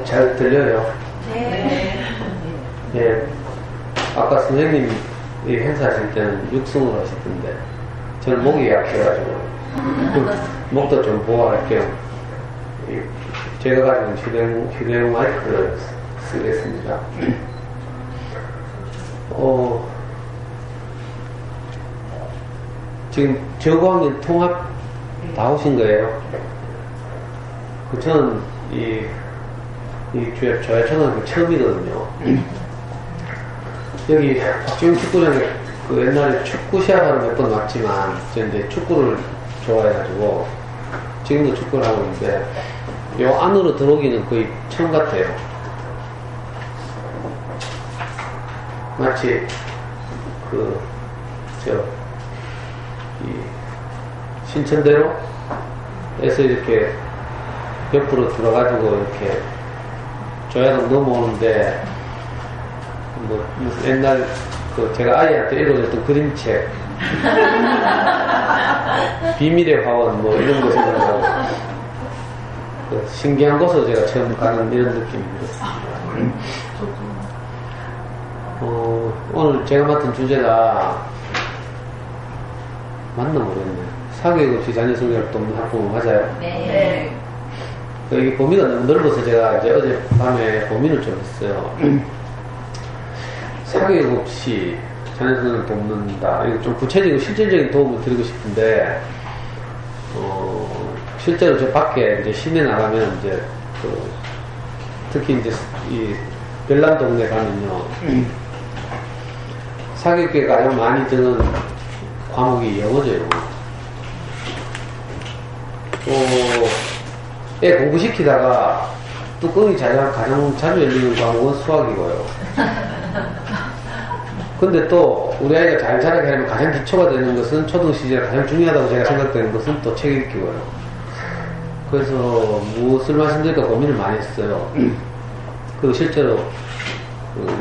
잘 들려요? 네. 예. 아까 선생님이 행사하실 때는 육성을 하셨던데, 저는 목이 약해가지고, 목도 좀 보호할게요. 제가 가지고 휴대용 마이크를 쓰겠습니다. 지금 저고학년 통합 다 오신 거예요? 저는 저초등학교 처음이거든요. 여기 박지훈 축구장에 그 옛날에 축구 시합하러 몇 번 왔지만, 저 이제 축구를 좋아해가지고, 지금도 축구를 하고 있는데, 요 안으로 들어오기는 거의 처음 같아요. 마치, 신천대로에서 이렇게 옆으로 들어가지고 이렇게 조야동 넘어오는데, 옛날 제가 아이한테 읽어줬던 그림책 비밀의 화원 이런 거 생각하고 신기한 곳으로 제가 처음 가는 이런 느낌입니다. 오늘 제가 맡은 주제가 맞나 모르겠네. 사교육 없이 자녀 성장을 돕는 학부모 맞아요? 네. 이 범위가 너무 넓어서 제가 이제 어젯밤에 고민을 좀 했어요. 사교육 없이 자녀 성장을 돕는다. 이거 좀 구체적이고 실질적인 도움을 드리고 싶은데, 실제로 저 밖에 이제 시내 나가면 이제 특히 이제 이 별난 동네 가면요, 사교육계가 가장 많이 드는 과목이 영어죠, 영어. 애 공부시키다가 뚜껑이 가장 자주 열리는 과목은 수학이고요. 근데 또 우리 아이가 잘 자라게 하려면 가장 기초가 되는 것은 초등 시절에 가장 중요하다고 제가 생각되는 것은 또 책 읽기고요. 그래서 무엇을 말씀드릴까 고민을 많이 했어요. 실제로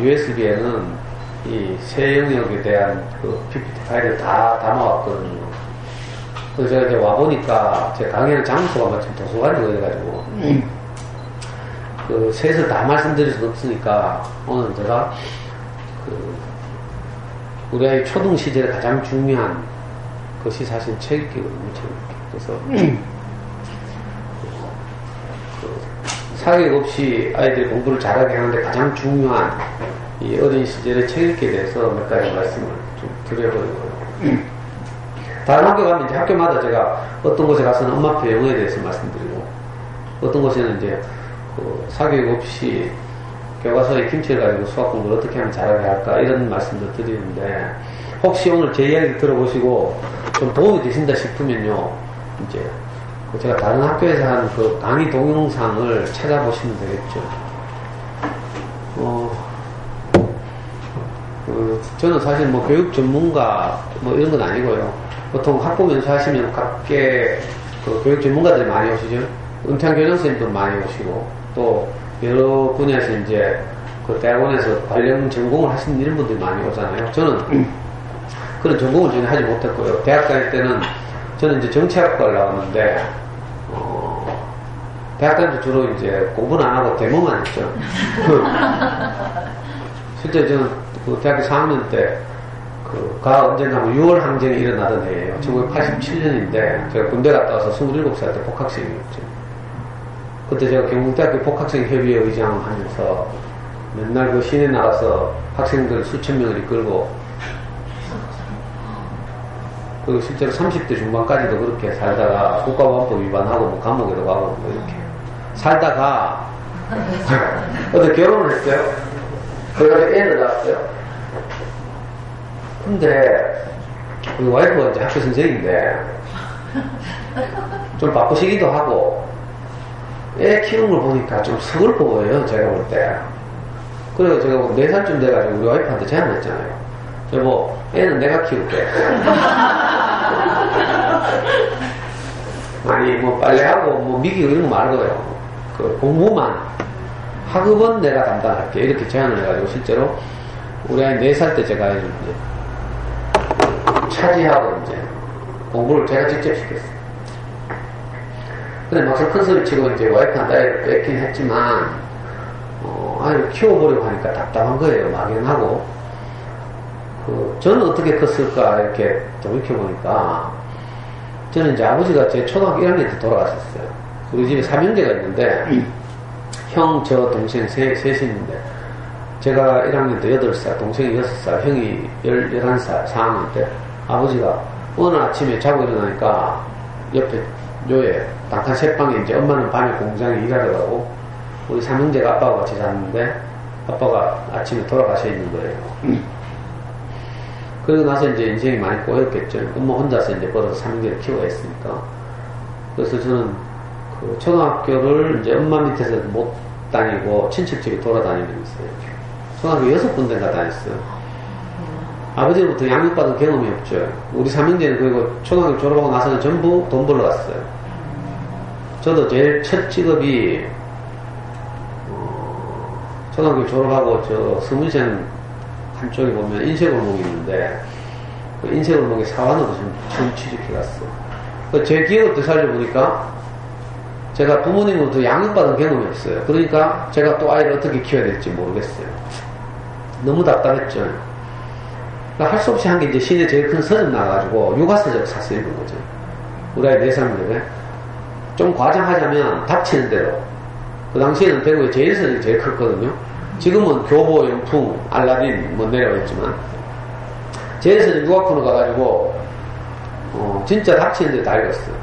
USB에는 이 세 영역에 대한 PPT 파일을 다 담아왔거든요. 그래서 제가 이제 와보니까 제 강의하는 장소가 마침 도서관이고 이래가지고 셋을 다 말씀드릴 수는 없으니까 오늘 제가 우리 아이 초등 시절에 가장 중요한 것이 사실 책 읽기거든요. 책 읽기. 그래서 사교육 없이 아이들이 공부를 잘하게 하는데 가장 중요한 이 어린 시절의 책 읽기에 대해서 몇 가지 말씀을 좀 드려보려고요. 다른 학교 가면 이제 학교마다 제가 어떤 곳에 가서는 엄마표 영어에 대해서 말씀드리고, 어떤 곳에는 이제 사교육 없이 교과서에 김치를 가지고 수학 공부를 어떻게 하면 잘하게 할까 이런 말씀도 드리는데, 혹시 오늘 제 이야기 들어보시고 좀 도움이 되신다 싶으면요, 이제 제가 다른 학교에서 한 강의 동영상을 찾아보시면 되겠죠. 저는 사실 교육 전문가 이런 건 아니고요. 보통 학부 면수하시면 각계 교육 전문가들이 많이 오시죠. 은퇴한 교장선생님도 많이 오시고, 또 여러 분야에서 이제 대학원에서 관련 전공을 하시는 이런 분들이 많이 오잖아요. 저는 그런 전공을 전혀 하지 못했고요. 대학 다닐 때는 저는 이제 정치학과를 나왔는데, 대학 다닐 때 주로 이제 공부는 안 하고 데모만 했죠. 실제 저는 대학교 4학년 때 언젠가 6월 항쟁이 일어나던 해예요. 1987년인데 제가 군대 갔다 와서 27살 때 복학생이었죠. 그때 제가 경북대학교 복학생협의회 의장을 하면서 맨날 시내 나가서 학생들 수천 명을 이끌고, 그리고 실제로 30대 중반까지도 그렇게 살다가 국가보안법 위반하고 감옥에도 가고 이렇게 살다가 어떻게 결혼을 했어요. 그래가지고 애를 낳았어요. 근데 우리 와이프가 이제 학교 선생인데 좀 바쁘시기도 하고 애 키우는 걸 보니까 좀 서글퍼 보여요, 제가 볼 때. 그래서 제가 4살쯤 돼가지고 우리 와이프한테 제안을 했잖아요. 여보, 애는 내가 키울게. 아니 빨래하고 미기고 이런 거 말고요, 공부만, 학업은 내가 담당할게, 이렇게 제안을 해가지고 실제로 우리 아이 4살 때 제가 이제 차지하고 이제 공부를 제가 직접 시켰어요. 근데 막상 큰 소리 치고 이제 와이프한테 뺏긴 했지만 아이를 키워보려고 하니까 답답한 거예요. 막연하고. 저는 어떻게 컸을까, 이렇게 돌이켜보니까, 저는 이제 아버지가 제 초등학교 1학년 때 돌아가셨어요. 우리 집에 3형제가 있는데, 형, 저, 동생 셋이 있는데, 제가 1학년 때 8살, 동생이 6살, 형이 11살, 4학년 때, 아버지가 어느 아침에 자고 일어나니까, 옆에 요에 단칸 새방에 이제 엄마는 밤에 공장에 일하러 가고, 우리 3형제가 아빠와 같이 잤는데, 아빠가 아침에 돌아가셔 있는 거예요. 그러고 나서 이제 인생이 많이 꼬였겠죠. 엄마 혼자서 이제 벌어서 3형제를 키워야 했으니까. 그래서 저는 그 초등학교를 이제 엄마 밑에서 못 다니고 친척집에 돌아다니면서 초등학교 6군데가 다녔어요. 아버지로부터 양육받은 경험이 없죠. 우리 3형제는 그리고 초등학교 졸업하고 나서는 전부 돈 벌러 갔어요. 저도 제일 첫 직업이 초등학교 졸업하고 저 서문시장 한쪽에 보면 인쇄골목이 있는데 그 인쇄골목에 사원으로 처음 취직해갔어요. 제 기억을 또 살려보니까 제가 부모님으로부터 양육받은 경험이 없어요. 그러니까 제가 또 아이를 어떻게 키워야 될지 모르겠어요. 너무 답답했죠. 할 수 없이 한 게 이제 시내 제일 큰 서점 나와가지고 육아서적 사서 읽은 거죠. 우리 아이 4살 무렵에. 좀 과장하자면 닥치는 대로. 그 당시에는 대구에 제일서적이 제일 컸거든요. 지금은 교보, 영풍, 알라딘 뭐 내려와 있지만 제일서적 육아코너 가가지고 진짜 닥치는 데 다 읽었어요.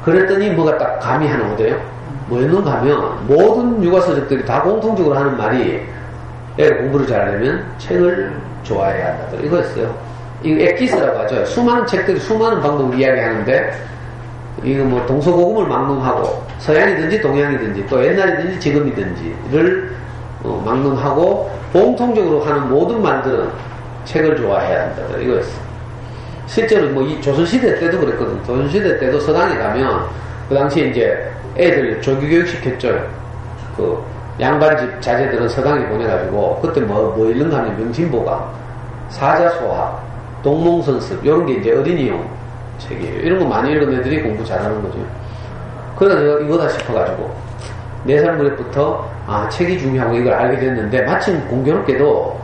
그랬더니 뭐가 딱 감이 하나 오대요. 뭐였는가 하면 모든 육아서적들이 다 공통적으로 하는 말이 애가 공부를 잘하려면 책을 좋아해야 한다. 이거였어요. 이거 엑기스라고 하죠. 수많은 책들이 수많은 방법을 이야기하는데 이거 뭐 동서고금을 막론하고 서양이든지 동양이든지 또 옛날이든지 지금이든지를 막론하고 공통적으로 하는 모든 말들은 책을 좋아해야 한다. 이거였어요. 실제로 뭐 이 조선시대 때도 그랬거든. 조선시대 때도 서당에 가면 그 당시에 이제 애들 조기교육 시켰죠. 그 양반집 자제들은 서당에 보내가지고 그때 뭐 읽는가 하면 명심보감, 사자소학, 동몽선습 이런 게 이제 어린이용 책이에요. 이런 거 많이 읽은 애들이 공부 잘하는 거죠. 그래서 제가 이거다 싶어가지고 4살 무렵부터 책이 중요하고 이걸 알게 됐는데 마침 공교롭게도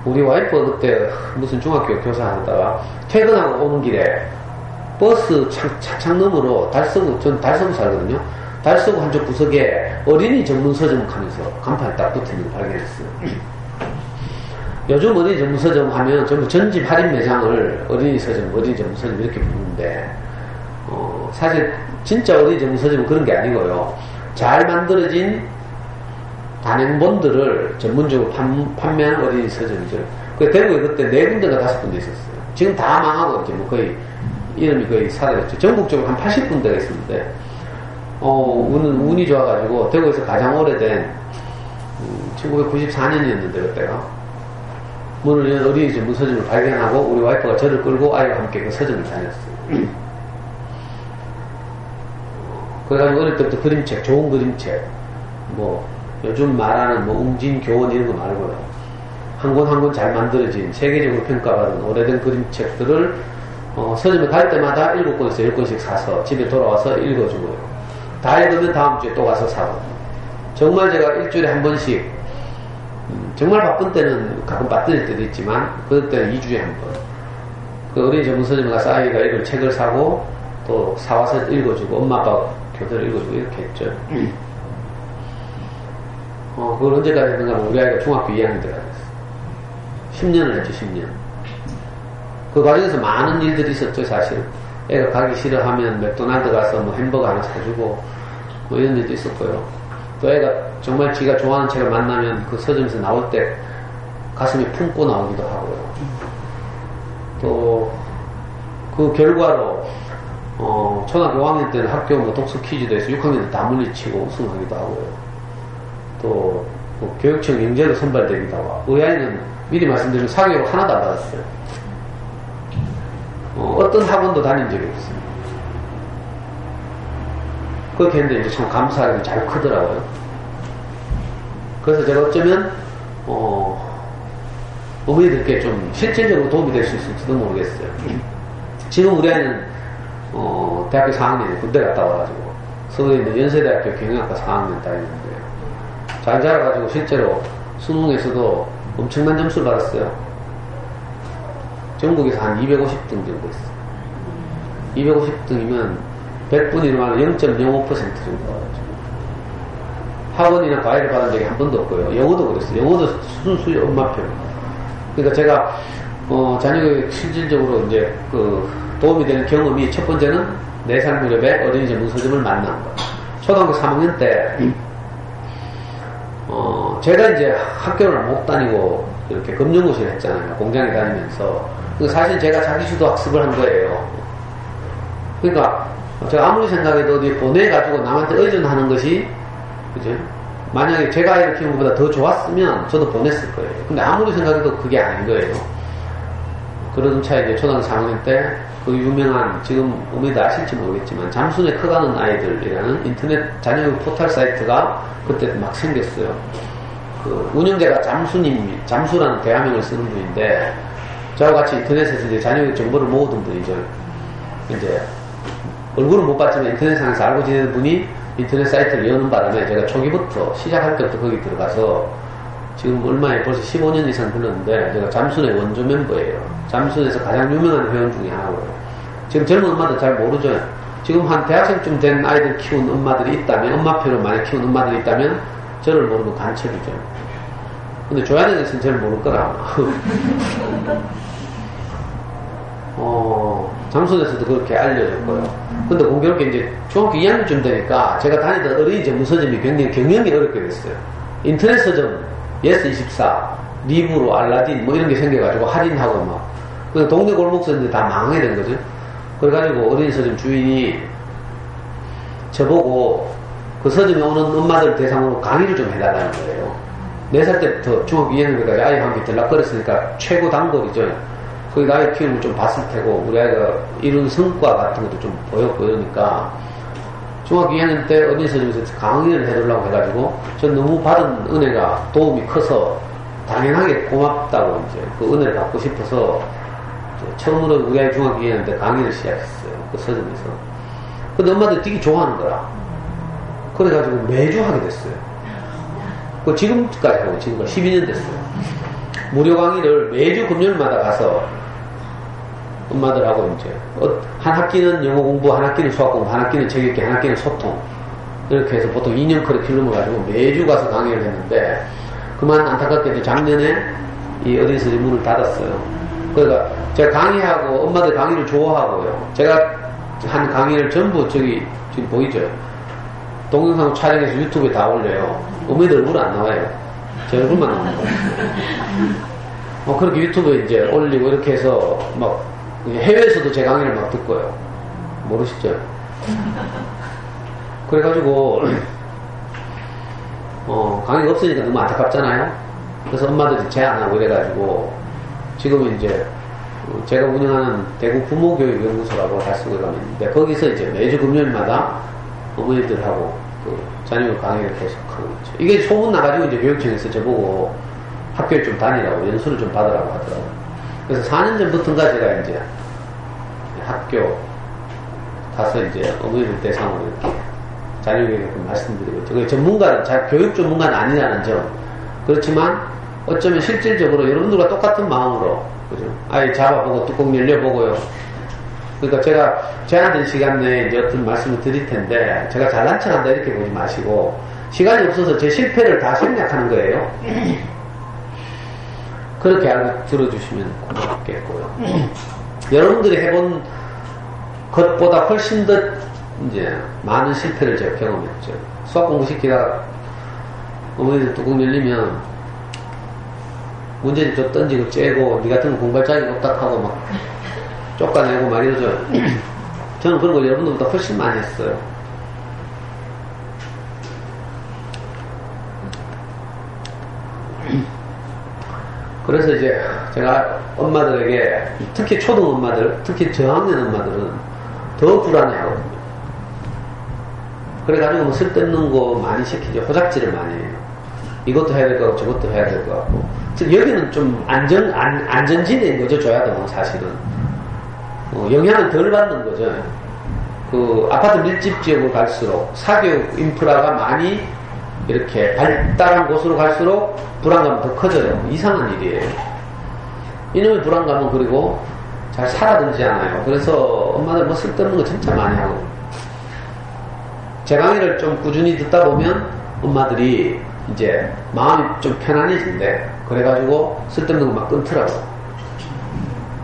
우리 와이프가 그때 무슨 중학교 교사 하다가 퇴근하고 오는 길에 버스 차창 너머로 달서구, 전 달서구 살거든요. 달서구 한쪽 구석에 어린이 전문 서점 하면서 간판에 딱 붙어있는 걸 발견했어요. 요즘 어린이 전문 서점 하면 전부 전집 할인 매장을 어린이 서점, 어린이 전문 서점 이렇게 부르는데 사실 진짜 어린이 전문 서점은 그런 게 아니고요. 잘 만들어진 단행본들을 전문적으로 판매하는 어린이 서점이죠. 그 대구에 그때 4군데가 5군데 있었어요. 지금 다 망하고 이제 뭐 거의 이름이 거의 사라졌죠. 전국적으로 한 80군데가 있었는데 운이 좋아가지고 대구에서 가장 오래된 1994년이었는데 그때가 문을 연 어린이 전문 서점을 발견하고 우리 와이프가 저를 끌고 아이와 함께 그 서점을 다녔어요. 그래가지고 어릴 때부터 그림책, 좋은 그림책, 뭐 요즘 말하는 뭐 웅진교원 이런 거 말고요. 한 권 한 권 잘 만들어진 세계적으로 평가받은 오래된 그림책들을 서점에 갈 때마다 7권에서 10권씩 사서 집에 돌아와서 읽어주고요. 다 읽으면 다음 주에 또 가서 사고. 정말 제가 일주일에 한 번씩 정말 바쁜 때는 가끔 빠뜨릴 때도 있지만 그때는 2주에 한 번. 그 어린이 전문 서점에 가서 아이가 읽을 책을 사고 또 사와서 읽어주고 엄마 아빠 교대로 읽어주고 이렇게 했죠. 그걸 언제까지 했는가 하면 우리 아이가 중학교 2학년 때까지 했어요. 10년을 했죠, 10년. 그 과정에서 많은 일들이 있었죠, 사실. 애가 가기 싫어하면 맥도날드 가서 뭐 햄버거 하나 사주고 뭐 이런 일도 있었고요. 또 애가 정말 지가 좋아하는 책을 만나면 그 서점에서 나올 때 가슴에 품고 나오기도 하고요. 또 그 결과로 초등학교 5학년 때는 학교 뭐 독서 퀴즈도 해서 6학년 때 다 물리치고 우승하기도 하고요. 또 뭐 교육청 영재도 선발되기도 하고 우리 아이는 미리 말씀드리면 사교육 하나도 안 받았어요. 어떤 학원도 다닌 적이 없어요. 그렇게 했는데 이제 참 감사하게 잘 크더라고요. 그래서 제가 어쩌면 어머니들께 좀 실질적으로 도움이 될 수 있을지도 모르겠어요. 지금 우리 아이는 대학교 4학년에 군대 갔다 와가지고 서울에 있는 연세대학교 경영학과 4학년 다니는데 잘 자라가지고 실제로 수능에서도 엄청난 점수를 받았어요. 전국에서 한 250등 정도 했어요. 250등이면 100분이 말 0.05% 정도 받았죠. 학원이나 과외를 받은 적이 한 번도 없고요. 영어도 그랬어요. 영어도 순수히 엄마표. 그러니까 제가 자녀교육 실질적으로 이제 도움이 되는 경험이 첫 번째는 4살 무렵에 어린이 전문 서점을 만난 거. 초등학교 3학년 때 제가 이제 학교를 못 다니고 이렇게 검정고시를 했잖아요. 공장에 다니면서. 사실 제가 자기주도 학습을 한 거예요. 그러니까 제가 아무리 생각해도 어디 보내가지고 남한테 의존하는 것이 그죠? 만약에 제가 아이를 키운 것보다 더 좋았으면 저도 보냈을 거예요. 근데 아무리 생각해도 그게 아닌 거예요. 그러던 차에 이제 초등학교 4학년 때 그 유명한 지금 어머니들 아실지 모르겠지만 잠순에 커가는 아이들이라는 인터넷 자녀 포털 사이트가 그때 막 생겼어요. 그 운영자가 잠수라는 대화명을 쓰는 분인데 저와 같이 인터넷에서 이제 자녀 정보를 모으던 분이죠. 이제 얼굴은 못 봤지만 인터넷상에서 알고 지내는 분이 인터넷 사이트를 여는 바람에 제가 초기부터 시작할 때부터 거기 들어가서 지금 얼마에 벌써 15년 이상 흘렀는데 제가 잠순의 원조 멤버예요. 잠순에서 가장 유명한 회원 중에 하나고요. 지금 젊은 엄마들 잘 모르죠. 지금 한 대학생쯤 된 아이들 키운 엄마들이 있다면, 엄마표를 많이 키운 엄마들이 있다면 저를 모르면 간첩이죠. 근데 조야는에서는 저를 모를 거라. 잠순에서도 그렇게 알려졌고요. 근데 공교롭게 이제 중학교 2학년쯤 되니까 제가 다니던 어린이 전문 서점이 굉장히 경영이 어렵게 됐어요. 인터넷 서점, 예스24, 리브로, 알라딘 뭐 이런 게 생겨가지고 할인하고 막. 그래서 동네 골목 서점들이 다 망하게 된 거죠. 그래가지고 어린이 서점 주인이 저보고 그 서점에 오는 엄마들 대상으로 강의를 좀 해달라는 거예요. 4살 때부터 중학교 2학년 때까지 아이와 함께 들락거렸으니까 최고 단골이죠. 거기 아이 키우는 걸 좀 봤을 테고 우리 아이가 이룬 성과 같은 것도 좀 보였고 이러니까 중학교 2학년 때 어린이 서점에서 강의를 해달라고 해가지고 전 너무 받은 은혜가 도움이 커서 당연하게 고맙다고 이제 그 은혜를 받고 싶어서 처음으로 우리 아이 중학교 2학년 때 강의를 시작했어요. 그 서점에서. 근데 엄마들이 되게 좋아하는 거라. 그래가지고 매주 하게 됐어요. 그 지금까지 하고 지금까지 12년 됐어요. 무료 강의를 매주 금요일마다 가서 엄마들하고 이제 한 학기는 영어 공부, 한 학기는 수학 공부, 한 학기는 책 읽기, 한 학기는 소통 이렇게 해서 보통 2년 커리큘럼을 가지고 매주 가서 강의를 했는데 그만 안타깝게도 작년에 이 어린이집 문을 닫았어요. 그러니까 제가 강의하고 엄마들 강의를 좋아하고요. 제가 한 강의를 전부 저기 지금 보이죠? 동영상 촬영해서 유튜브에 다 올려요. 어머니들 얼굴 안 나와요. 제 얼굴만 나옵니다. 그렇게 유튜브에 이제 올리고 이렇게 해서 막 해외에서도 제 강의를 막 듣고요. 모르시죠? 그래가지고 강의가 없으니까 너무 안타깝잖아요. 그래서 엄마들이 제안하고 이래가지고 지금 이제 제가 운영하는 대구 부모교육연구소라고 달성에 가면 있는데 거기서 이제 매주 금요일마다 어머니들하고 그 자녀 강의를 계속하고 있죠. 이게 소문 나가지고 이제 교육청에서 저보고 학교에 좀 다니라고 연수를 좀 받으라고 하더라고요. 그래서 4년 전부터인가 제가 이제 학교 가서 이제 어머니들 대상으로 이렇게 자녀교육을 말씀드리고 있죠. 그 전문가는, 교육 전문가는 아니라는 점. 그렇지만 어쩌면 실질적으로 여러분들과 똑같은 마음으로, 그죠? 아이 잡아보고 뚜껑 열려보고요. 그러니까 제가 제한된 시간 내에 이제 어떤 말씀을 드릴 텐데, 제가 잘난 척 한다 이렇게 보지 마시고, 시간이 없어서 제 실패를 다 생략하는 거예요. 그렇게 알고 들어주시면 고맙겠고요. 여러분들이 해본 것보다 훨씬 더 이제 많은 실패를 제가 경험했죠. 수학 공부 시키다가 어머니들 뚜껑 열리면 문제집 좀 던지고 째고 니 같은 거 공부할 자격이 없다 하고 막 쫓아내고 막 이러죠. 저는 그런 거 여러분들보다 훨씬 많이 했어요. 그래서 이제 제가 엄마들에게, 특히 초등 엄마들, 특히 저학년 엄마들은 더 불안해하거든요. 그래가지고 뭐 쓸데없는 거 많이 시키죠. 호작질을 많이 해요. 이것도 해야 될 것 같고 저것도 해야 될 것 같고. 즉 여기는 좀 안전지대인 거죠. 줘야도 사실은. 영향을 덜 받는 거죠. 그 아파트 밀집 지역으로 갈수록 사교육 인프라가 많이 이렇게 발달한 곳으로 갈수록 불안감은 더 커져요. 이상한 일이에요. 이놈의 불안감은 그리고 잘 살아들지 않아요. 그래서 엄마들 뭐 쓸데없는 거 진짜 많이 하고. 제 강의를 좀 꾸준히 듣다 보면 엄마들이 이제 마음이 좀 편안해진대. 그래가지고 쓸데없는 거 막 끊더라고.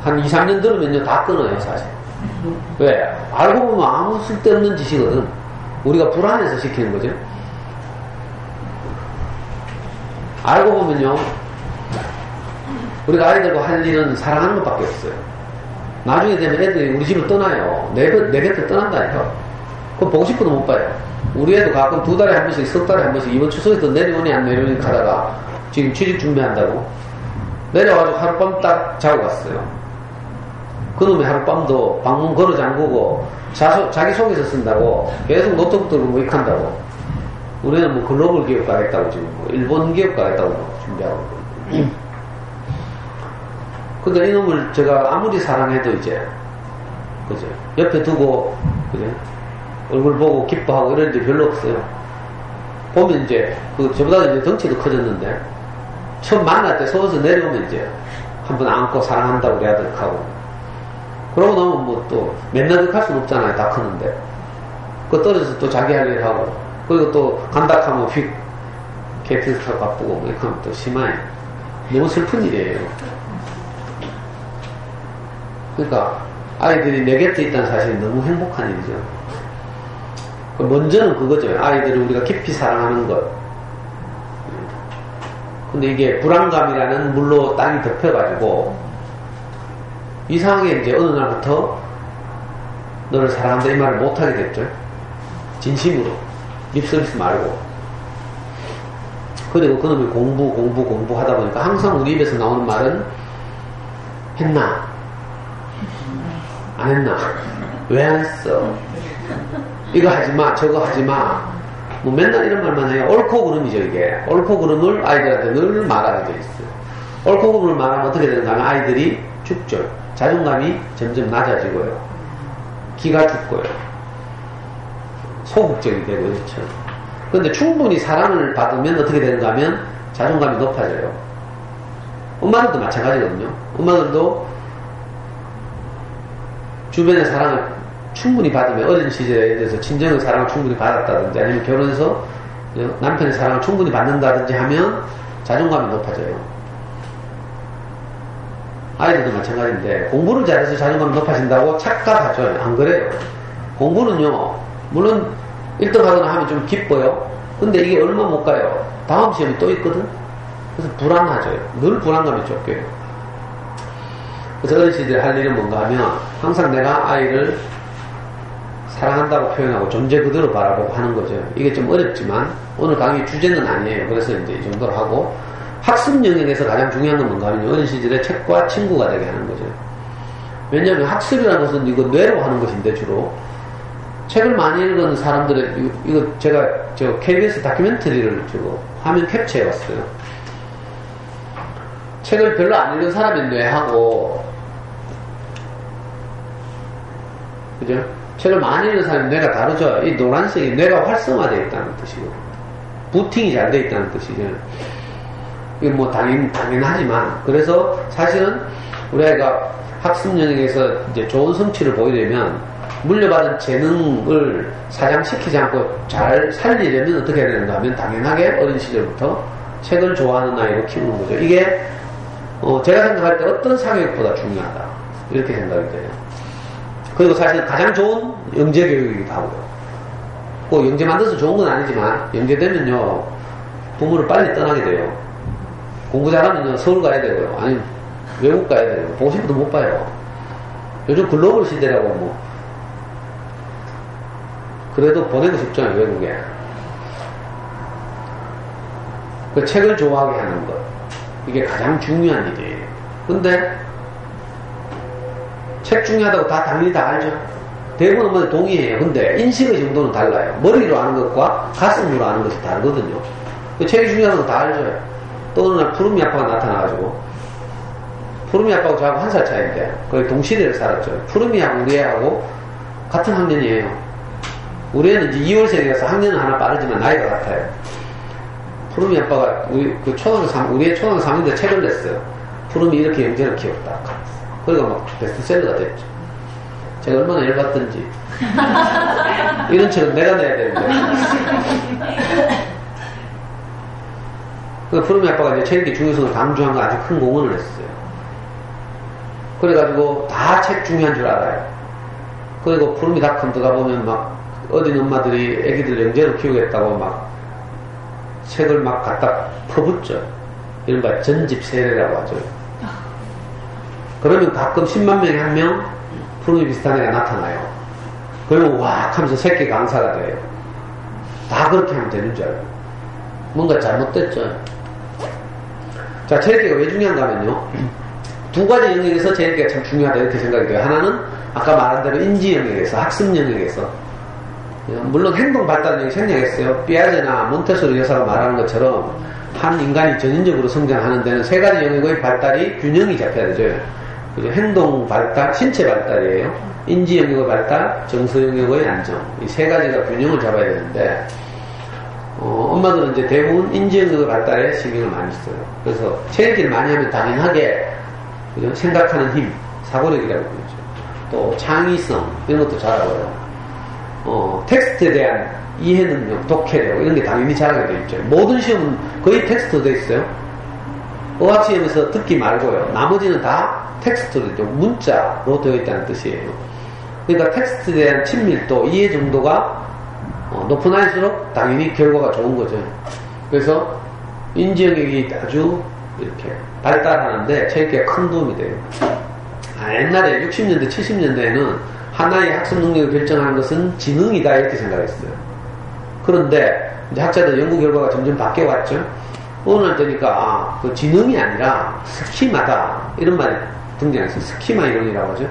한 2, 3년 들으면요 다 끊어요 사실. 왜? 알고 보면 아무 쓸데없는 짓이거든. 우리가 불안해서 시키는 거죠. 알고 보면요 우리가 아이들과 할 일은 사랑하는 것밖에 없어요. 나중에 되면 애들이 우리 집을 떠나요. 내 곁을 떠난다니까. 그럼 보고 싶어도 못 봐요. 우리 애도 가끔 2달에 한 번씩, 석 달에 한 번씩 이번 추석에 또 내려오니 안 내려오니 하다가 지금 취직 준비한다고 내려와가지고 하룻밤 딱 자고 갔어요. 그놈이 하룻밤도 방문 걸어 잠그고 자기 속에서 쓴다고 계속 노트북 들고 뭐 익한다고. 우리는 뭐 글로벌 기업 가겠다고 지금 뭐 일본 기업 가겠다고 준비하고. 그러니까 이놈을 제가 아무리 사랑해도 이제 그죠 옆에 두고 그죠 얼굴 보고 기뻐하고 이런 게 별로 없어요. 보면 이제 그 저보다 이제 덩치도 커졌는데 처음 만날 때 서울에서 내려오면 이제 한번 안고 사랑한다고 우리 아들 하고 그러고 나면 뭐 또 맨날 그렇게 할 수는 없잖아요. 다 크는데 그 떨어져서 또 자기 할 일 하고 그리고 또 간다 하면 휙 KTX 타고 바쁘고 뭐 이렇게 하면 또 심하게 너무 슬픈 일이에요. 그러니까 아이들이 내 곁에 있다는 사실이 너무 행복한 일이죠. 먼저는 그거죠. 아이들을 우리가 깊이 사랑하는 것. 근데 이게 불안감이라는 물로 땅이 덮여가지고 이상하게 이제 어느 날부터 너를 사랑한다 이 말을 못하게 됐죠. 진심으로 립서비스 말고. 그리고 그놈이 공부 하다 보니까 항상 우리 입에서 나오는 말은 했나? 안 했나? 왜 안 했어? 이거 하지마 저거 하지마 뭐 맨날 이런 말만 해요. 옳고 그름이죠. 이게 옳고 그름을 아이들한테 늘 말하게 돼 있어요. 옳고 그름을 말하면 어떻게 되는가 하면 아이들이 죽죠. 자존감이 점점 낮아지고요. 기가 죽고요. 소극적이 되고 그렇죠. 그런데 충분히 사랑을 받으면 어떻게 되는가 하면 자존감이 높아져요. 엄마들도 마찬가지거든요. 엄마들도 주변의 사랑을 충분히 받으면 어린 시절에 대해서 친정의 사랑을 충분히 받았다든지 아니면 결혼해서 남편의 사랑을 충분히 받는다든지 하면 자존감이 높아져요. 아이들도 마찬가지인데 공부를 잘해서 자존감이 높아진다고 착각하죠. 안 그래요. 공부는요 물론 1등 하거나 하면 좀 기뻐요. 근데 이게 얼마 못 가요. 다음 시험이 또 있거든. 그래서 불안하죠. 늘 불안감이 쫓겨요. 그래서 어린 시절에 할 일은 뭔가 하면 항상 내가 아이를 사랑한다고 표현하고 존재 그대로 바라보고 하는 거죠. 이게 좀 어렵지만 오늘 강의 주제는 아니에요. 그래서 이제 이 정도로 하고 학습 영역에서 가장 중요한 건 뭔가 하면 어린 시절에 책과 친구가 되게 하는 거죠. 왜냐하면 학습이라는 것은 이거 뇌로 하는 것인데 주로 책을 많이 읽은 사람들의 이거 제가 저 KBS 다큐멘터리를 저거 화면 캡처해봤어요. 책을 별로 안 읽은 사람의 뇌하고 그죠? 책을 많이 읽는 사람이 뇌가 다르죠. 이 노란색이 뇌가 활성화되어 있다는 뜻이고 부팅이 잘 되어 있다는 뜻이죠. 이건 뭐 당연하지만 그래서 사실은 우리 아이가 학습 영역에서 이제 좋은 성취를 보이려면 물려받은 재능을 사장시키지 않고 잘 살리려면 어떻게 해야 되는가 하면 당연하게 어린 시절부터 책을 좋아하는 아이로 키우는 거죠. 이게 제가 생각할 때 어떤 사교육보다 중요하다 이렇게 생각이 돼요. 그리고 사실 가장 좋은 영재교육이기도 하고요. 꼭 영재 만들어서 좋은 건 아니지만 영재되면요 부모를 빨리 떠나게 돼요. 공부 잘하면요 서울 가야 되고요. 아니 외국 가야 돼요. 보고 싶어도 못 봐요. 요즘 글로벌 시대라고 뭐 그래도 보내고 싶잖아요 외국에. 그 책을 좋아하게 하는 것 이게 가장 중요한 일이에요. 근데 책 중요하다고 다 당연히 다 알죠. 대부분 엄마들 동의해요. 근데 인식의 정도는 달라요. 머리로 아는 것과 가슴으로 아는 것이 다르거든요. 그 책이 중요한 건 다 알죠. 또 어느 날 푸르미 아빠가 나타나가지고 푸르미 아빠하고 저하고 1살 차이인데 거의 동시대를 살았죠. 푸르미하고 우리 애하고 같은 학년이에요. 우리 애는 이제 2월생이라서 학년은 하나 빠르지만 나이가 같아요. 푸름이 아빠가 우리 애 초등학교 3학년 때 책을 냈어요. 푸름이 이렇게 영재를 키웠다. 그러니까 막 베스트셀러가 됐죠. 제가 얼마나 열받던지. 이런 책은 내가 내야 되는데. 그 푸름이 아빠가 이제 책 읽기 중요성을 강조한 거 아주 큰 공헌을 했어요. 그래가지고 다 책 중요한 줄 알아요. 그리고 푸름이닷컴 들어가보면 막 어린 엄마들이 애기들 영재로 키우겠다고 막 책을 막 갖다 퍼붓죠. 이른바 전집 세례라고 하죠. 그러면 가끔 10만 명에 한 명 푸름이 비슷한 애가 나타나요. 그러면 와 하면서 새끼 강사가 돼요. 다 그렇게 하면 되는 줄 알아요. 뭔가 잘못됐죠. 자, 체력계가 왜 중요한가 하면요. 두 가지 영역에서 체력계가 참 중요하다 이렇게 생각이 돼요. 하나는 아까 말한 대로 인지 영역에서, 학습 영역에서. 물론 행동 발달 영역이 생략했어요. 삐아제나 몬테소리 여사가 말하는 것처럼 한 인간이 전인적으로 성장하는 데는 세 가지 영역의 발달이 균형이 잡혀야 되죠. 그죠? 행동 발달, 신체 발달이에요. 인지 영역의 발달, 정서 영역의 안정. 이 세 가지가 균형을 잡아야 되는데, 엄마들은 이제 대부분 인지 영역의 발달에 신경을 많이 써요. 그래서 체력기를 많이 하면 당연하게, 그죠? 생각하는 힘, 사고력이라고 그러죠. 또 창의성, 이런 것도 잘하고요. 텍스트에 대한 이해 능력, 독해력, 이런 게 당연히 잘하게 되어 있죠. 모든 시험은 거의 텍스트로 되어 있어요. 어학시험에서 듣기 말고요. 나머지는 다 텍스트로 되죠. 문자로 되어 있다는 뜻이에요. 그러니까 텍스트에 대한 친밀도, 이해 정도가 높은 아이일수록 당연히 결과가 좋은 거죠. 그래서 인지 영역이 아주 이렇게 발달하는데 체력계가 큰 도움이 돼요. 옛날에 60년대, 70년대에는 하나의 학습 능력을 결정하는 것은 지능이다 이렇게 생각했어요. 그런데 이제 학자들 연구 결과가 점점 바뀌어왔죠. 어느 날 되니까 그 지능이 아니라 스키마다 이런 말이 등장했어요. 스키마 이론이라고 하죠.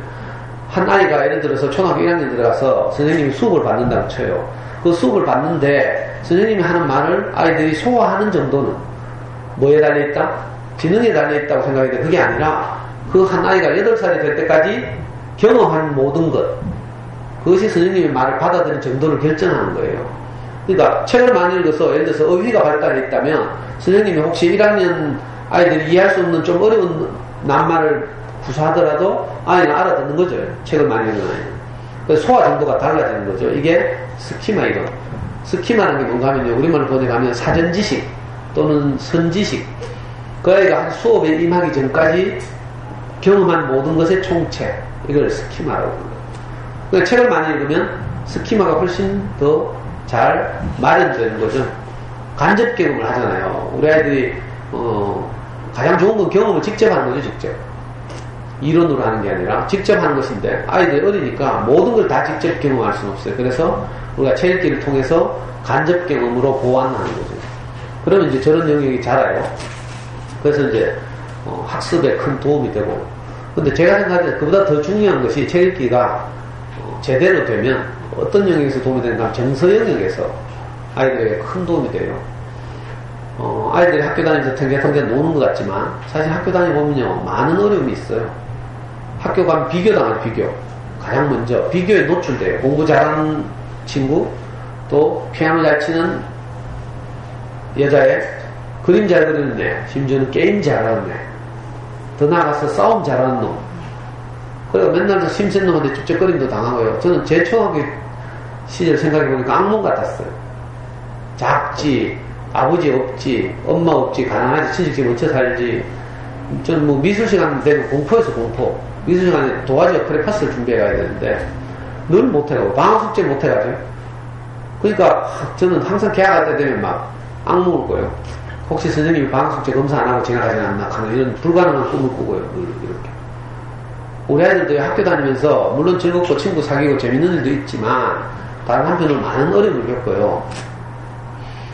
한 아이가 예를 들어서 초등학교 1학년 들어가서 선생님이 수업을 받는다고 쳐요. 그 수업을 받는데 선생님이 하는 말을 아이들이 소화하는 정도는 뭐에 달려있다? 지능에 달려있다고 생각했는데 그게 아니라 그 한 아이가 8살이 될 때까지 경험한 모든 것, 그것이 선생님의 말을 받아들인 정도를 결정하는 거예요. 그러니까 책을 많이 읽어서 예를 들어서 어휘가 발달해 있다면 선생님이 혹시 1학년 아이들이 이해할 수 없는 좀 어려운 낱말을 구사하더라도 아이는 알아듣는 거죠. 책을 많이 읽는 아이는. 그래서 소화 정도가 달라지는 거죠. 이게 스키마 이론. 스키마라는 게 뭔가 하면요. 우리말로 번역하면 사전지식 또는 선지식. 그 아이가 한 수업에 임하기 전까지 경험한 모든 것의 총체. 이걸 스키마라고 불러요. 그러니까 책을 많이 읽으면 스키마가 훨씬 더 잘 마련되는 거죠. 간접 경험을 하잖아요. 우리 아이들이 가장 좋은 건 경험을 직접 하는 거죠. 직접. 이론으로 하는 게 아니라 직접 하는 것인데 아이들이 어리니까 모든 걸 다 직접 경험할 수는 없어요. 그래서 우리가 체력기를 통해서 간접 경험으로 보완하는 거죠. 그러면 이제 저런 영역이 자라요. 그래서 이제 학습에 큰 도움이 되고. 근데 제가 생각할 때 그보다 더 중요한 것이 체력기가 제대로 되면 어떤 영역에서 도움이 되는가 하면 정서 영역에서 아이들에게 큰 도움이 돼요. 아이들이 학교 다니면서 탱자탱자 노는 것 같지만 사실 학교 다니보면요 많은 어려움이 있어요. 학교 가면 비교당하죠. 비교. 가장 먼저 비교에 노출돼요. 공부 잘하는 친구, 또 피아노 잘 치는 여자애, 그림 잘 그리는 애, 심지어는 게임 잘하는 애, 더 나아가서 싸움 잘하는 놈. 그리고 맨날 저 심센 놈한테 찝쩍거림도 당하고요. 저는 제 초등학교 시절 생각해보니까 악몽 같았어요. 작지, 아버지 없지, 엄마 없지, 가난하지, 친척집 얹혀 살지. 저는 뭐 미술 시간 되면 공포에서 공포. 미술 시간에 도화지 역할에 파스를 준비해 가야 되는데 늘 못해가고 방학 숙제 못해가지고. 그러니까 저는 항상 개학할 때 되면 막 악몽을 꿔요. 혹시 선생님이 방학 숙제 검사 안 하고 지나가지 않나 하는 이런 불가능한 꿈을 꾸고요. 이렇게. 우리 아이들도 학교 다니면서 물론 즐겁고 친구 사귀고 재밌는 일도 있지만 다른 한편으로 많은 어려움을 겪어요.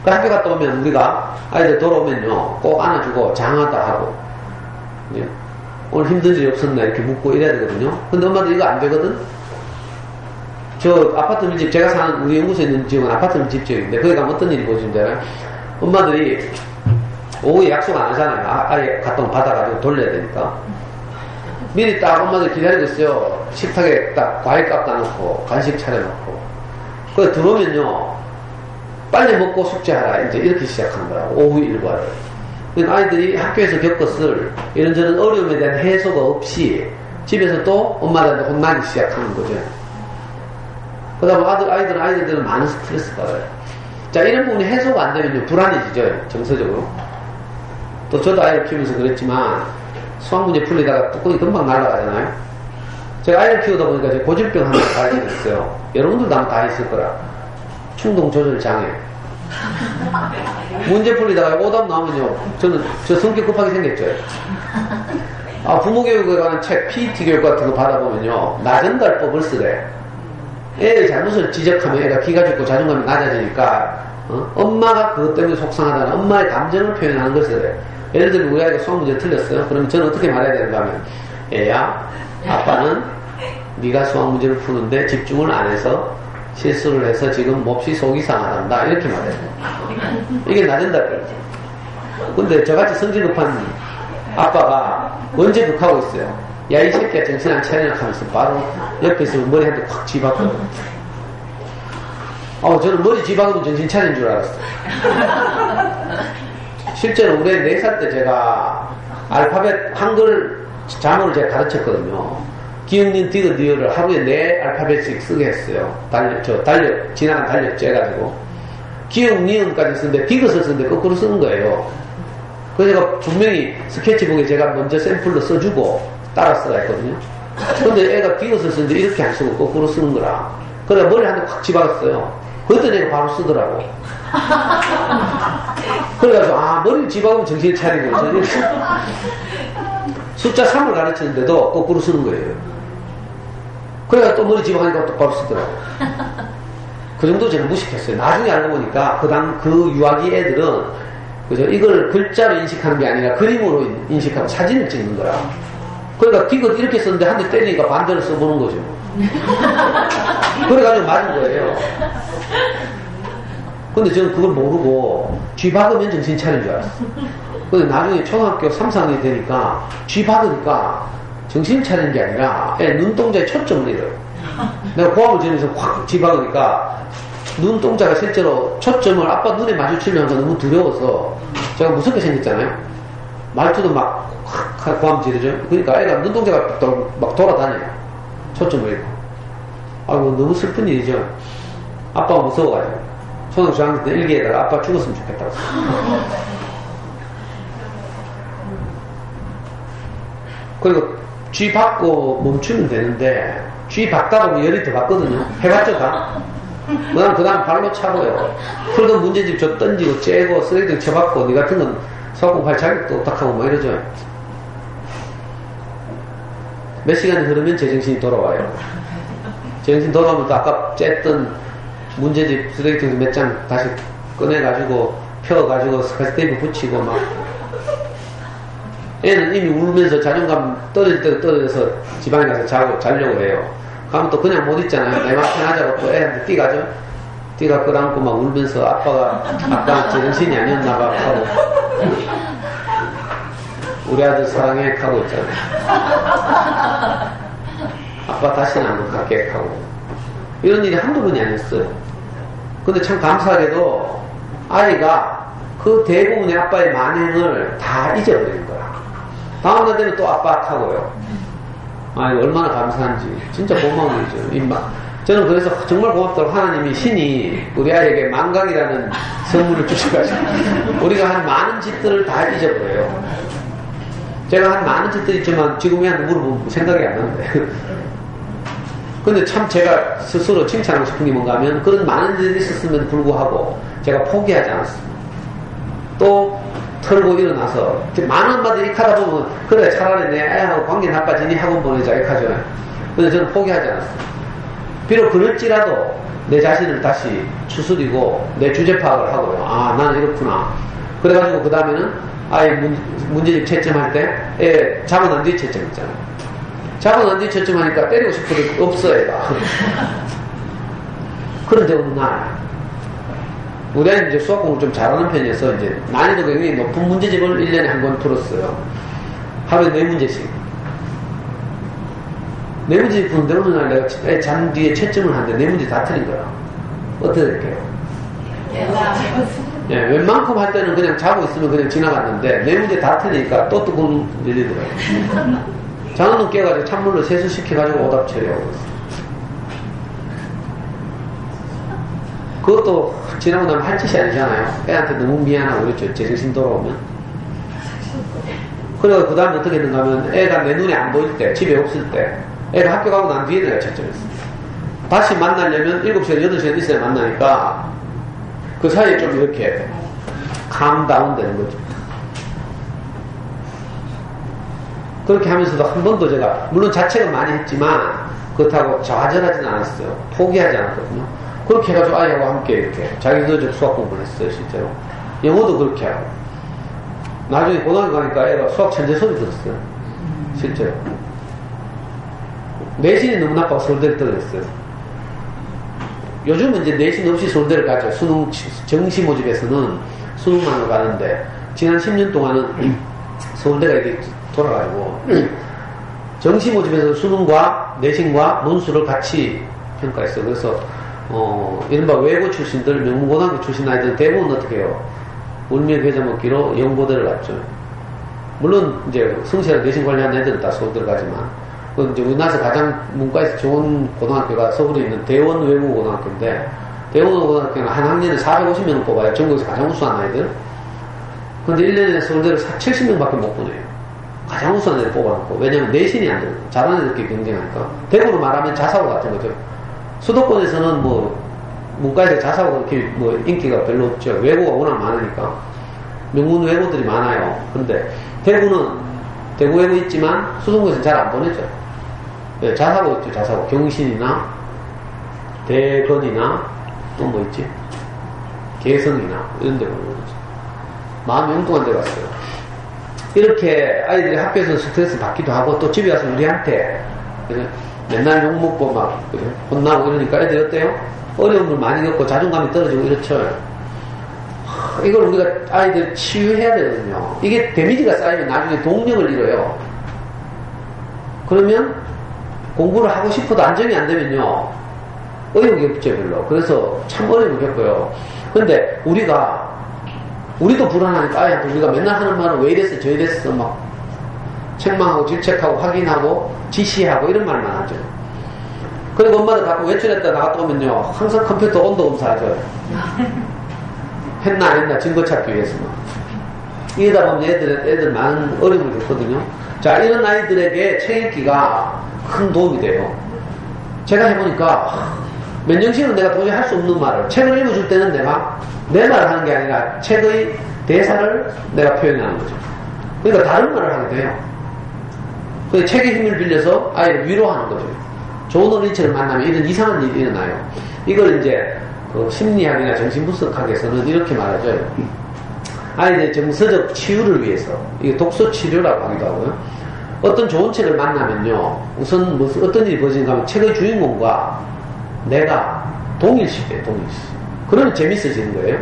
그 학교 갔다 오면 우리가 아이들 돌아오면요 꼭 안아주고 장하다 하고 오늘 힘든 일이 없었나 이렇게 묻고 이래야 되거든요. 근데 엄마들 이거 안 되거든. 저 아파트 밀집 제가 사는 우리 연구소에 있는 지역은 아파트 밀집 지역인데 거기 가면 어떤 일이 보여준다면 엄마들이 오후에 약속 안 하잖아요. 아예 갔다 오면 받아가지고 돌려야 되니까 미리 딱 엄마들 기다리고 있어요. 식탁에 딱 과일 깎아놓고, 간식 차려놓고. 그래, 들어오면요, 빨리 먹고 숙제하라. 이제 이렇게 시작하는 거라고. 오후 일과를. 그러니까 아이들이 학교에서 겪었을 이런저런 어려움에 대한 해소가 없이 집에서 또 엄마들한테 혼나기 시작하는 거죠. 그 다음에 아이들은 많은 스트레스 받아요. 자, 이런 부분이 해소가 안 되면요, 불안해지죠. 정서적으로. 또 저도 아이를 키우면서 그랬지만, 수학문제 풀리다가 뚜껑이 금방 날아가잖아요. 제가 아이를 키우다 보니까 제 고질병 하나 발견했어요. 여러분들도 아마 다 있을 거라. 충동 조절 장애. 문제 풀리다가 오답 나오면요, 저 성격 급하게 생겼죠. 부모 교육에 관한 책, PET 교육 같은 거 받아보면요, 나전달법을 쓰래. 애의 잘못을 지적하면 애가 기가 죽고 자존감이 낮아지니까, 엄마가 그것 때문에 속상하다는 엄마의 감정을 표현하는 걸 쓰래. 예를 들면 우리 아이가 수학 문제 틀렸어요. 그러면 저는 어떻게 말해야 되는가 하면, 애야, 아빠는 네가 수학 문제를 푸는데 집중을 안 해서 실수를 해서 지금 몹시 속이 상하단다. 이렇게 말해요. 이게 나전달법이죠. 근데 저같이 성질 급한 아빠가 언제 극하고 있어요? 야, 이 새끼야, 정신 안 차리나 하면서 바로 옆에서 머리 한 대 콱 쥐박거든. 저는 머리 쥐박으면 정신 차린 줄 알았어요. 실제로 우리 4살 때 제가 알파벳 한글 자모를 제가 가르쳤거든요. 기역닌 디귿 리을을 하루에 4 알파벳씩 쓰게 했어요. 지나간 달력지 해가지고. 기역, 니은까지 쓰는데 디귿을 쓰는데 거꾸로 쓰는 거예요. 그래서 제가 분명히 스케치북에 제가 먼저 샘플로 써주고 따라 쓰라 했거든요. 근데 애가 디귿을 쓰는데 이렇게 안 쓰고 거꾸로 쓰는 거라. 그래서 머리 한 대 확 집어갔어요. 그랬더니 애가 바로 쓰더라고. 그래가지고, 머리를 집어가면 정신을 차리고, 숫자 3을 가르치는데도 거꾸로 쓰는 거예요. 그래가 또 머리 집어가니까 똑바로 쓰더라고. 그 정도 저는 무식했어요. 나중에 알고 보니까 그 유아기 애들은 그죠? 이걸 글자로 인식하는 게 아니라 그림으로 인식하고 사진을 찍는 거라. 그러니까 디귿 이렇게 썼는데 한 대 때리니까 반대로 써보는 거죠. 그래가지고 맞은 거예요. 근데 저는 그걸 모르고 쥐 박으면 정신 차린 줄 알았어. 근데 나중에 초등학교 3, 4학년이 되니까 쥐 박으니까 정신 차리는 게 아니라 애 눈동자에 초점을 잃어요. 내가 고함을 지르면서 확 쥐 박으니까 눈동자가 실제로 초점을 아빠 눈에 마주치면서 너무 두려워서 제가 무섭게 생겼잖아요. 말투도 막 확 고함 지르죠. 그러니까 애가 눈동자가 막 돌아다녀요. 초점을 잃고. 아이고 너무 슬픈 일이죠. 아빠가 무서워가지고 초등학교 저학년 때 일기에다가 아빠 죽었으면 좋겠다고. 그리고 쥐 받고 멈추면 되는데 쥐 받다 보면 열이 더 받거든요. 해봤죠 다? 그 다음 발로 차고요. 풀던 문제집 저 던지고 째고 쓰레기통 쳐받고 니 같은 건 소금팔 자격도 없다하고 뭐 이러죠. 몇 시간이 흐르면 제정신이 돌아와요. 제정신 돌아오면 또 아까 쨌던 문제집 쓰레기통에서 몇 장 다시 꺼내가지고 펴가지고 스카치 테이프 붙이고 막 애는 이미 울면서 자존감 떨어질 때 떨어져서 지방에 가서 자려고 해요. 가면 또 그냥 못 있잖아요. 내 맘 편하자고 또 애한테 뛰가죠. 뛰가 끌어안고 막 울면서 아빠 제정신이 아니었나 봐 하고 우리 아들 사랑해 하고 있잖아요. 아빠 다시는 안 갈게 하고 이런 일이 한두 번이 아니었어요. 근데 참 감사하게도 아이가 그 대부분의 아빠의 만행을 다 잊어버리는 거야. 다음날 되면 또 아빠 하고요. 아니 얼마나 감사한지 진짜 고마운 일이죠. 저는 그래서 정말 고맙다고 하나님이 신이 우리 아이에게 만강이라는 선물을 주셔가지고 우리가 한 많은 짓들을 다 잊어버려요. 제가 한 많은 짓들 있지만 지금 한 물어보면 생각이 안 나는데 근데 참 제가 스스로 칭찬하고 싶은 게 뭔가 하면 그런 많은 일이 있었음에도 불구하고 제가 포기하지 않았습니다. 또 털고 일어나서 많은 엄마들이 하다 보면 그래 차라리 내 애하고 관계 나빠지니 학원 보내자 이렇게 하잖아요. 근데 저는 포기하지 않았어요. 비록 그럴지라도 내 자신을 다시 추스리고 내 주제 파악을 하고요. 나는 이렇구나. 그래가지고 그 다음에는 아예 문제집 채점할 때 애 잡아 난 뒤에 채점 있잖아요. 잡아 난 뒤에 채점하니까 때리고 싶어도 없어 애가. 그런데 어느 날 우리 아이는 이제 수학 공부를 좀 잘하는 편이어서 이제 난이도 굉장히 높은 문제집을 1년에 한 번 풀었어요. 하루에 4문제씩. 네 문제 푸는데 어느 날 내가 애 잠 뒤에 채점을 하는데 네 문제 다 틀린 거야. 어떻게 될게요? 예, 웬만큼 할 때는 그냥 자고 있으면 그냥 지나갔는데 네 문제 다 틀리니까 또 뜨거운 열리더라고요. 장어는 깨가지고 찬물로 세수시켜가지고 오답 처리하고 있어요. 그것도 지나고 나면 할 짓이 아니잖아요. 애한테 너무 미안하고 그렇죠. 제정신 돌아오면. 그래서 그 다음에 어떻게 했는가 하면 애가 내 눈에 안 보일 때, 집에 없을 때, 애가 학교 가고 난 뒤에 내가 채점했어요. 다시 만나려면 7시간, 8시간 있어야 만나니까 그 사이에 좀 이렇게 캄다운 되는 거죠. 그렇게 하면서도 한 번도 제가, 물론 자책은 많이 했지만 그렇다고 좌절하지는 않았어요. 포기하지 않았거든요. 그렇게 해가지고 아이하고 함께 이렇게 자기도 수학 공부를 했어요, 실제로. 영어도 그렇게 하고. 나중에 고등학교 가니까 애가 수학 천재 소리 들었어요. 실제로. 내신이 너무 나빠서 서울대를 떨어졌어요. 요즘은 이제 내신 없이 서울대를 가죠. 수능, 정시 모집에서는 수능만으로 가는데, 지난 10년 동안은 서울대가 이렇게 돌아가지고, 정시 모집에서 수능과 내신과 논술을 같이 평가했어요. 그래서, 이른바 외고 출신들, 명문고등학교 출신 아이들 대부분 어떻게 해요? 울며 겨자 먹기로 영고대를 갔죠. 물론, 이제 성실한 내신 관리하는 애들은 다 서울대를 가지만, 이제 우리나라에서 가장 문과에서 좋은 고등학교가 서울에 있는 대원 외고고등학교인데, 대원 외고고등학교는 한 학년에 450명을 뽑아요. 전국에서 가장 우수한 아이들. 근데 1년에 서울대를 70명밖에 못 보내요. 가장 우수한 애들 뽑아놓고. 왜냐면 내신이 안 돼요. 잘하는 애들끼리 경쟁하니까. 대구로 말하면 자사고 같은 거죠. 수도권에서는 문과에서 자사고 그렇게 인기가 별로 없죠. 외고가 워낙 많으니까. 명문 외고들이 많아요. 근데 대구는 대구 외고 있지만 수성구에서는 잘 안 보내죠. 네, 자사고 있죠. 자사고. 경신이나 대건이나 또 뭐 있지? 개성이나 이런 데 보는 거죠. 40명 동안 들어갔어요. 이렇게 아이들이 학교에서 스트레스 받기도 하고 또 집에 와서 우리한테 맨날 욕먹고 막 혼나고 이러니까 애들이 어때요? 어려움을 많이 겪고 자존감이 떨어지고 이렇죠. 이걸 우리가 아이들 치유해야 되거든요. 이게 데미지가 쌓이면 나중에 동력을 잃어요. 그러면 공부를 하고 싶어도 안정이 안 되면요 어려움이 없죠 별로. 그래서 참 어려움을 겪어요. 근데 우리도 불안하니까 아이한테 우리가 맨날 하는 말은 왜 이랬어 저 이랬어 막 책망하고 질책하고 확인하고 지시하고 이런 말만 하죠. 그리고 엄마들 가끔 외출했다 나갔다 오면요 항상 컴퓨터 온도 검사하죠. 했나 안 했나 증거 찾기 위해서 이러다 보면 애들 많은 어려움을 겪거든요. 자, 이런 아이들에게 책 읽기가 큰 도움이 돼요. 제가 해보니까 맨정신은 내가 도저히 할 수 없는 말을 책을 읽어줄 때는 내가 내 말을 하는 게 아니라 책의 대사를 내가 표현하는 거죠. 그러니까 다른 말을 하게 돼요. 그 책의 힘을 빌려서 아이를 위로하는 거죠. 좋은 어린이책을 만나면 이런 이상한 일이 일어나요. 이걸 이제 그 심리학이나 정신분석학에서는 이렇게 말하죠. 아이들의 정서적 치유를 위해서 이게 독서 치료라고 하기도 하고요. 어떤 좋은 책을 만나면요 우선 어떤 일이 벌어지는가 하면 책의 주인공과 내가 동일시돼요. 동일시. 그러면 재밌어지는 거예요.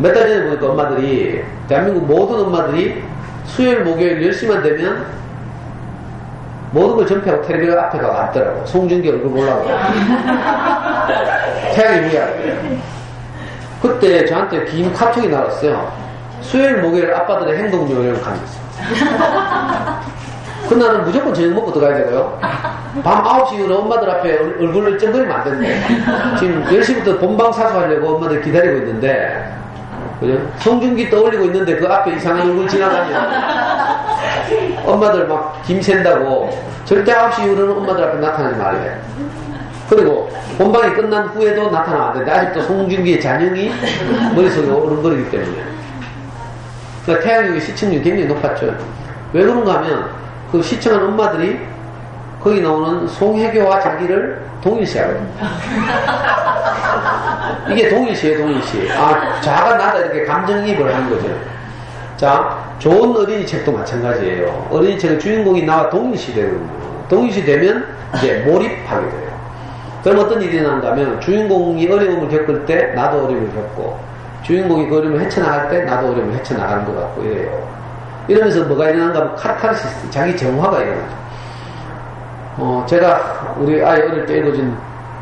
몇 달 전에 보니까 엄마들이 대한민국 모든 엄마들이 수요일 목요일 10시만 되면 모든 걸 전폐하고 텔레비전 앞에 가서 앉더라고. 송중기 얼굴 보려고. 태양이 위야. 그때 저한테 긴 카톡이 나왔어요. 수요일 목요일 아빠들의 행동 요령을 강의했어요. 그날은 무조건 저녁 먹고 들어가야 되고요. 밤 9시 이후로 엄마들 앞에 얼굴을 쩡거리면 안 된대. 지금 10시부터 본방 사수하려고 엄마들 기다리고 있는데, 그죠? 송중기 떠올리고 있는데 그 앞에 이상한 얼굴 지나가면 엄마들 막 김샌다고 절대 9시 이후로는 엄마들 앞에 나타나지 말래. 그리고 본방이 끝난 후에도 나타나면 안 되는데 아직도 송중기의 잔영이 머릿속에 오른거리기 때문에. 그러니까 태양육의 시청률이 굉장히 높았죠. 왜 그런가 하면 그 시청한 엄마들이 거기 나오는 송혜교와 자기를 동일시하거든요. 이게 동일시예요, 동일시. 아, 자가 나다 이렇게 감정이입을 하는 거죠. 자, 좋은 어린이 책도 마찬가지예요. 어린이 책의 주인공이 나와 동일시 되거든요. 동일시 되면 이제 몰입하게 돼요. 그럼 어떤 일이 일어난가 하면 주인공이 어려움을 겪을 때 나도 어려움을 겪고 주인공이 그 어려움을 헤쳐나갈 때 나도 어려움을 헤쳐나가는 것 같고 이래요. 이러면서 뭐가 일어난가 하면 카타르시스, 자기 정화가 일어나죠. 제가 우리 아이 어릴 때 읽어준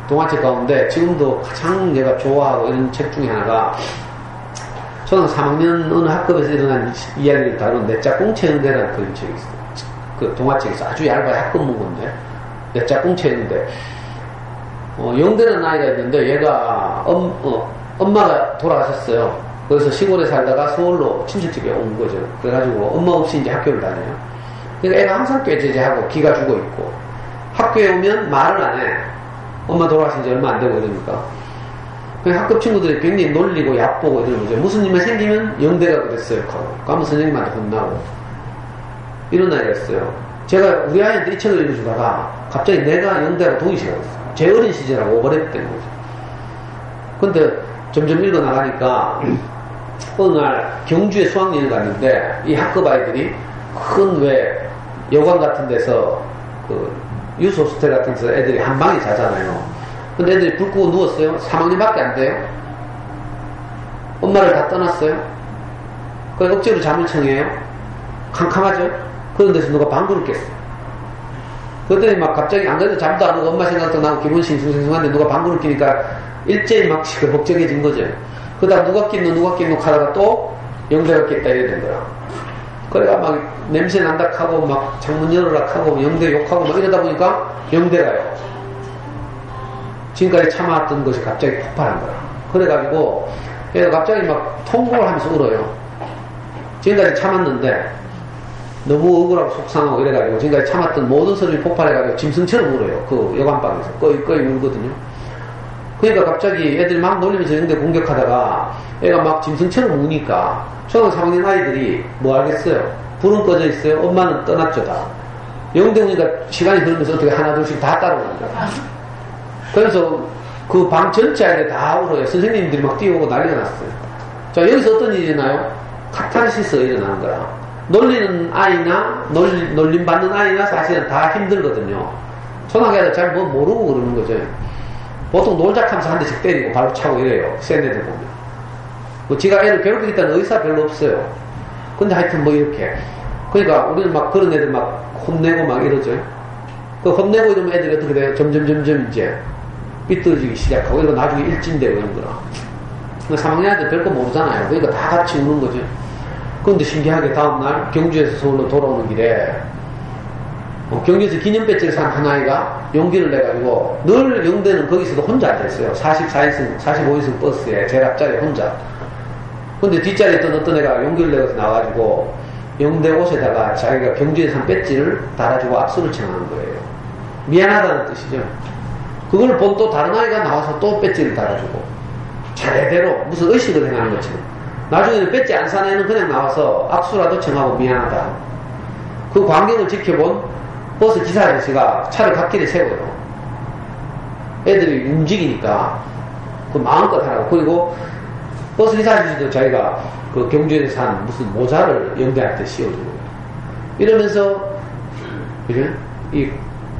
동화책 가운데 지금도 가장 내가 좋아하고 이런 책 중에 하나가 초등 3학년 어느 학급에서 일어난 이야기를 다룬 내 짝꿍 체응대라는 그런 책이 있어요. 그 동화책이 있어. 아주 얇아요. 학급 문고인데. 내 짝꿍 체응대. 영대라는 아이가 있는데 얘가 엄마가 돌아가셨어요. 그래서 시골에 살다가 서울로 친척집에 온 거죠. 그래가지고 엄마 없이 이제 학교를 다녀요. 그러니까 애가 항상 꾀죄죄하고 기가 죽어 있고 학교에 오면 말을 안 해. 엄마 돌아가신 지 얼마 안 되고 이러니까. 그냥 학급 친구들이 굉장히 놀리고 얕보고 이러는 거죠. 무슨 일만 생기면 영대가 그랬어요. 가면 선생님한테 혼나고. 이런 아이가 있어요. 제가 우리 아이한테 이 책을 읽어주다가 갑자기 내가 영대하고 동의시가 됐어요. 제 어린 시절하고 오버랩 된 거죠. 근데 점점 읽어나가니까 어느 날 경주에 수학여행을 갔는데 이 학급 아이들이 큰 왜 여관 같은 데서 그 유소 호스텔 같은 데서 애들이 한 방에 자잖아요. 근데 애들이 불 끄고 누웠어요. 3학년밖에 안 돼요. 엄마를 다 떠났어요. 그래서 억지로 잠을 청해요. 캄캄하죠. 그런 데서 누가 방구를 깼어요. 그랬더니 막 갑자기 안 그래도 잠도 안 오고 엄마 생각도 나고 기분 싱숭생숭한데 누가 방구를 끼니까 일제히 막 시끌벅적해진 거죠. 그러다 누가 깼노 하다가 또 영대가 깼다 이래 된 거야. 그래가 막 냄새 난다 하고 막 창문 열어라 하고 영대 욕하고 막 이러다 보니까 영대가요. 지금까지 참아왔던 것이 갑자기 폭발한 거야. 그래가지고 얘가 갑자기 막 통곡을 하면서 울어요. 지금까지 참았는데 너무 억울하고 속상하고 이래가지고 지금까지 참았던 모든 소리를 폭발해가지고 짐승처럼 울어요. 그 여관방에서 꺼이 울거든요. 그러니까 갑자기 애들이 막 놀리면서 영대 공격하다가 애가 막 짐승처럼 우니까 초등학교 3학년 아이들이 뭐 하겠어요? 불은 꺼져 있어요. 엄마는 떠났죠 다. 영대 오니까 시간이 흐르면서 어떻게 하나둘씩 다 따라오는 거야. 그래서 그 방 전체 아이들 다 울어요. 선생님들이 막 뛰어오고 난리가 났어요. 자, 여기서 어떤 일이 일어나요? 카타르시스가 일어나는 거야. 놀리는 아이나 놀림받는 아이나 사실은 다 힘들거든요. 초등학교 애들 잘 뭐 모르고 그러는 거죠. 보통 놀자하면서 한 대씩 때리고 발로 차고 이래요. 센 애들 보면. 뭐 지가 애를 괴롭히겠다는 의사 별로 없어요. 근데 하여튼 뭐 이렇게. 그러니까 우리는 막 그런 애들 막 혼내고 막 이러죠. 그 혼내고 이러면 애들이 어떻게 돼요? 점점 이제 삐뚤어지기 시작하고 이거 나중에 일진되고 이런 거라. 3학년한테 별거 모르잖아요. 그러니까 다 같이 우는 거죠. 그런데 신기하게 다음날 경주에서 서울로 돌아오는 길에 경주에서 기념 배지를 산 한 아이가 용기를 내가지고 늘 영대는 거기서도 혼자 앉아있어요. 44인승, 45인승 버스에 제일 앞자리에 혼자. 근데 뒷자리에 있던 어떤 애가 용기를 내서 나와가지고 영대 옷에다가 자기가 경주에서 산 배지를 달아주고 악수를 청하는 거예요. 미안하다는 뜻이죠. 그걸 본 또 다른 아이가 나와서 또 배지를 달아주고 차례대로 무슨 의식을 행하는 것처럼. 나중에는 배지 안 산 애는 그냥 나와서 악수라도 청하고 미안하다. 그 광경을 지켜본 버스 기사 아저씨가 차를 갓길에 세워요. 애들이 움직이니까 그 마음껏 하라고. 그리고 버스 기사 아저씨도 자기가 그 경주에서 산 무슨 모자를 영대한테 씌워주고 이러면서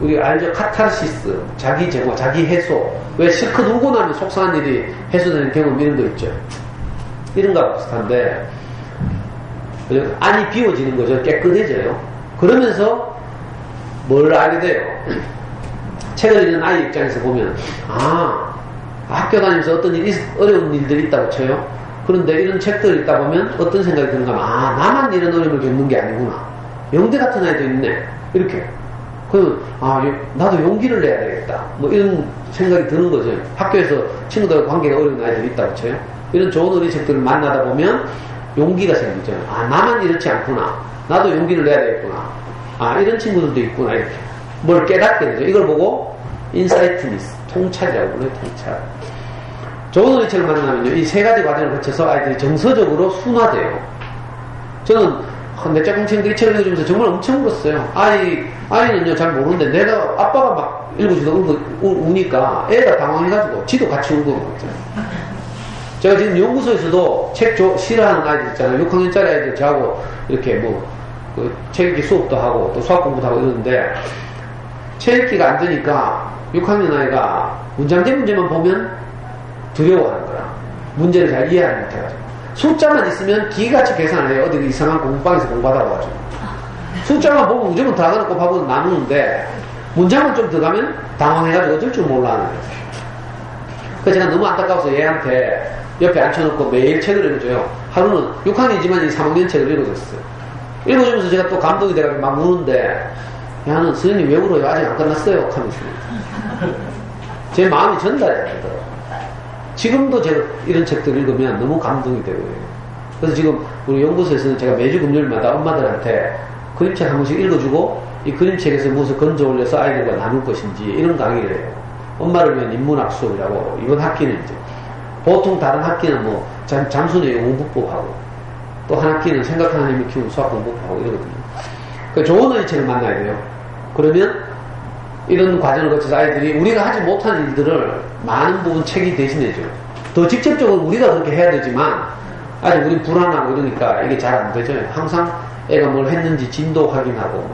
우리 알죠? 카타르시스, 자기 정화, 자기 해소. 왜 실컷 울고 나면 속상한 일이 해소되는 경험 이런 거 있죠. 이런 거하고 비슷한데 안이 비워지는 거죠. 깨끗해져요. 그러면서 뭘 알게 돼요? 책을 읽는 아이 입장에서 보면 학교 다니면서 어떤 어려운 일들이 있다고 쳐요. 그런데 이런 책들을 읽다 보면 어떤 생각이 드는가 하면 나만 이런 어려움을 겪는 게 아니구나. 영대 같은 아이도 있네. 이렇게. 그러면 나도 용기를 내야 되겠다. 뭐 이런 생각이 드는 거죠. 학교에서 친구들과 관계가 어려운 아이들이 있다고 쳐요. 이런 좋은 어린이책들을 만나다 보면 용기가 생기죠. 나만 이렇지 않구나. 나도 용기를 내야 되겠구나. 이런 친구들도 있구나. 이렇게 뭘 깨닫게 되죠. 이걸 보고 인사이트니스, 통찰이라고 불러요. 통찰. 좋은 어린이책을 만나면요, 이 세 가지 과정을 거쳐서 아이들이 정서적으로 순화돼요. 저는 내 짝꿍친구들이 책을 읽어주면서 정말 엄청 울었어요. 아이는요 잘 모르는데 내가 아빠가 막 읽어주다 우니까 애가 당황해가지고 지도 같이 울고 있잖아요. 제가 지금 연구소에서도 책 싫어하는 아이들 있잖아요. 6학년짜리 아이들 저하고 이렇게 책 읽기 수업도 하고 또 수학 공부도 하고 이러는데 책 읽기가 안 되니까 6학년 아이가 문장제 문제만 보면 두려워하는 거야. 문제를 잘 이해하지 못해가지고. 숫자만 있으면 기같이 계산을 해요. 어디 이상한 공부방에서 공부하다가 가지고. 숫자만 보면 무조건 다 넣고 밥은 나누는데 문장만 좀 들어가면 당황해가지고 어쩔 줄 몰라 하는 거예요. 그래서 제가 너무 안타까워서 얘한테 옆에 앉혀놓고 매일 책을 읽어줘요. 하루는 6학년이지만 3학년 책을 읽어줬어요. 읽어주면서 제가 또 감동이 돼가지고 막 우는데, 야는 선생님 왜 울어요? 아직 안 끝났어요. 하면서. 제 마음이 전달이 안 되더라고요. 지금도 제가 이런 책들 읽으면 너무 감동이 되고요. 그래서 지금 우리 연구소에서는 제가 매주 금요일마다 엄마들한테 그림책 한 번씩 읽어주고 이 그림책에서 무엇을 건져 올려서 아이들과 나눌 것인지 이런 강의를 해요. 엄마를 위한 인문학 수업이라고. 이번 학기는 이제 보통 다른 학기는 뭐 잠수는 공부법하고 또 한 학기는 생각하는 힘을 키우는 수학 공부법하고 이러거든요. 그러니까 좋은 어린이책을 만나야 돼요. 그러면 이런 과정을 거쳐서 아이들이 우리가 하지 못한 일들을 많은 부분 책이 대신해줘요. 더 직접적으로 우리가 그렇게 해야 되지만 아직 우린 불안하고 이러니까 이게 잘 안 되죠. 항상 애가 뭘 했는지 진도 확인하고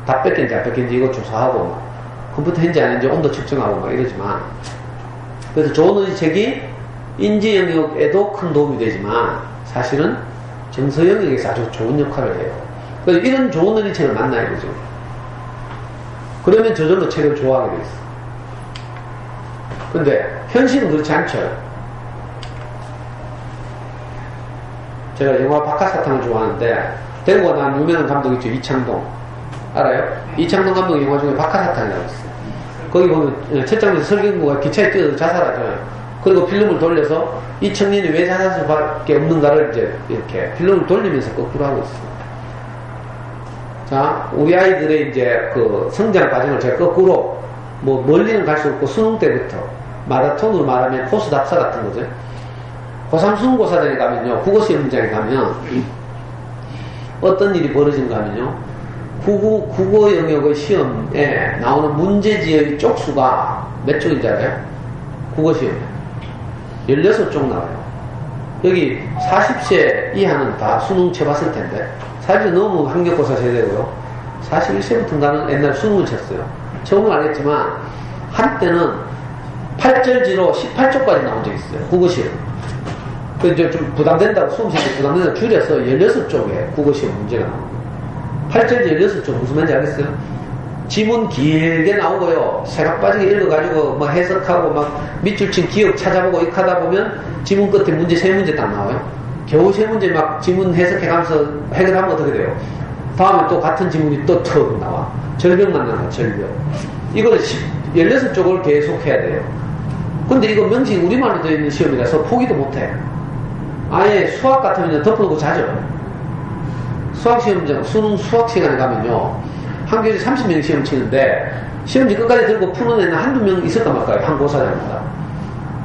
다 뺏겼는지 안 뺏겼는지 이거 조사하고 컴퓨터 했는지 안 했는지 온도 측정하고 막 이러지만, 그래서 좋은 어린이책이 인지 영역에도 큰 도움이 되지만 사실은 정서 영역에서 아주 좋은 역할을 해요. 그래서 이런 좋은 어린이책을 만나야 되죠. 그러면 저절로 책을 좋아하게 돼 있어요. 근데 현실은 그렇지 않죠. 제가 영화 박하사탕을 좋아하는데 대구가 난 유명한 감독 있죠. 이창동 알아요? 이창동 감독 영화 중에 박하사탕이라고 있어요. 거기 보면 첫 장면에서 설경구가 기차에 뛰어서 자살하죠. 그리고 필름을 돌려서 이 청년이 왜 자살 수밖에 없는가를 이제 이렇게 필름을 돌리면서 거꾸로 하고 있어요. 자, 우리 아이들의 이제 그 성장 과정을 제가 거꾸로 뭐 멀리는 갈 수 없고 수능 때부터 마라톤으로 말하면 코스 답사 같은 거죠. 고3 수능고사장에 가면요, 국어시험 문장에 가면 어떤 일이 벌어진가 하면요, 국어 영역의 시험에 나오는 문제지의 쪽수가 몇 쪽인지 알아요? 국어시험에 16쪽 나와요. 여기 40세 이하는 다 수능 쳐봤을 텐데 40세 너무 학력고사 세대고요. 41세부터인가는 옛날 수능을 쳤어요. 처음은 알겠지만 한때는 8절지로 18쪽까지 나온 적이 있어요. 국어시험. 그 이제 좀 부담된다고 수험생들 부담된다고 줄여서 16쪽에 국어시험 문제가 나옵니다. 8절지 16쪽 무슨 말인지 알겠어요? 지문 길게 나오고요. 새각 빠지게 읽어가지고 막 해석하고 막 밑줄 친 기억 찾아보고 이렇게 하다 보면 지문 끝에 문제 3문제 딱 나와요. 겨우 3문제 막 지문 해석해가면서 해결하면 어떻게 돼요? 다음에 또 같은 지문이 또 턱 나와. 절벽만 나와, 절벽. 이걸 16쪽을 계속 해야 돼요. 근데 이거 명식 우리말로 되어 있는 시험이라서 포기도 못해. 아예 수학 같으면 덮어놓고 자죠. 수학시험장, 수능 수학 시간에 가면요, 한 교재 30명 시험 치는데, 시험지 끝까지 들고 푸는 애는 한두 명 있을까 말까요? 한 고사장마다.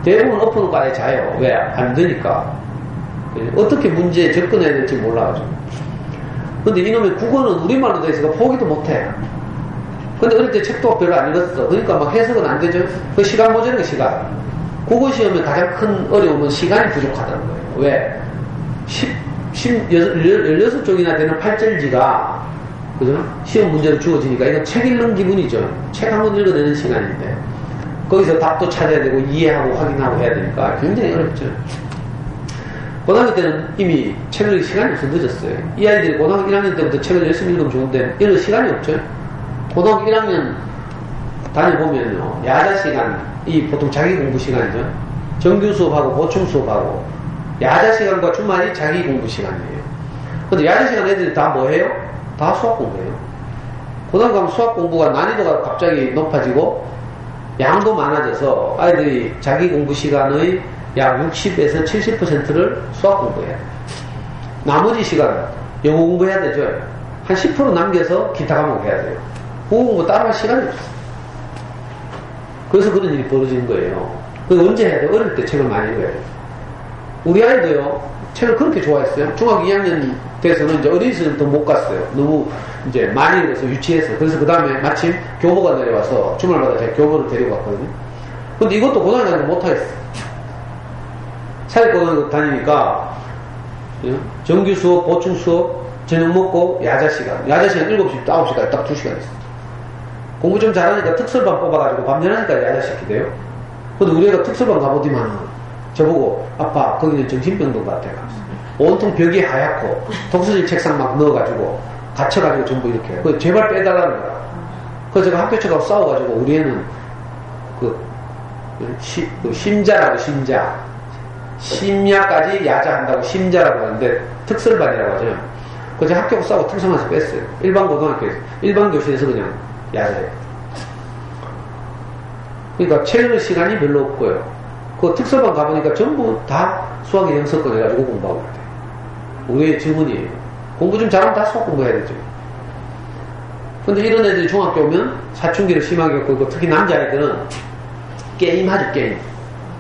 대부분 엎어놓고 아예 자요. 왜? 안 되니까. 어떻게 문제에 접근해야 될지 몰라가지고. 근데 이놈의 국어는 우리말로 되어 있어서 포기도 못해. 근데 어릴 때 책도 별로 안 읽었어. 그러니까 막 해석은 안 되죠. 그 시간 모자는 게 시간. 국어시험의 가장 큰 어려움은 시간이 부족하다는 거예요. 왜? 16쪽이나 되는 8절지가, 그죠? 시험 문제로 주어지니까 이건 책 읽는 기분이죠. 책 한 권 읽어내는 시간인데. 거기서 답도 찾아야 되고, 이해하고 확인하고 해야 되니까 굉장히 어렵죠. 고등학교 때는 이미 책을 읽을 시간이 없어 늦었어요. 이 아이들이 고등학교 1학년 때부터 책을 열심히 읽으면 좋은데, 읽을 시간이 없죠. 고등학교 1학년 다녀보면요, 야자 시간이 보통 자기 공부 시간이죠. 정규 수업하고 보충 수업하고, 야자 시간과 주말이 자기 공부 시간이에요. 근데 야자 시간 애들이 다 뭐 해요? 다 수학 공부해요. 고등학교 가면 수학 공부가 난이도가 갑자기 높아지고, 양도 많아져서 아이들이 자기 공부 시간의 약 60에서 70%를 수학 공부해요. 나머지 시간 영어 공부해야 되죠. 한 10% 남겨서 기타 과목 해야 돼요. 국어 공부 따로 할 시간이 없어요. 그래서 그런 일이 벌어지는 거예요. 그래서 언제 해야 돼요? 어릴 때 책을 많이 읽어야 돼요. 우리 아이도요, 책을 그렇게 좋아했어요. 중학교 2학년 돼서는 이제 어린이집부터 못 갔어요. 너무 이제 많이 읽어서 유치해서. 그래서 그 다음에 마침 교보가 내려와서 주말마다 제가 교보를 데리고 갔거든요. 근데 이것도 고등학교 다니고 못하겠어요. 사회고등학교 다니니까 정규 수업, 보충 수업, 저녁 먹고 야자 시간. 야자 시간 7시부터 9시까지 딱 2시간 있어요. 공부 좀 잘하니까 특설반 뽑아가지고 밤 11시까지 야자 시키대요. 근데 우리 애가 특설반 가보더만 저보고 아빠 거기는 정신병동 같아. 온통 벽이 하얗고 독서실 책상 막 넣어가지고 갇혀가지고 전부 이렇게. 제발 빼달라는 거야. 그래서 제가 학교 측하고 싸워가지고 우리 애는 심자라고 심야까지 야자한다고 심자라고 하는데 특설반이라고 하죠. 그래서 학교하고 싸우고 특성화해서 뺐어요. 일반 고등학교에서 일반 교실에서 그냥 야자해요. 그러니까 체험 시간이 별로 없고요. 그 특설반 가보니까 전부 다 수학에 영석권 해가지고 공부하고 있대요. 우리의 질문이에요. 공부 좀 잘하면 다 수학 공부해야 되죠. 근데 이런 애들이 중학교 오면 사춘기를 심하게 겪고, 특히 남자애들은 게임하죠, 게임.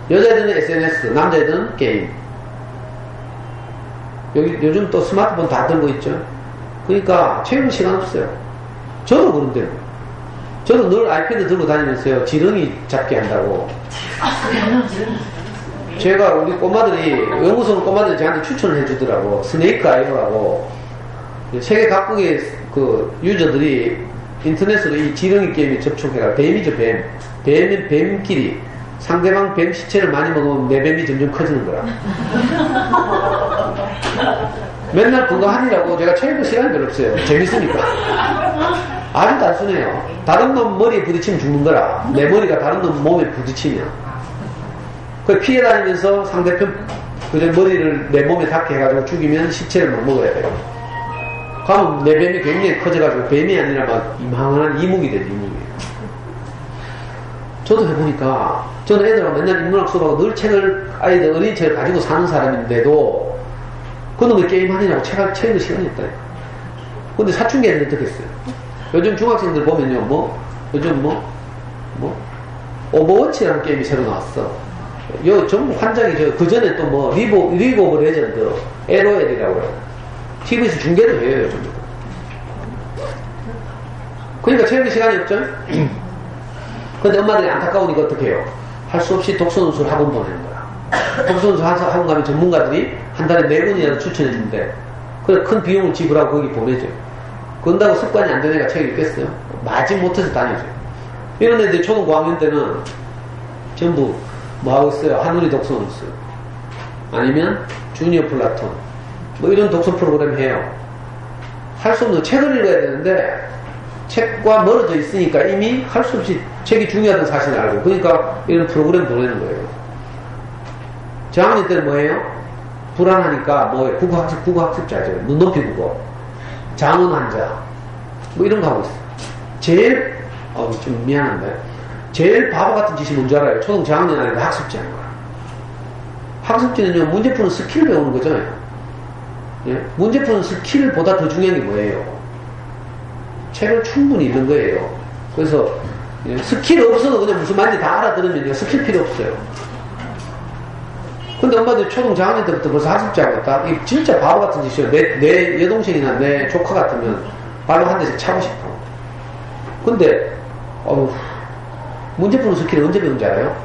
여자애들은 SNS, 남자애들은 게임. 요즘 또 스마트폰 다 들고 있죠. 그러니까 체육 시간 없어요. 저도 그런데요. 저도 늘 아이패드 들고 다니면서요, 지렁이 잡기 한다고. 제가 우리 꼬마들이, 연구소 꼬마들이 저한테 추천을 해주더라고. 스네이크 아이오라고. 세계 각국의 그 유저들이 인터넷으로 이 지렁이 게임에 접촉해가, 뱀이죠, 뱀. 뱀끼리 상대방 뱀 시체를 많이 먹으면 내 뱀이 점점 커지는 거라. 맨날 그거 하느라고 제가 체육도 시간이 별로 없어요. 재밌으니까. 아주 단순해요. 다른 놈 머리에 부딪히면 죽는 거라. 내 머리가 다른 놈 몸에 부딪히면. 그 피해 다니면서 상대편 그저 머리를 내 몸에 닿게 해가지고 죽이면 시체를 막 먹어야 돼요. 그러면 내 뱀이 굉장히 커져가지고 뱀이 아니라 막 이만한 이목이 되지, 이목이. 저도 해보니까 저는 애들하고 맨날 인문학 수업하고 늘 책을, 아이들 어린이 책을 가지고 사는 사람인데도 그놈의 게임하느냐고 책을 시간이 없다니까. 근데 사춘기 애들은 어떻게 했어요? 요즘 중학생들 보면요, 요즘 오버워치라는 게임이 새로 나왔어. 전부 환장이, 그 전에 또 리그 오브 레전드, LOL이라고 그래요. TV에서 중계를 해요, 요즘. 그러니까 체육 시간이 없죠? 근데 엄마들이 안타까우니까 어떻게 해요? 할 수 없이 독서논술 학원 보내는 거야. 독서논술 학원 가면 전문가들이 한 달에 4번이라도 추천해주는데, 그래, 큰 비용을 지불하고 거기 보내줘요. 그런다고 습관이 안 되는 애가 책을 읽겠어요? 마지 못해서 다녀줘요. 이런 애들이 초등 고학년 때는 전부 뭐 하고 있어요? 한우리 독서논술. 아니면 주니어 플라톤. 뭐 이런 독서 프로그램 해요. 할 수 없는 책을 읽어야 되는데, 책과 멀어져 있으니까 이미 할 수 없이 책이 중요하다는 사실을 알고, 그러니까 이런 프로그램 보내는 거예요. 저학년 때는 뭐예요? 불안하니까 뭐예요? 국어학습자죠. 눈높이 국어. 장원 환자. 뭐 이런 거 하고 있어요. 제일, 좀 미안한데, 제일 바보 같은 짓이 뭔지 알아요? 초등 저학년 아닌데 학습지 하는 거야. 학습지는요, 문제 푸는 스킬을 배우는 거죠. 예? 문제 푸는 스킬보다 더 중요한 게 뭐예요? 책을 충분히 읽는 거예요. 그래서 스킬 없어도 그냥 무슨 말인지 다 알아들으면요, 스킬 필요 없어요. 근데 엄마들 초등 저학년 때부터 벌써 학습지하고 있다? 이게 진짜 바보 같은 짓이에요. 내 여동생이나 내 조카 같으면 발로 한 대씩 차고 싶어. 근데 문제 푸는 스킬을 언제 배운지 알아요?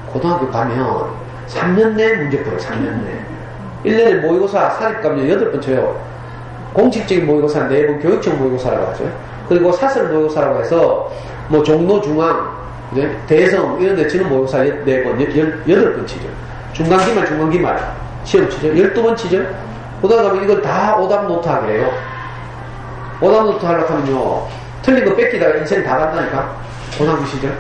고등학교 가면 3년 내 문제 풀어요. 3년 내. 1년에 모의고사 사립감면 8번 쳐요. 공식적인 모의고사 4번, 교육청 모의고사라고 하죠. 그리고 사설 모의고사라고 해서 뭐 종로, 중앙, 대성 이런 데 치는 모의고사 4번, 8번 치죠. 중간기말 시험 치죠. 12번 치죠. 그러다 가면 이걸 다 오답 노트 하게 해요. 오답 노트 하려고 하면요, 틀린 거 뺏기다가 인생 다 간다니까. 고등학교 시절.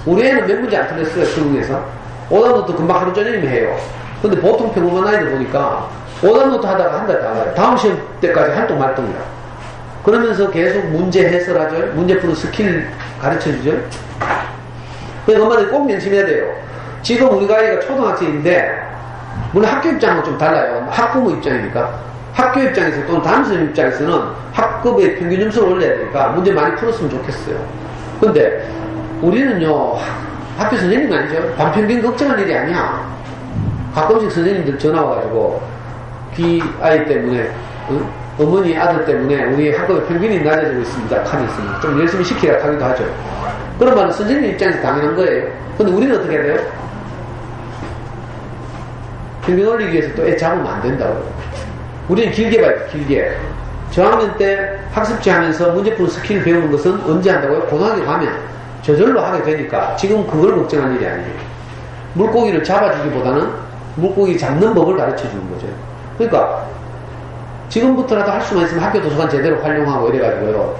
우리 애는 몇 문제 안 틀렸어요, 수능에서. 오답 노트 금방 하루 종일이면 해요. 근데 보통 평범한 아이들 보니까 오답 노트 하다가 한 달 다 가요. 다음 시험 때까지 활동 말동이라. 그러면서 계속 문제 해설하죠. 문제 푸는 스킬 가르쳐주죠. 그래서 엄마들이 꼭 명심해야 돼요. 지금 우리가 아이가 초등학생인데, 물론 학교 입장은 좀 달라요. 학부모 입장이니까. 학교 입장에서 또는 담임 입장에서는 학급의 평균 점수를 올려야 되니까 문제 많이 풀었으면 좋겠어요. 근데 우리는요, 학교 선생님 아니죠? 반평균 걱정할 일이 아니야. 가끔씩 선생님들 전화 와가지고 아이 때문에, 어머니 아들 때문에 우리 학급의 평균이 낮아지고 있습니다. 칸이 있습니다. 좀 열심히 시키라 하기도 하죠. 그런 말은 선생님 입장에서 당연한 거예요. 근데 우리는 어떻게 해야 돼요? 평균 올리기 위해서 또 애 잡으면 안 된다고. 우리는 길게 봐야 돼, 길게. 저학년 때 학습지 하면서 문제 푸는 스킬을 배우는 것은 언제 한다고요? 고등학교 가면 저절로 하게 되니까 지금 그걸 걱정할 일이 아니에요. 물고기를 잡아주기보다는 물고기 잡는 법을 가르쳐 주는 거죠. 그러니까 지금부터라도 할 수만 있으면 학교 도서관 제대로 활용하고 이래가지고요,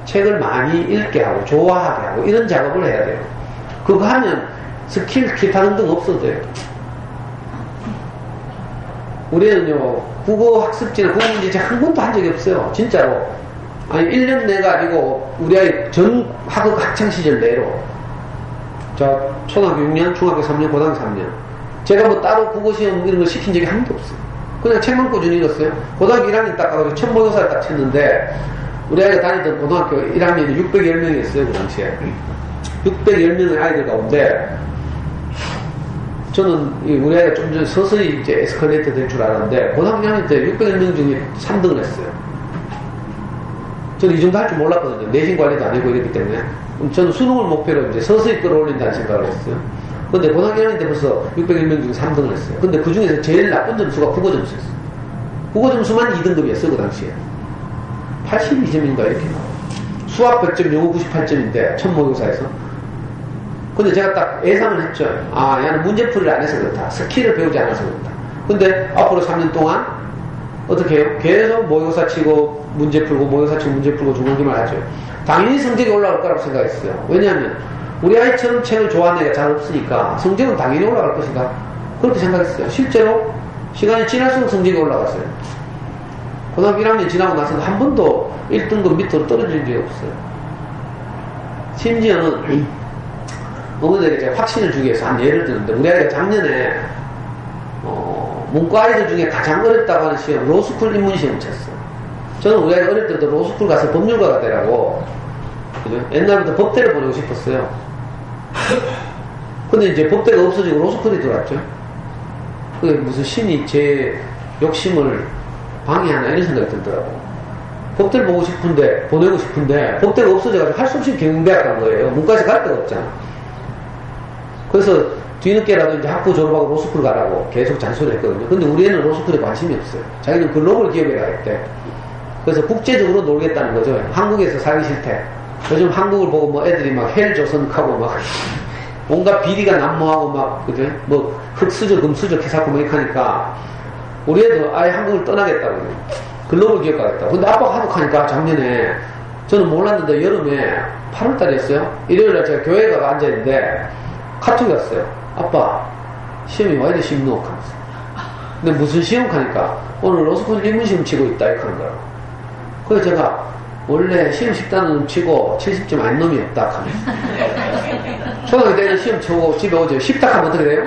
책을 많이 읽게 하고 좋아하게 하고 이런 작업을 해야 돼요. 그거 하면 스킬 기타 등등 없어도 돼요. 우리는요 국어 학습지나 국어 문제집 한 번도 한 적이 없어요. 진짜로. 아니 1년 내가지고 우리 아이 전 학업 학창시절 내로 자 초등학교 6년, 중학교 3년, 고등학교 3년 제가 뭐 따로 국어시험 이런 거 시킨 적이 한 번도 없어요. 그냥 책만 꾸준히 읽었어요. 고등학교 1학년 딱 가서 첫 모의고사를 딱 쳤는데 우리 아이가 다니던 고등학교 1학년이 610명이었어요. 그 당시에 610명의 아이들 가운데 저는 우리 아이가 좀 전에 서서히 이제 에스컬레이터 될 줄 알았는데 고등학교 1학년 때 600명 중에 3등을 했어요. 저는 이 정도 할 줄 몰랐거든요. 내신 관리도 아니고 이랬기 때문에 저는 수능을 목표로 이제 서서히 끌어올린다는 생각을 했어요. 근데 고등학교 1학년 때 벌써 601명 중에 3등을 했어요. 근데 그 중에서 제일 나쁜 점수가 국어 점수였어요. 국어 점수만 2등급이었어요. 그 당시에 82점인가 이렇게 나와요. 수학 100점, 영어 98점인데 첫 모의고사에서. 근데 제가 딱 예상을 했죠. 아, 얘는 문제풀이를 안 해서 그렇다. 스킬을 배우지 않아서 그렇다. 근데 앞으로 3년 동안 어떻게 해요? 계속 모의고사 치고 문제 풀고 모의고사 치고 문제 풀고 중간기말 하죠. 당연히 성적이 올라갈 거라고 생각했어요. 왜냐하면 우리 아이처럼 책을 좋아하는 애가 잘 없으니까 성적은 당연히 올라갈 것이다. 그렇게 생각했어요. 실제로 시간이 지날수록 성적이 올라갔어요. 고등학교 1학년 지나고 나서는 한 번도 1등급 밑으로 떨어진 적이 없어요. 심지어는 어머니에게 제가 확신을 주기 위해서 한 예를 드는데 우리 아이가 작년에 문과 아이들 중에 가장 어렵다고 하는 시험 로스쿨 입문시험을 쳤어요. 저는 우리 아이가 어릴 때도 로스쿨 가서 법률가가 되라고 옛날부터 법대를 보내고 싶었어요. 근데 이제 법대가 없어지고 로스쿨이 들어왔죠. 그게 무슨 신이 제 욕심을 방해하나 이런 생각이 들더라고. 법대를 보고 싶은데 보내고 싶은데 법대가 없어져가지고 할 수 없이 경영대학 간 거예요. 문과에서 갈 데가 없잖아. 그래서 뒤늦게라도 이제 학부 졸업하고 로스쿨 가라고 계속 잔소리 했거든요. 근데 우리 애는 로스쿨에 관심이 없어요. 자기는 글로벌 기업에 가겠대. 그래서 국제적으로 놀겠다는 거죠. 한국에서 살기 싫대. 요즘 한국을 보고 뭐 애들이 막 헬조선하고 막 뭔가 비리가 난무하고 막 그죠? 뭐 흑수저 금수저 해사고 뭐 이렇게 하니까 우리 애도 아예 한국을 떠나겠다고 글로벌 기업 가겠다고. 근데 아빠가 하도 하니까 작년에 저는 몰랐는데 여름에 8월달이었어요. 일요일날 제가 교회 가서 앉아있는데 카톡이 왔어요. 아빠 시험이 와야 돼 시험 넣어 하면서. 근데 무슨 시험 하니까 오늘 로스쿨 입문시험 치고 있다 이렇게 하는 거라고. 그래서 제가 원래 시험 10단은 치고 70점 안 넘이 없다 하면서 초등학교 때는 시험 치고 집에 오죠. 10딱 하면 어떻게 돼요?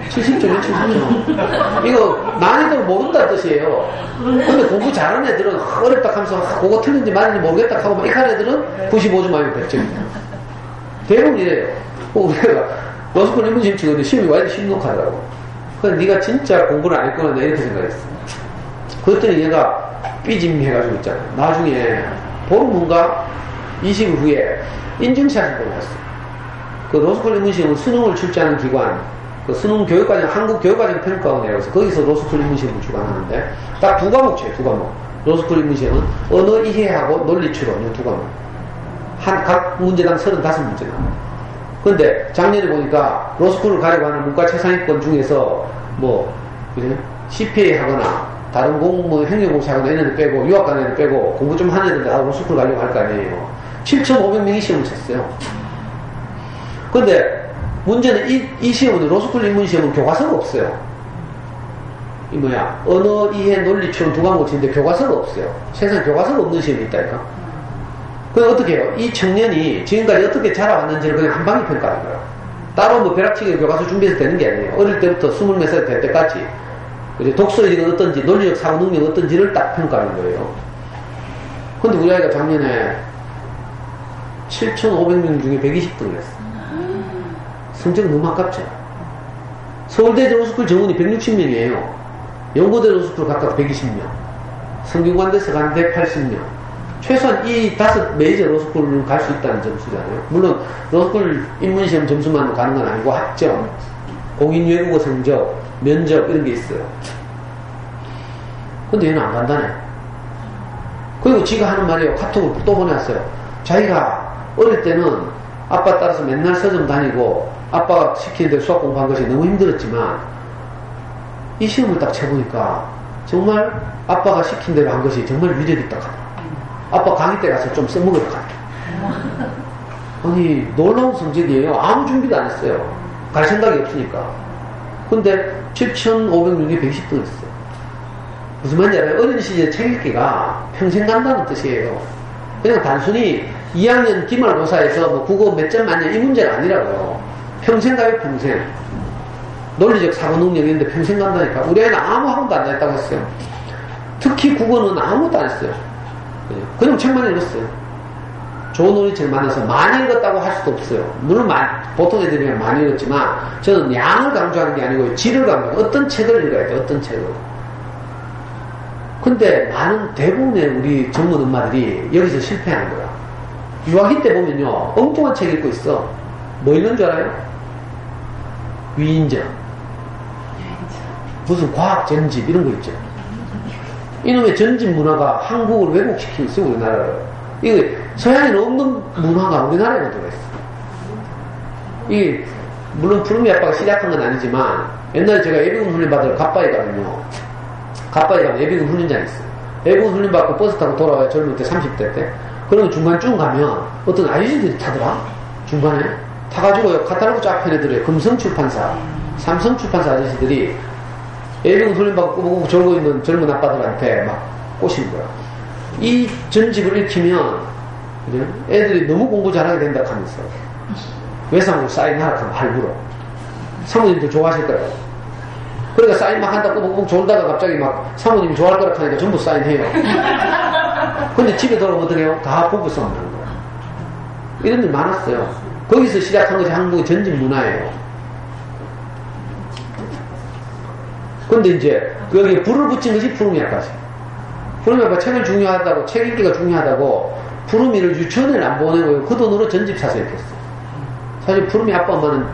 70점이요 70점. 이거 난이도를 모른다는 뜻이에요. 근데 공부 잘하는 애들은 어렵다 하면서 그거 틀린지 맞는지 모르겠다 하고 막 이런 애들은 95점 아니면 100점입니다. 대부분 이래요. 우리가 로스쿨 입문시험 치고 시험이 와야 돼 시험 넣고 하더라고. 그래서 네가 진짜 공부를 안 했구나 내가 이렇게 생각했어. 그랬더니 얘가 삐짐 해가지고 있잖아요. 나중에 보름인가 20일 후에 인증샷을 보내왔어요. 그 로스쿨 입문시험은 수능을 출제하는 기관, 그 수능 교육과정, 한국 교육과정 평가원이라고 거기서 로스쿨 입문시험을 주관하는데 딱 두 과목 쳐요. 두 과목. 로스쿨 입문시험은 언어 이해하고 논리 추론 이 두 과목. 각 문제당 35문제 나와요. 근데 작년에 보니까 로스쿨을 가려고 하는 문과 최상위권 중에서 뭐 그죠? CPA 하거나 다른 뭐 행정공사 하거나 이런 애들 빼고 유학 가는 애들 빼고 공부 좀 하는 애들 다 로스쿨 가려고 할 거 아니에요. 7,500명이 시험을 쳤어요. 근데 문제는 이 시험은 로스쿨 입문시험은 교과서가 없어요. 이 뭐야 언어 이해 논리 추론 두 과목을 치는데 교과서가 없어요. 세상에 교과서가 없는 시험이 있다니까. 그럼 어떻게 해요? 이 청년이 지금까지 어떻게 자라왔는지를 그냥 한 방에 평가하는 거예요. 따로 뭐 벼락치기 교과서 준비해서 되는 게 아니에요. 어릴 때부터 20몇 살 될 때까지 독서력은 어떤지 논리적 사고 능력이 어떤지를 딱 평가하는 거예요. 근데 우리 아이가 작년에 7,500명 중에 120등을 했어. 성적은 너무 아깝죠. 서울대 로스쿨 정원이 160명이에요. 연고대 로스쿨 각각 120명. 성균관대에서 가는데 80명. 최소한 이 5 메이저 로스쿨을 갈 수 있다는 점수잖아요. 물론 로스쿨 입문시험 점수만 가는 건 아니고 학점, 공인 외국어 성적, 면접 이런 게 있어요. 근데 얘는 안 간다네. 그리고 지가 하는 말이에요. 카톡을 또 보내왔어요. 자기가 어릴 때는 아빠 따라서 맨날 서점 다니고 아빠가 시키는 대로 수학 공부한 것이 너무 힘들었지만 이 시험을 딱 쳐보니까 정말 아빠가 시킨 대로 한 것이 정말 위력이 딱 하더라. 아빠 강의 때 가서 좀 써먹으러 가요. 아니, 놀라운 성적이에요. 아무 준비도 안 했어요. 갈 생각이 없으니까. 근데 7,500명이 120등 했어요. 무슨 말인지 알아요? 어린 시절 책 읽기가 평생 간다는 뜻이에요. 그냥 단순히 2학년 기말고사에서 뭐 국어 몇 점 맞냐 이 문제가 아니라고요. 평생 가요, 평생. 논리적 사고 능력이 있는데 평생 간다니까. 우리 애는 아무 학원도 안 다녔다고 했어요. 특히 국어는 아무것도 안 했어요. 그냥 책만 읽었어요. 좋은 논리책 많아서 많이 읽었다고 할 수도 없어요. 물론 보통 애들이 많이 읽었지만 저는 양을 강조하는 게 아니고 질을 강조하는 어떤 책을 읽어야 돼, 어떤 책을. 근데 많은 대부분의 우리 전문 엄마들이 여기서 실패하는 거야. 유아기 때 보면요, 엉뚱한 책 읽고 있어. 뭐 읽는 줄 알아요? 위인전. 무슨 과학 전집 이런 거 있죠. 이놈의 전집 문화가 한국을 왜곡시키고 있어요, 우리나라를. 이거 서양에는 없는 문화가 우리나라에만 들어있어. 이게 물론 푸르미 아빠가 시작한 건 아니지만 옛날에 제가 예비군 훈련 받으러 갑바에 가면요. 갑바에 가면 예비군 훈련장이 있어요. 예비군 훈련 받고 버스 타고 돌아와요. 젊을 때 30대 때. 그러면 중간쯤 가면 어떤 아저씨들이 타더라. 중간에 타가지고 카탈로그 쫙 펴내더래요. 금성출판사, 삼성출판사 아저씨들이 예비군 훈련 받고 꾸벅꾸벅 졸고 있는 젊은 아빠들한테 막 꼬시는 거야. 이 전집을 읽히면 애들이 너무 공부 잘하게 된다 하면서 외상으로 사인하라 하면 할부로 사모님도 좋아하실 거라고. 그러니까 사인 막 한다 꾸벅꾸벅 졸다가 갑자기 막 사모님이 좋아할 거라 하니까 전부 사인해요. 근데 집에 돌아오면 어떻게 해요? 다 부부 싸움 하는 거야. 이런 일 많았어요. 거기서 시작한 것이 한국의 전집 문화예요. 근데 이제 여기에 불을 붙인 것이 푸르미 아빠지. 푸르미 아빠 책을 중요하다고, 책 읽기가 중요하다고 푸르미를 유치원을 안 보내고 그 돈으로 전집 사서 읽겠어. 사실 푸르미 아빠 엄마는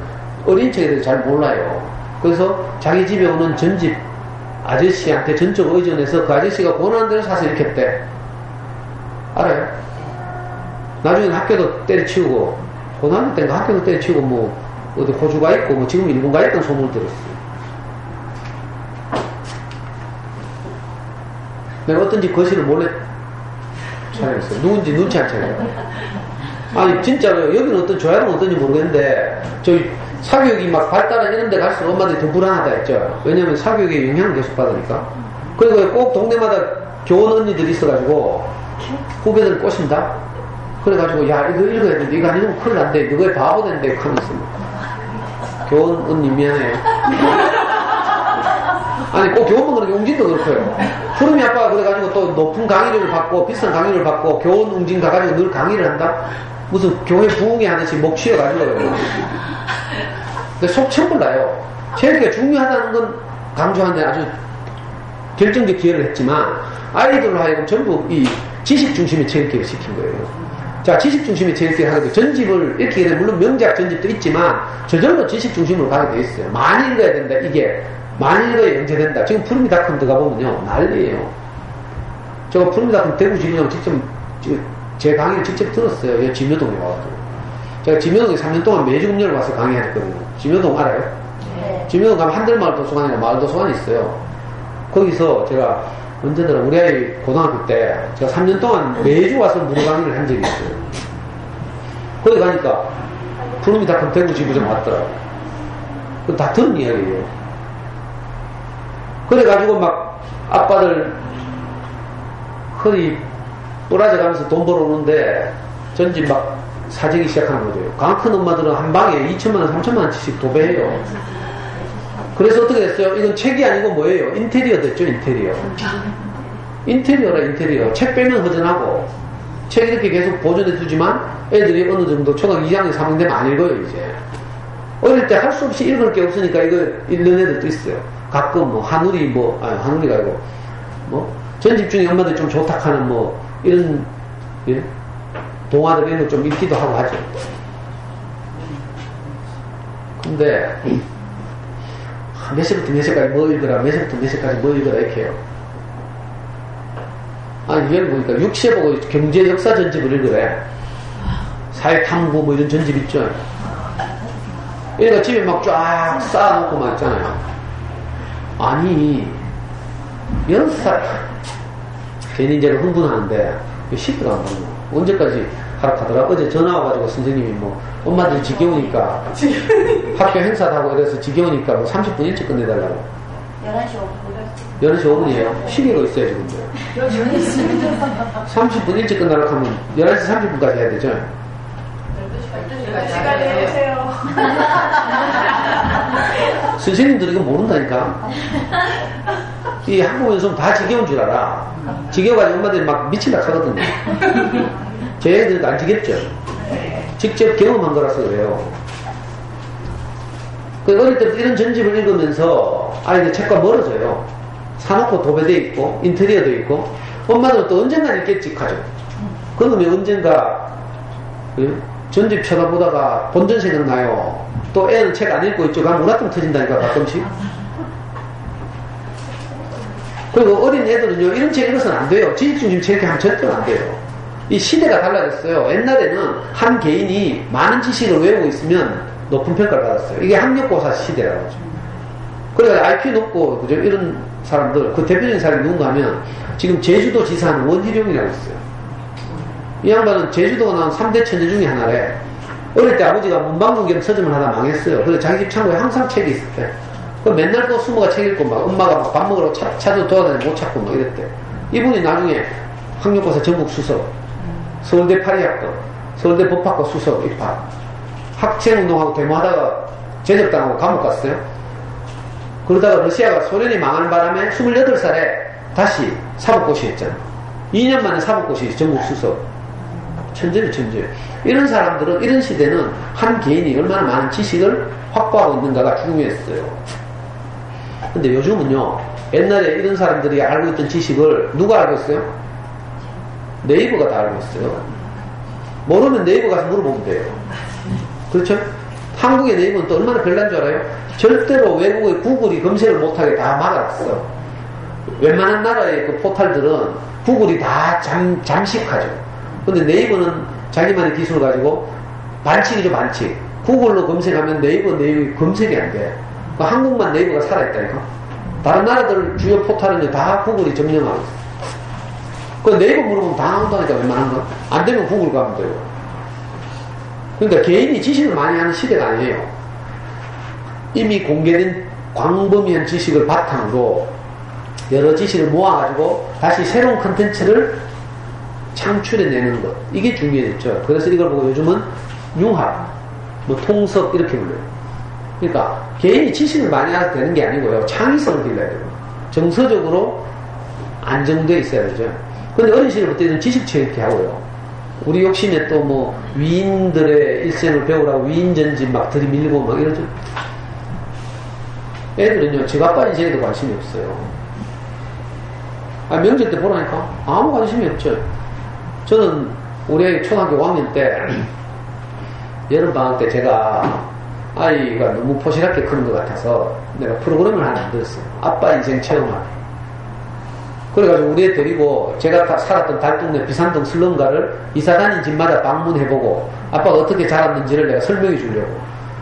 어린 책에 대해서 잘 몰라요. 그래서 자기 집에 오는 전집 아저씨한테 전적 의존해서 그 아저씨가 권하는 대로 사서 읽혔대. 알아요? 나중에는 학교도 때려치우고, 고등학교 때인가 학교도 때려치우고, 뭐, 어디 호주가 있고, 뭐, 지금 일본가 있다는 소문을 들었어요. 내가 어떤 집 거실을 몰래 촬영했어요. 누군지 눈치 안 채요. 아니, 진짜로요. 여기는 어떤, 조야는 어떤지 모르겠는데, 저희 사교육이 막 발달한 이런 데 갈수록 엄마들이 더 불안하다 했죠. 왜냐면 사교육의 영향을 계속 받으니까. 그리고 꼭 동네마다 교원 언니들이 있어가지고, 후배들 꼬신다? 그래가지고, 야, 이거 읽어야 되는데, 이거 안 읽으면 큰일 난대. 너가 바보 된대. 하면서. 교원 언니 미안해요. 아니, 꼭 교원만 그렇게 웅진도 그렇고요. 푸르미 아빠가 그래가지고 또 높은 강의를 받고, 비싼 강의를 받고, 교원 웅진 가가지고 늘 강의를 한다? 무슨 교회 부흥회 하듯이 목 쉬어가지고요. 근데 속 천불 나요. 체육이 중요하다는 건 강조하는데 아주 결정적 기여를 했지만, 아이들로 하여금 전부 이 지식 중심의 체육기를 시킨 거예요. 자, 지식 중심의 체육기를 하게 돼. 전집을 읽게 되면, 물론 명작 전집도 있지만, 저절로 지식 중심으로 가게 돼 있어요. 많이 읽어야 된다, 이게. 많이 읽어야 영재된다. 지금 푸르미닷컴 들어가보면요, 난리예요. 제가 푸르미닷컴 대구 지명장 직접, 제 강의를 직접 들었어요. 여기 진묘동에 와가지고. 제가 진묘동에 3년 동안 매주 금요일 와서 강의했거든요. 진묘동 알아요? 네. 진묘동 가면 한들마을 도서관이나 마을 도서관이 있어요. 거기서 제가 언제더라, 우리 아이 고등학교 때 제가 3년 동안 매주 와서 무료 강의를 한 적이 있어요. 거기 가니까 푸르미닷컴 대구 지부장 왔더라고요. 그거 다 들은 이야기예요. 그래가지고 막 아빠들 허리 부러져 가면서 돈 벌어오는데 전집 막 사재기 시작하는 거죠. 강 큰 엄마들은 한 방에 2천만원, 3천만원씩 도배해요. 그래서 어떻게 됐어요? 이건 책이 아니고 뭐예요? 인테리어 됐죠, 인테리어. 인테리어라, 인테리어. 책 빼면 허전하고, 책 이렇게 계속 보존해 두지만 애들이 어느 정도 초등학교 2학년, 3학년 되면 안 읽어요, 이제. 어릴 때 할 수 없이 읽을 게 없으니까 이거 읽는 애들도 있어요. 가끔 뭐 한우리 한우리가 아니고 뭐 전집 중에 엄마들 좀 좋다 하는 뭐 이런, 예? 동화들 이런 거 좀 읽기도 하고 하죠. 근데 몇 시부터 몇 시까지 뭐 읽어라, 몇 시부터 몇 시까지 뭐 읽어라 이렇게 해요. 아니 여기 보니까 6시에 보고 경제 역사 전집을 읽으래. 사회 탐구 뭐 이런 전집 있죠. 얘가 집에 막 쫙 쌓아놓고 막 있잖아요. 아니, 6살, 괜히 이제 흥분하는데, 시대가 안 맞는 거야. 언제까지 하락하더라? 어제 전화 와가지고 선생님이 뭐, 엄마들 지겨우니까, 학교 행사도 하고 이래서 지겨우니까 뭐 30분 일찍 끝내달라고. 11시 5분. 11시 5분이에요. 시계가 있어야지, 근데. 30분 일찍 끝나려고 하면 11시 30분까지 해야 되죠? 12시까지 해주세요. 선생님들 이거 모른다니까. 이 한국에서 다 지겨운 줄 알아. 지겨워가지고 엄마들이 막 미치려 하거든요. 제 애들도 안 지겹죠? 직접 경험한 거라서 그래요. 그 어릴 때부터 이런 전집을 읽으면서 아이들 책과 멀어져요. 사놓고 도배돼 있고 인테리어도 있고 엄마도 또 언젠가 읽겠지 하죠. 그놈이 언젠가 전집 쳐다보다가 본전 생각나요. 또 애는 책 안 읽고 있죠. 그럼 우라통 터진다니까 가끔씩. 그리고 어린 애들은요 이런 책 읽어서는 안 돼요. 지식중심 책 이렇게 하면 절대로 안 돼요. 이 시대가 달라졌어요. 옛날에는 한 개인이 많은 지식을 외우고 있으면 높은 평가를 받았어요. 이게 학력고사 시대라고 하죠. 그러니까 IQ 높고 그죠? 이런 사람들 그 대표적인 사람이 누군가 하면 지금 제주도 지사는 원희룡이라고 있어요. 이 양반은 제주도가 나온 3대 천재 중에 하나래. 어릴 때 아버지가 문방구 겸 서점을 하다 망했어요. 그래서 자기 집 창고에 항상 책이 있었대. 그 맨날 또 수모가 책 읽고 막 엄마가 막 밥 먹으러 차도 돌아다니고 못 찾고 막 이랬대. 이분이 나중에 학력고사 전국 수석, 서울대 파리학도, 서울대 법학과 수석 입학, 학생운동하고 데모하다가 제적당하고 감옥 갔어요. 그러다가 러시아가 소련이 망하는 바람에 28살에 다시 사법고시 했잖아. 2년 만에 사법고시 전국 수석. 천재는 천재. 이런 사람들은 이런 시대는 한 개인이 얼마나 많은 지식을 확보하고 있는가가 중요했어요. 근데 요즘은요 옛날에 이런 사람들이 알고 있던 지식을 누가 알고 있어요? 네이버가 다 알고 있어요. 모르면 네이버 가서 물어보면 돼요. 그렇죠? 한국의 네이버는 또 얼마나 별난 줄 알아요? 절대로 외국의 구글이 검색을 못하게 다 막아놨어. 웬만한 나라의 그 포털들은 구글이 다 잠식하죠. 근데 네이버는 자기만의 기술을 가지고 반칙이죠, 반칙. 구글로 검색하면 네이버 내용이 검색이 안 돼. 그러니까 한국만 네이버가 살아있다니까. 다른 나라들 주요 포털은 다 구글이 점령하고 있어. 그 네이버 물어보면 다 나온다니까, 웬만한 건. 안 되면 구글 가면 되고. 그러니까 개인이 지식을 많이 하는 시대가 아니에요. 이미 공개된 광범위한 지식을 바탕으로 여러 지식을 모아가지고 다시 새로운 컨텐츠를 창출해내는 것. 이게 중요했죠. 그래서 이걸 보고 요즘은 융합, 뭐 통섭 이렇게 불러요. 그러니까 개인이 지식을 많이 해도 되는 게 아니고요. 창의성을 길러야 되고 정서적으로 안정되어 있어야 되죠. 근데 어린 시절부터 이런 지식체 이렇게 하고요. 우리 욕심에 또 뭐 위인들의 일생을 배우라고 위인전집 막 들이밀고 막 이러죠. 애들은요, 집 아빠 인생에도 관심이 없어요. 명절 때 보라니까 아무 관심이 없죠. 저는 올해 초등학교 5학년 때 여름방학 때 제가 아이가 너무 포실하게 크는 것 같아서 내가 프로그램을 하나 만들었어요. 아빠 인생 체험하기. 그래가지고 우리 애 데리고 제가 살았던 달동네 비산동 슬럼가를 이사 다닌 집마다 방문해보고 아빠가 어떻게 자랐는지를 내가 설명해 주려고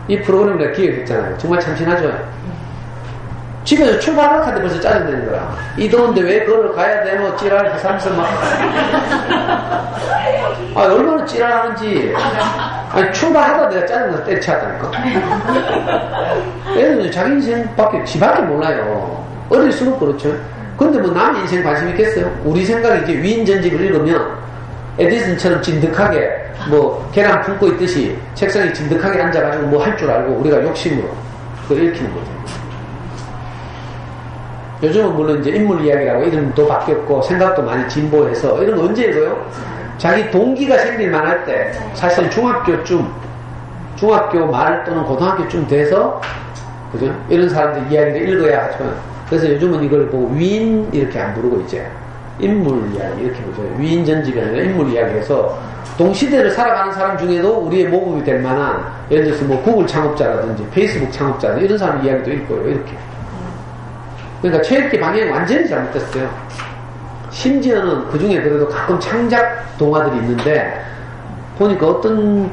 이 프로그램을 내가 기획했잖아요. 정말 참신하죠. 집에서 출발하는데 벌써 짜증내는 거야. 이 더운데 왜 그걸 가야 돼? 뭐 찌랄 하면서 막 얼마나 찌랄하는지. 출발하다 내가 짜증나서 때려쳤다니까. 애들은 자기 인생밖에 지밖에 몰라요. 어릴수록 그렇죠. 근데 뭐 남 인생 관심 있겠어요? 우리 생각에 이제 위인전집을 읽으면 에디슨처럼 진득하게 뭐 계란 품고 있듯이 책상에 진득하게 앉아가지고 뭐 할 줄 알고 우리가 욕심으로 그걸 읽히는 거죠. 요즘은 물론 이제 인물 이야기라고 이름도 바뀌었고 생각도 많이 진보해서 이런 거 언제 읽어요? 자기 동기가 생길만 할 때 사실은 중학교 말 또는 고등학교쯤 돼서 그죠? 이런 사람들 이야기를 읽어야 하죠. 그래서 요즘은 이걸 보고 위인 이렇게 안 부르고 이제 인물 이야기 이렇게 보죠. 위인 전집이 아니라 인물 이야기해서 동시대를 살아가는 사람 중에도 우리의 모범이 될 만한 예를 들어서 뭐 구글 창업자라든지 페이스북 창업자라든지 이런 사람 이야기도 읽고요. 이렇게. 그러니까 책읽기 방향이 완전히 잘못됐어요. 심지어는 그 중에 그래도 가끔 창작 동화들이 있는데 보니까 어떤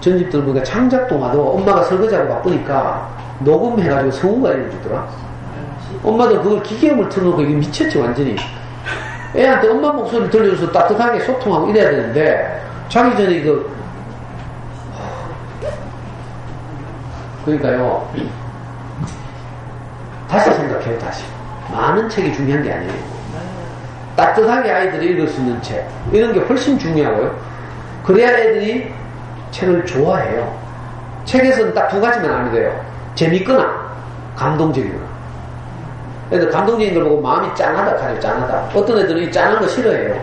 전집들 보니까 창작 동화도 엄마가 설거지하고 바쁘니까 녹음해가지고 성우가 읽어주더라. 엄마도 그걸 기계음을 틀어놓고 이게 미쳤지 완전히. 애한테 엄마 목소리 들려줘서 따뜻하게 소통하고 이래야 되는데, 자기 전에 이거, 그러니까요, 다시 생각해요, 다시. 많은 책이 중요한 게 아니에요. 따뜻하게 아이들이 읽을 수 있는 책, 이런 게 훨씬 중요하고요. 그래야 애들이 책을 좋아해요. 책에서는 딱 두 가지만 안 돼요. 재밌거나, 감동적이거나. 애들 감동적인 걸 보고 마음이 짠하다 가죠, 짠하다. 어떤 애들은 이 짠한 거 싫어해요.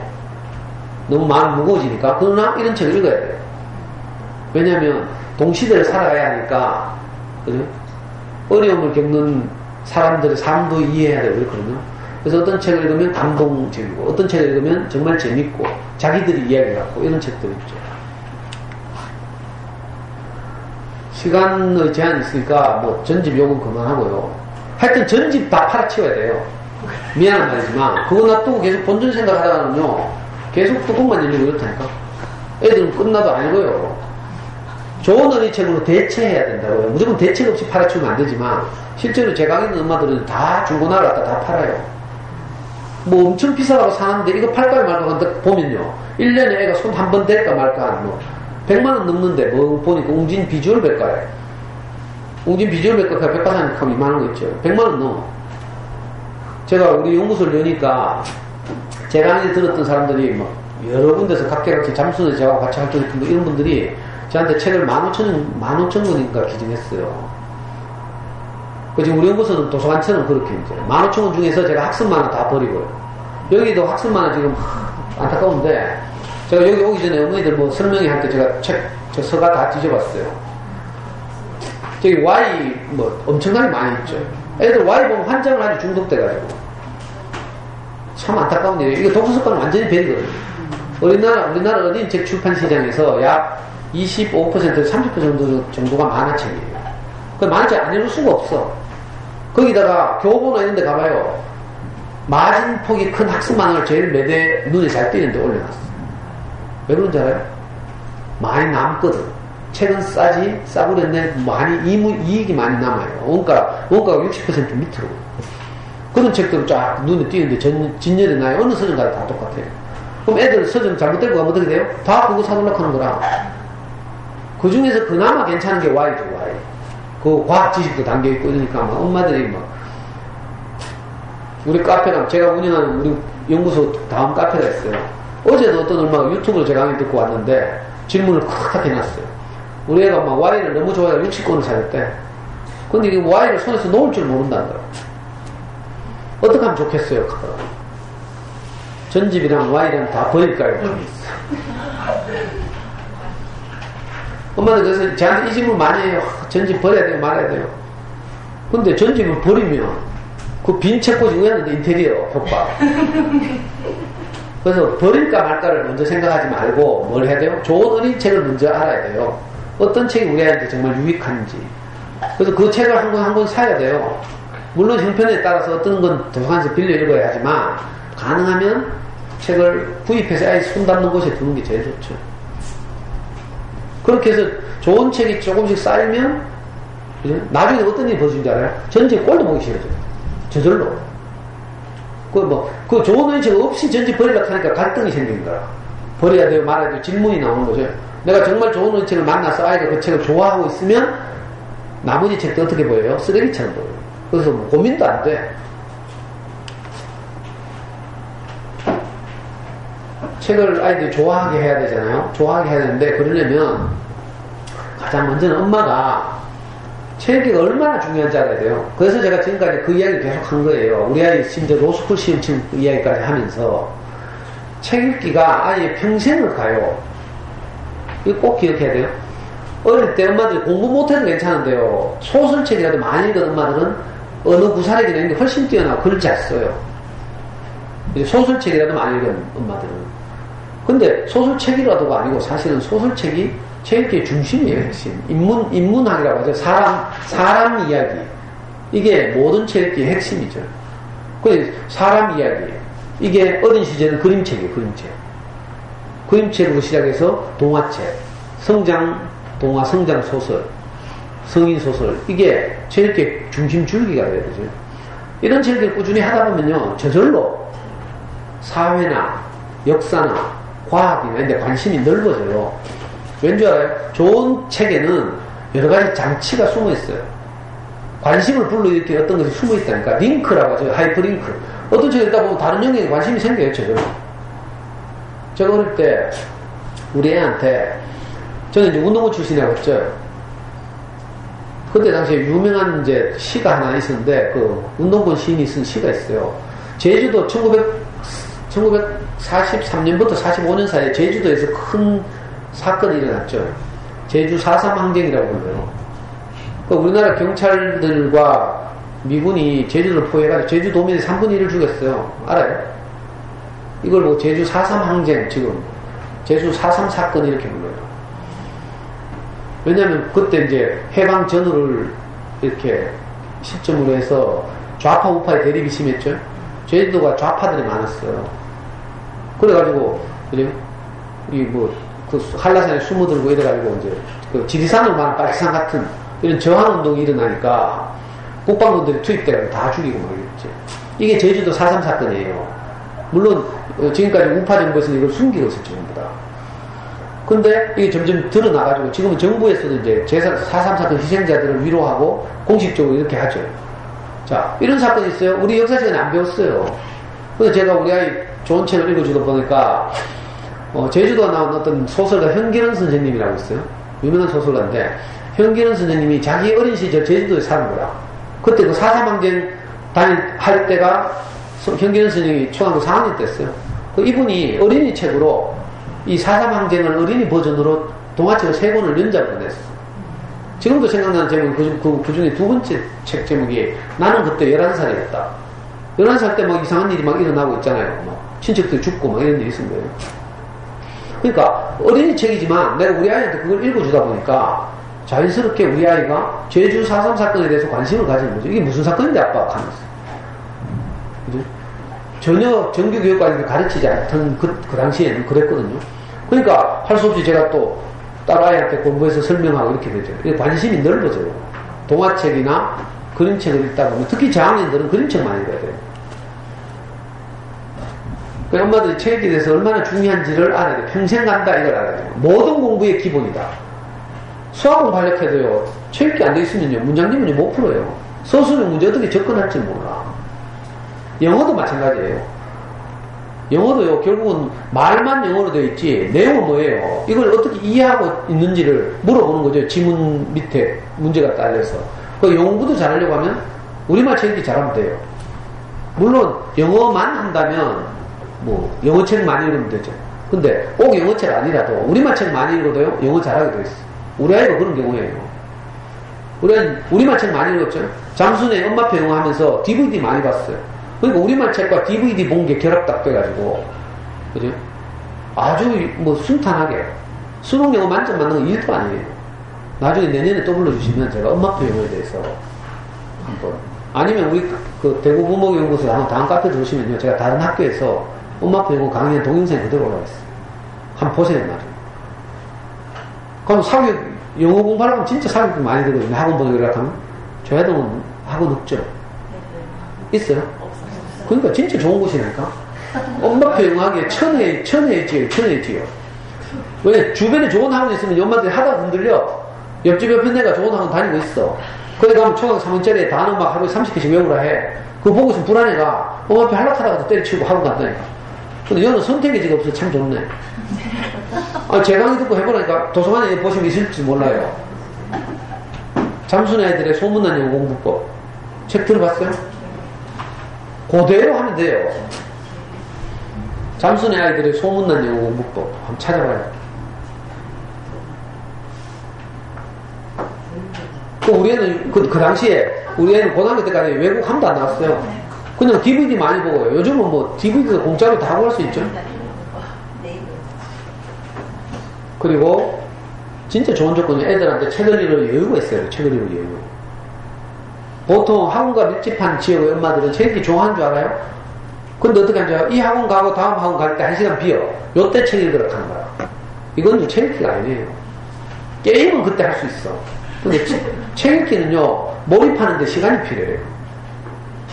너무 마음이 무거워지니까. 그러나 이런 책을 읽어야 돼요. 왜냐하면 동시대를 살아가야 하니까, 그죠? 어려움을 겪는 사람들의 삶도 이해해야 되고 그렇거든요. 그래서 어떤 책을 읽으면 감동적이고, 어떤 책을 읽으면 정말 재밌고, 자기들이 이야기해갖고, 이런 책들이 있죠. 시간의 제한이 있으니까, 뭐, 전집 요금 그만하고요. 하여튼 전집 다 팔아치워야 돼요. 미안한 말이지만, 그거 놔두고 계속 본전 생각하다가는요, 계속 뚜껑만 열리고 이렇다니까. 애들은 끝나도 안 읽어요. 좋은 어린이책으로 대체해야 된다고요. 무조건 대책 없이 팔아치우면 안 되지만, 실제로 제 강의 있는 엄마들은 다 중고나라 갖다 다 팔아요. 뭐 엄청 비싸다고 사는데 이거 팔까요 말까 한다 보면요. 1년에 애가 손 한 번 댈까 말까 한 뭐 100만원 넘는데 뭐 보니까 웅진 비주얼 백과래. 웅진 비주얼 백과 백과사님 하면 이만한 거 있죠. 100만원 넘어. 제가 우리 연구소를 여니까 제 강의 들었던 사람들이 뭐 여러 군데서 각계각층 잠수는 저하고 같이 활동했던 이런 분들이 저한테 책을 15,000권인가 기증했어요. 지금 우리 연구소는 도서관처럼 그렇게 이제 15,000원 중에서 제가 학습만화 다 버리고요. 여기도 학습만화 지금 안타까운데 제가 여기 오기 전에 어머니들 뭐 설명회 제가 저 서가 다 뒤져봤어요. 저기 Y 뭐 엄청나게 많이 있죠. 애들 Y 보면 환장을 아주 중독돼가지고 참 안타까운 일이에요. 이거 독서습관은 완전히 베리거든요. 우리나라 어린이책 출판 시장에서 약 25% 30% 정도가 만화책이에요. 그 만화책 안 읽을 수가 없어. 거기다가 교보나 이런 데 가봐요. 마진폭이 큰 학습만화를 제일 매대 눈에 잘 띄는데 올려놨어. 왜 그런지 알아요? 많이 남거든. 책은 싸지, 싸구렸네, 많이, 이익이 많이 남아요. 원가가 60% 밑으로. 그런 책들은 쫙 눈에 띄는데 진열이 나요. 어느 서점 가도 다 똑같아요. 그럼 애들 서점 잘못 데리고 가면 어떻게 돼요? 다 그거 사달라고 하는 거라. 그 중에서 그나마 괜찮은 게 Y죠, Y. 그 과학 지식도 담겨있고 이러니까 막 엄마들이 막 우리 카페가 제가 운영하는 우리 연구소 다음 카페가 있어요. 어제도 어떤 엄마가 유튜브로 제 강의 듣고 왔는데 질문을 크게 해놨어요. 우리 애가 막 Y를 너무 좋아해서 60권을 사줬대. 근데 이 Y를 손에서 놓을 줄 모른다더라. 어떻게 하면 좋겠어요? 전집이랑 Y랑 다 버릴까요? 좀 있어. 엄마는 그래서 저한테 이 질문 많이 해요. 전집 버려야 돼요? 말아야 돼요? 근데 전집을 버리면 그 빈 책꽂이 우연한데 인테리어 효과. 그래서 버릴까 말까를 먼저 생각하지 말고 뭘 해야 돼요? 좋은 어린이책을 먼저 알아야 돼요. 어떤 책이 우리한테 정말 유익한지. 그래서 그 책을 한 권 사야 돼요. 물론 형편에 따라서 어떤 건 도서관에서 빌려 읽어야 하지만 가능하면 책을 구입해서 아예 손 닿는 곳에 두는 게 제일 좋죠. 그렇게 해서 좋은 책이 조금씩 쌓이면 나중에 어떤 일이 벌어진지 알아요? 전집 꼴도 보기 싫어져요. 저절로. 그 좋은 어린이책 없이 전집 버리려고 하니까 갈등이 생기는 거라. 버려야 돼요, 말아야 돼요. 질문이 나오는 거죠. 내가 정말 좋은 어린이책을 만나서 아이가 그 책을 좋아하고 있으면 나머지 책도 어떻게 보여요? 쓰레기처럼 보여요. 그래서 뭐 고민도 안 돼. 책을 아이들이 좋아하게 해야 되잖아요. 좋아하게 해야 되는데 그러려면 가장 먼저는 엄마가 책 읽기가 얼마나 중요한지 알아야 돼요. 그래서 제가 지금까지 그 이야기를 계속 한 거예요. 우리 아이 심지어 로스쿨 시험 치는 그 이야기까지 하면서 책 읽기가 아이의 평생을 가요. 이거 꼭 기억해야 돼요. 어릴 때 엄마들이 공부 못해도 괜찮은데요. 소설책이라도 많이 읽은 엄마들은 언어 구사력이나 이런 게 훨씬 뛰어나고 글을 잘 써요. 소설책이라도 많이 읽은 엄마들은. 근데 소설책이라도가 아니고 사실은 소설책이 책 읽기의 중심이에요, 핵심. 인문학이라고 하죠. 사람 이야기. 이게 모든 책 읽기의 핵심이죠. 근데 사람 이야기. 이게 어린 시절은 그림책이에요, 그림책. 그림책으로 시작해서 동화책, 동화 성장 소설, 성인 소설. 이게 책 읽기의 중심 줄기가 돼야 되죠. 이런 책을 꾸준히 하다 보면요, 저절로 사회나 역사나 과학이나 이런 데 관심이 넓어져요. 왠지 알아요? 좋은 책에는 여러 가지 장치가 숨어 있어요. 관심을 불러일으키는 어떤 것이 숨어 있다니까. 링크라고 하죠. 하이퍼링크. 어떤 책을 읽다 보면 다른 영역에 관심이 생겨요, 책은. 제가 어릴 때 우리 애한테, 저는 이제 운동부 출신이라고 했죠. 그때 당시에 유명한 이제 시가 하나 있었는데, 그 운동권 시인이 쓴 시가 있어요. 제주도 1943년부터 45년 사이에 제주도에서 큰 사건이 일어났죠. 제주 4.3 항쟁이라고 불러요. 우리나라 경찰들과 미군이 제주도를 포위해가지고 제주도민의 3분의 1을 죽였어요. 알아요? 이걸 뭐 제주 4.3 항쟁, 지금 제주 4.3 사건 이렇게 불러요. 왜냐하면 그때 이제 해방 전후를 이렇게 시점으로 해서 좌파 우파의 대립이 심했죠. 제주도가 좌파들이 많았어요. 그래가지고 이제 그 한라산에 숨어들고 이래가지고 이제 그 지리산으로 말하는 빨치산 같은 이런 저항 운동이 일어나니까 국방군들이 투입돼가지고 다 죽이고 막 이랬지. 이게 제주도 4.3 사건이에요. 물론 지금까지 우파 정부에서는 이걸 숨기고 있었죠, 전부 다. 근데 이게 점점 드러나가지고 지금은 정부에서도 이제 4.3 사건 희생자들을 위로하고 공식적으로 이렇게 하죠. 자, 이런 사건이 있어요. 우리 역사 시간에 안 배웠어요. 근데 제가 우리 아이 좋은 책을 읽어주다 보니까 제주도에 나온 어떤 소설가 현기론 선생님이라고 있어요. 유명한 소설가인데 현기론 선생님이 자기 어린 시절 제주도에 사는 거야. 그때 그 4.3 항쟁 할 때가 현기론 선생님이 초등학교 4학년 때였어요. 그 이분이 어린이 책으로 이 4.3 항쟁을 어린이 버전으로 동화책을 3권을 연작을 냈어. 지금도 생각나는 제목이 그 중에 두 번째 책 제목이 나는 그때 11살이었다. 11살 때 막 이상한 일이 막 일어나고 있잖아요. 막 친척들이 죽고 막 이런 일이 있은 거예요. 그러니까 어린이 책이지만 내가 우리 아이한테 그걸 읽어주다 보니까 자연스럽게 우리 아이가 제주 4.3 사건에 대해서 관심을 가지는 거죠. 이게 무슨 사건인데 아빠 하면서. 그죠? 전혀 정규교육과에서 가르치지 않던 그 당시에는 그랬거든요. 그러니까 할 수 없이 제가 또 딸아이한테 공부해서 설명하고 이렇게 되죠. 관심이 넓어져요. 동화책이나 그림책을 읽다 보면 특히 저학년들은 그림책 많이 읽어야 돼요. 그 엄마들이 책에 대해서 얼마나 중요한지를 알아야 돼요. 평생 간다 이걸 알아야 돼요. 모든 공부의 기본이다. 수학 공부하려해도요. 책 읽기 안 돼 있으면요. 문장지문이 못 풀어요. 서술형 문제 어떻게 접근할지 몰라. 영어도 마찬가지예요. 영어도요, 결국은 말만 영어로 되어 있지, 내용은 뭐예요? 이걸 어떻게 이해하고 있는지를 물어보는 거죠. 지문 밑에 문제가 딸려서. 그 영어 공부도 잘하려고 하면 우리말 책 읽기 잘하면 돼요. 물론 영어만 한다면 뭐 영어책 많이 읽으면 되죠. 근데 꼭 영어책 아니라도 우리말 책 많이 읽어도요, 영어 잘하게 돼 있어. 우리 아이가 그런 경우예요. 우리는 우리말 책 많이 읽었죠. 잠순에 엄마표 영어 하면서 DVD 많이 봤어요. 그러니까 우리말 책과 DVD 본 게 결합 딱 돼가지고, 그죠? 아주 뭐 순탄하게. 수능 영어 만점 맞는 건 1도 아니에요. 나중에 내년에 또 불러주시면 제가 엄마표 영어에 대해서 한번. 아니면 우리 그 대구 부모교연구소 한번 다음 카페 들어오시면요. 제가 다른 학교에서 엄마표 영어 강의한 동영상이 그대로 올라가있어요. 한번 보세요, 나중에. 그럼 사교육, 영어 공부하려면 진짜 사교육 많이 들거든요. 학원 보내려고 하면. 조야동은 학원 없죠? 있어요? 그러니까 진짜 좋은 곳이니까. 엄마표 영어하기에 천혜지요. 왜? 주변에 좋은 학원이 있으면 엄마들이 하다가 흔들려. 옆집 옆에 내가 좋은 학원 다니고 있어. 거기 가면 초등학교 3학년짜리 단어 막 하루에 30개씩 외우라 해. 그거 보고 있으면 불안해가. 엄마표 한락하다가도 때려치우고 학원 간다니까. 근데 여는 선택의지가 없어서 참 좋네. 제 강의 듣고 해보라니까 도서관에 보시면 있을지 몰라요. 잠순 아이들의 소문난 영어 공부법. 책 들어봤어요? 그대로 하면 돼요. 잠순의 아이들의 소문난 영어 공부법 한번 찾아봐요. 우리 애는 그 당시에 우리 애는 고등학교 때까지 외국 한 번도 안 나왔어요. 그냥 DVD 많이 보고요. 요즘은 뭐 DVD도 공짜로 다 구할 수 있죠. 그리고 진짜 좋은 조건이 애들한테 책을 읽을 여유가 있어요. 책을 읽을 여유. 보통 학원과 밀집한 지역의 엄마들은 책 읽기 좋아하는 줄 알아요? 근데 어떻게 하죠? 이 학원 가고 다음 학원 갈 때 1시간 비어. 요때 책 읽으러 가는 거야. 이건 책 읽기가 아니에요. 게임은 그때 할 수 있어. 근데 책 읽기는요, 몰입하는데 시간이 필요해요.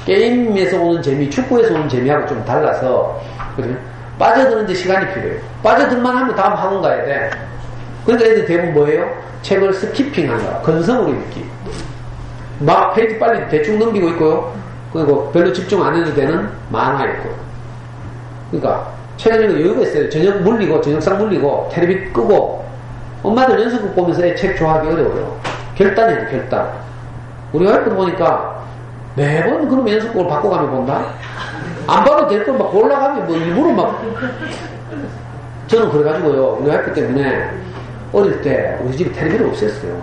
게임에서 오는 재미, 축구에서 오는 재미하고 좀 달라서 그죠? 빠져드는데 시간이 필요해요. 빠져들만 하면 다음 학원 가야 돼. 그러니까 애들 대부분 뭐예요? 책을 스키핑 한다. 건성으로 읽기. 막 페이지 빨리 대충 넘기고 있고요. 그리고 별로 집중 안 해도 되는 만화 읽고. 그러니까 책을 읽는 여유가 있어요. 저녁 물리고, 저녁상 물리고, 텔레비 끄고, 엄마들 연습국 보면서 애 책 좋아하기 어려워요. 결단이에요, 결단. 우리 와이프도 보니까 매번 그럼 연습국을 바꿔가며 본다? 안 봐도 될 걸 막 골라가면 뭐 일부러 막. 저는 그래가지고요, 우리 와이프 때문에 어릴 때 우리 집에 텔레비를 없앴어요.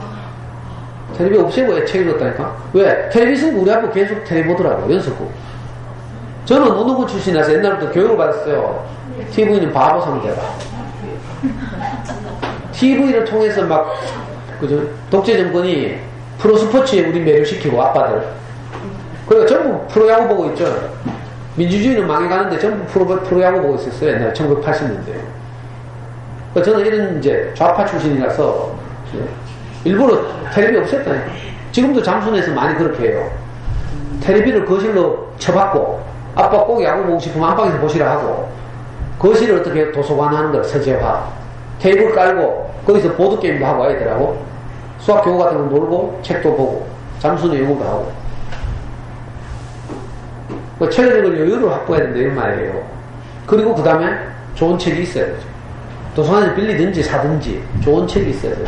텔레비 없애고 애 책 읽었다니까? 왜? 텔레비 있으면 우리 아빠 계속 텔레비 보더라고, 연습국. 저는 운동부 출신이라서 옛날부터 교육을 받았어요. TV는 바보 상대다. TV를 통해서 막, 그죠? 독재 정권이 프로스포츠에 우리 매료시키고, 아빠들. 그러니까 전부 프로야구 보고 있죠. 민주주의는 망해가는데 전부 프로야구 보고 있었어요. 옛날에 1980년대. 그러니까 저는 이런 이제 좌파 출신이라서, 일부러 텔레비 없앴다니까. 지금도 잠순에서 많이 그렇게 해요. 텔레비를 거실로 쳐박고, 아빠 꼭 야구 보고 싶으면 안방에서 보시라 하고, 거실을 어떻게 도서관 하는 걸 서재화. 테이블 깔고, 거기서 보드게임도 하고 아이들하고, 수학 교과 같은 거 놀고, 책도 보고, 잠수는 영어도 하고. 그 책을 읽을 여유를 확보해야 된다, 이런 말이에요. 그리고 그 다음에 좋은 책이 있어야 되죠. 도서관에서 빌리든지 사든지 좋은 책이 있어야 돼요.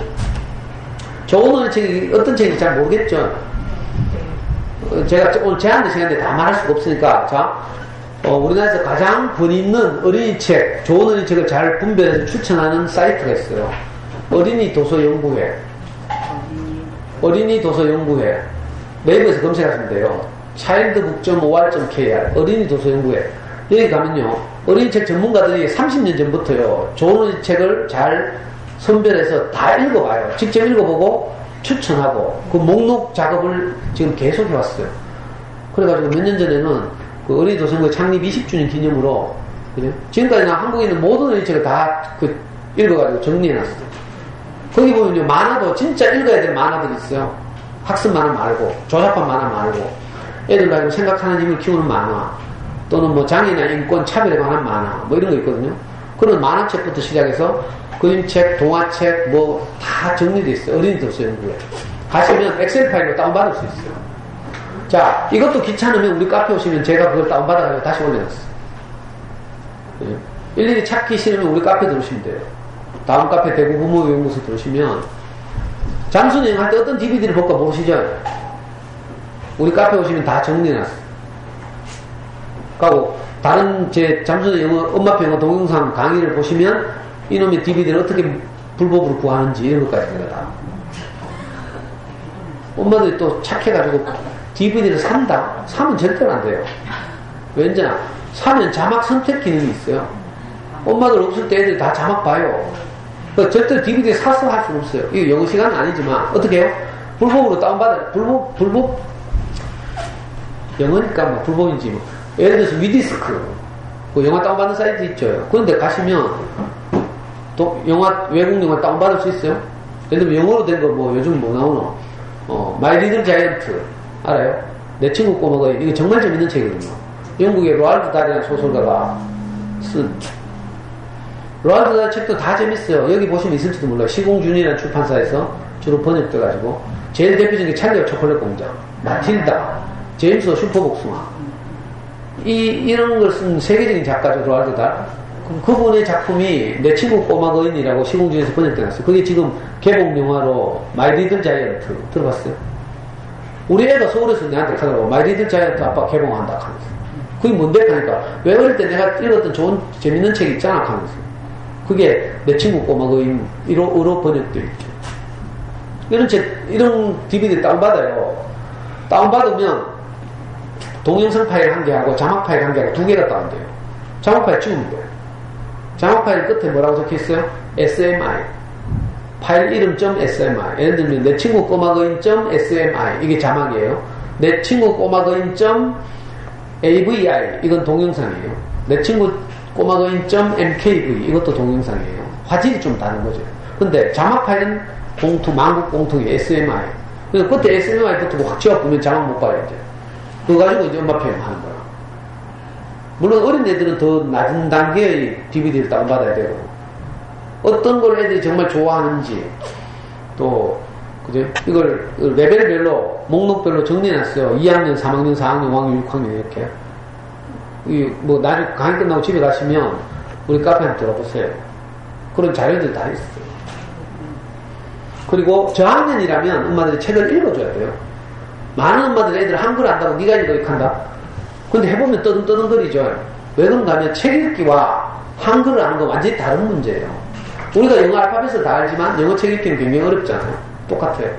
좋은 책이, 어떤 책인지 잘 모르겠죠. 제가 오늘 제한된 시간에 다 말할 수가 없으니까, 자, 우리나라에서 가장 권위 있는 어린이 책, 좋은 어린이 책을 잘 분별해서 추천하는 사이트가 있어요. 어린이 도서연구회. 어린이 도서연구회. 네이버에서 검색하시면 돼요. childbook.or.kr. 어린이 도서연구회. 여기 가면요, 어린이 책 전문가들이 30년 전부터요, 좋은 어린이 책을 잘 선별해서 다 읽어봐요. 직접 읽어보고 추천하고 그 목록 작업을 지금 계속 해왔어요. 그래가지고 몇 년 전에는 그 어린이 도서연구회 창립 20주년 기념으로, 그죠? 지금까지 나 한국에 있는 모든 어린이 책을 다 읽어가지고 정리해놨어요. 거기 보면요, 만화도 진짜 읽어야 될 만화들이 있어요. 학습 만화 말고, 조잡한 만화 말고, 애들 가지고 생각하는 힘을 키우는 만화, 또는 뭐 장애나 인권 차별에 관한 만화, 뭐 이런 거 있거든요. 그런 만화책부터 시작해서 그림책, 동화책, 뭐 다 정리되어 있어요. 어린이 도서연구회. 가시면 엑셀 파일로 다운받을 수 있어요. 자, 이것도 귀찮으면 우리 카페 오시면 제가 그걸 다운받아가지고 다시 올려놨어요. 네. 일일이 찾기 싫으면 우리 카페 들어오시면 돼요. 다음 카페 대구 부모연구소 들어오시면, 잠수여행 할 때 어떤 DVD를 볼까 모르시죠? 우리 카페 오시면 다 정리해놨어요. 그리고 다른 제 잠수여행 엄마표 영어 동영상 강의를 보시면 이놈의 DVD를 어떻게 불법으로 구하는지 이런 것까지 내가 다. 엄마들이 또 착해가지고 DVD를 산다? 사면 절대로 안 돼요. 왠지나 사면 자막 선택 기능이 있어요. 엄마들 없을 때 애들이 다 자막 봐요. 절대 DVD 사서 할 수는 없어요. 이거 영어 시간은 아니지만 어떻게 해요? 불법으로 다운받아. 불법 영어니까 뭐 불법인지 뭐. 예를 들어서 위디스크 그 영화 다운받는 사이트 있죠. 그런데 가시면 또 외국 영화 다운받을 수 있어요. 예를 들면 영어로 된 거 뭐 요즘 뭐 나오노? 마이 리들 자이언트 알아요? 내 친구 꼬마가 이거 정말 재밌는 책이거든요. 영국의 로알드 달이라는 소설가가 쓴 로알드 달 책도 다 재밌어요. 여기 보시면 있을지도 몰라요. 시공준이라는 출판사에서 주로 번역돼가지고 제일 대표적인 게 찰리와 초콜릿 공장, 마틸다, 제임스와 슈퍼복숭아, 이런 걸 쓴 세계적인 작가죠. 로알드 달. 그분의 작품이 내 친구 꼬마 거인이라고 시공준에서 번역돼놨어요. 그게 지금 개봉 영화로 마이 리들 자이언트 들어봤어요? 우리 애가 서울에서 내한테 하더라고. 마이 리들 자이언트 아빠 개봉한다 하면서. 그게 뭔데? 하니까 왜 어릴 때 내가 읽었던 좋은 재밌는 책 있잖아 하면서. 그게 내 친구 꼬마 거인으로 번역되어 있죠. 이런 책, 이런 DVD 다운받아요. 다운받으면 동영상 파일 1개하고 자막 파일 1개하고 2개가 다운돼요. 자막 파일 찍으면 돼요. 자막 파일 끝에 뭐라고 적혀있어요? SMI. 파일 이름 .SMI. 예를 들면 내 친구 꼬마거인 .SMI. 이게 자막이에요. 내 친구 꼬마거인 .AVI. 이건 동영상이에요. 내 친구 꼬마거인 .MKV. 이것도 동영상이에요. 화질이 좀 다른 거죠. 근데 자막 파일은 망국 공통이 SMI. 그래서 그때 SMI 붙고 확 지워보면 자막 못 봐요, 이제. 그거 가지고 이제 엄마 표현 하는 거야. 물론 어린 애들은 더 낮은 단계의 DVD를 다운받아야 되고, 어떤 걸 애들이 정말 좋아하는지, 또, 그죠? 이걸 레벨별로, 목록별로 정리해놨어요. 2학년, 3학년, 4학년, 5학년, 6학년, 이렇게. 나중에 강의 끝나고 집에 가시면, 우리 카페 한번 들어보세요. 그런 자료들 다 있어요. 그리고 저학년이라면 엄마들이 책을 읽어줘야 돼요. 많은 엄마들 애들 한글 안다고 네가 읽어 이렇게 한다. 근데 해보면 떠듬떠듬거리죠. 왜 그런가 하면 책 읽기와 한글을 아는 건 완전히 다른 문제예요. 우리가 영어 알파벳을 다 알지만 영어 책 읽기는 굉장히 어렵잖아요. 똑같아요.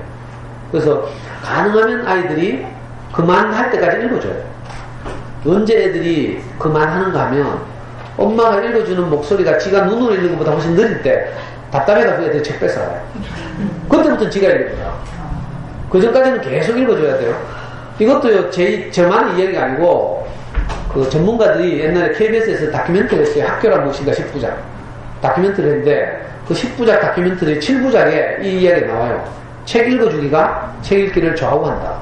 그래서 가능하면 아이들이 그만할 때까지 읽어줘요. 언제 애들이 그만하는가 하면 엄마가 읽어주는 목소리가 지가 눈으로 읽는 것보다 훨씬 느릴 때 답답해가지고 애들이 책 뺏어가요. 그때부터는 지가 읽어줘요. 그 전까지는 계속 읽어줘야 돼요. 이것도요, 저만의 이야기가 아니고, 그 전문가들이 옛날에 KBS에서 다큐멘터리 했어요. 학교란 무엇인가 10부작. 다큐멘터리 했는데, 그 10부작 다큐멘터리 7부작에 이 이야기가 나와요. 책 읽어주기가 책 읽기를 좌우한다.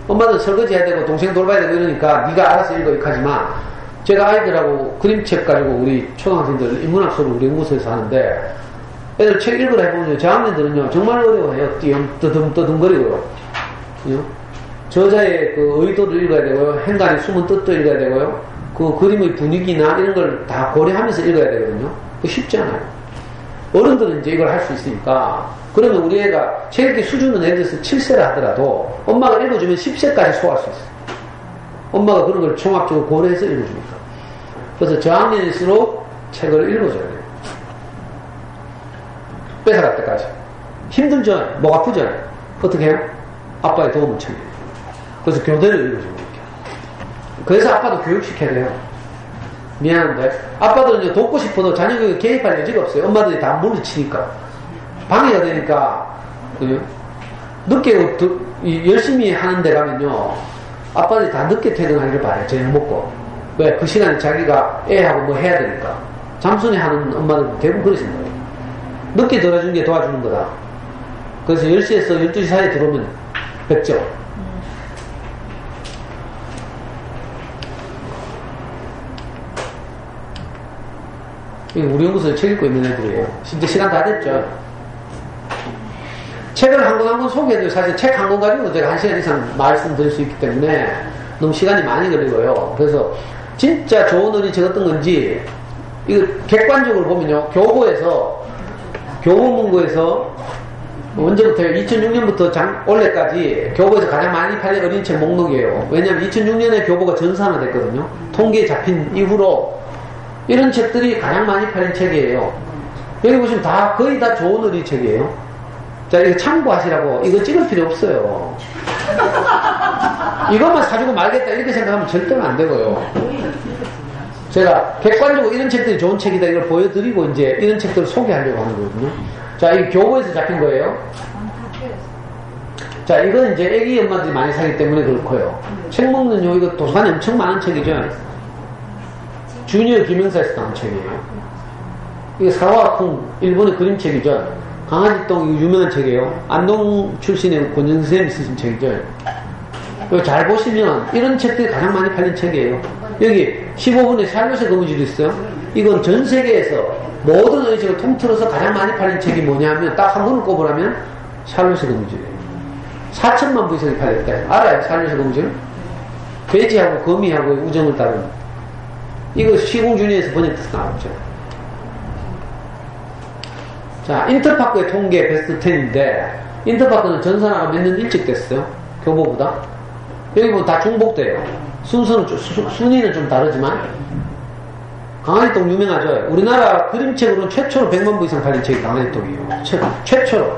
엄마는 설거지 해야 되고, 동생 돌봐야 되고 이러니까, 네가 알아서 읽어 이렇게 하지만, 제가 아이들하고 그림책 가지고 우리 초등학생들 인문학 수업을 우리 연구소에서 하는데, 애들 책 읽으라 해보면요, 저학년들은요, 정말 어려워해요. 떠듬떠듬거리고요. 저자의 그 의도를 읽어야 되고요, 행간의 숨은 뜻도 읽어야 되고요, 그 그림의 분위기나 이런 걸 다 고려하면서 읽어야 되거든요. 그거 쉽지 않아요. 어른들은 이제 이걸 할 수 있으니까, 그러면 우리 애가 책 읽기 수준은 예를 들어서 7세라 하더라도, 엄마가 읽어주면 10세까지 소화할 수 있어요. 엄마가 그런 걸 종합적으로 고려해서 읽어주니까. 그래서 저학년일수록 책을 읽어줘야 돼요. 뺏어갈 때까지. 힘들죠? 목 아프죠? 어떻게 해요? 아빠의 도움을 청해요. 그래서 교대를 읽어주는 거예요. 그래서 아빠도 교육시켜야 돼요. 미안한데. 아빠들은 돕고 싶어도 자녀교육에 개입할 여지가 없어요. 엄마들이 다 물리치니까. 방해가 되니까, 늦게 열심히 하는데 가면요, 아빠들이 다 늦게 퇴근하기를 바래요. 저녁 먹고. 왜? 그 시간에 자기가 애하고 뭐 해야 되니까. 잠순이 하는 엄마들은 대부분 그러신 거예요. 늦게 들어준 게 도와주는 거다. 그래서 10시에서 12시 사이에 들어오면 100점. 우리 연구소에 책 읽고 있는 애들이에요. 이제 시간 다 됐죠. 책을 한 권 한 권 소개해도 사실 책 한 권 가지고 제가 1시간 이상 말씀드릴 수 있기 때문에 너무 시간이 많이 걸리고요. 그래서 진짜 좋은 어린이 책 어떤 건지, 이거 객관적으로 보면요, 교보문고에서 언제부터 2006년부터 올해까지 교보에서 가장 많이 팔린 어린이책 목록이에요. 왜냐하면 2006년에 교보가 전산화됐거든요. 통계에 잡힌 이후로 이런 책들이 가장 많이 팔린 책이에요. 여기 보시면 거의 다 좋은 어린이책이에요. 자, 이거 참고하시라고. 이거 찍을 필요 없어요. 이것만 사주고 말겠다 이렇게 생각하면 절대로 안 되고요. 제가 객관적으로 이런 책들이 좋은 책이다 이걸 보여드리고 이제 이런 책들을 소개하려고 하는 거거든요. 자, 이 교보에서 잡힌 거예요. 자, 이건 이제 애기 엄마들이 많이 사기 때문에 그렇고요. 책 먹는요, 이거 도서관에 엄청 많은 책이죠. 주니어 김영사에서 나온 책이에요. 이게 사와쿵, 일본의 그림책이죠. 강아지똥, 이거 유명한 책이에요. 안동 출신의 권정 선생님이 쓰신 책이죠. 이거 잘 보시면 이런 책들이 가장 많이 팔린 책이에요. 여기 15분의 샬롯의 거미줄이 있어요. 이건 전 세계에서 모든 어린이책을 통틀어서 가장 많이 팔린 책이 뭐냐면 딱 한 권을 꼽으라면 샬롯의 거미줄이에요. 4천만 부 이상이 팔렸대. 알아요? 샬롯의 거미줄? 돼지하고 거미하고 우정을 따른. 이거 시공주니에서 번역돼서 나왔죠. 자, 인터파크의 통계 베스트 10인데 인터파크는 전산화가 몇 년 일찍 됐어요. 교보보다. 여기 보면 다 중복돼요. 순위는 좀 다르지만 강아지똥 유명하죠. 우리나라 그림책으로는 최초로 100만 부 이상 팔린 책이 강아지똥이에요. 최초로.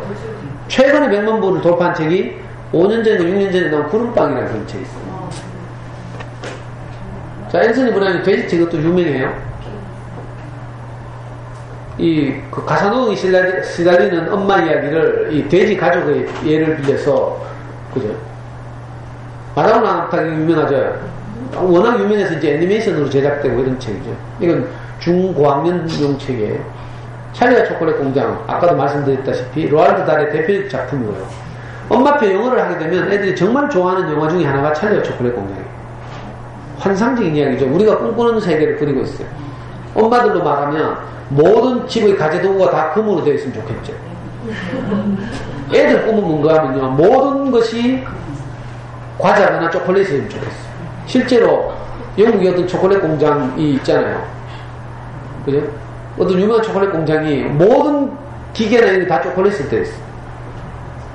최근에 100만 부를 돌파한 책이 5년 전인가 6년 전에 나온 구름빵이라는 그런 책이 있어요. 자, 앤서니 브라운이 돼지책 이것도 유명해요. 그 가사노동이 시달리는 엄마 이야기를 이 돼지 가족의 예를 빌려서, 그죠? 마다오나 남탁이 유명하죠. 워낙 유명해서 이제 애니메이션으로 제작되고 이런 책이죠. 이건 중고학년용 책이에요. 찰리와 초콜릿 공장, 아까도 말씀드렸다시피 로알드 달의 대표적 작품이고요. 엄마표 영어를 하게 되면 애들이 정말 좋아하는 영화 중에 하나가 찰리와 초콜릿 공장이에요. 환상적인 이야기죠. 우리가 꿈꾸는 세계를 그리고 있어요. 엄마들로 말하면 모든 집의 가재도구가 다 금으로 되어 있으면 좋겠죠. 애들 꿈은 뭔가 하면요, 모든 것이 과자나 초콜릿이면 좋겠어요. 실제로 영국의 어떤 초콜릿 공장이 있잖아요. 그죠? 어떤 유명한 초콜릿 공장이 모든 기계나 이런 게 다 초콜릿을 되어 있어요.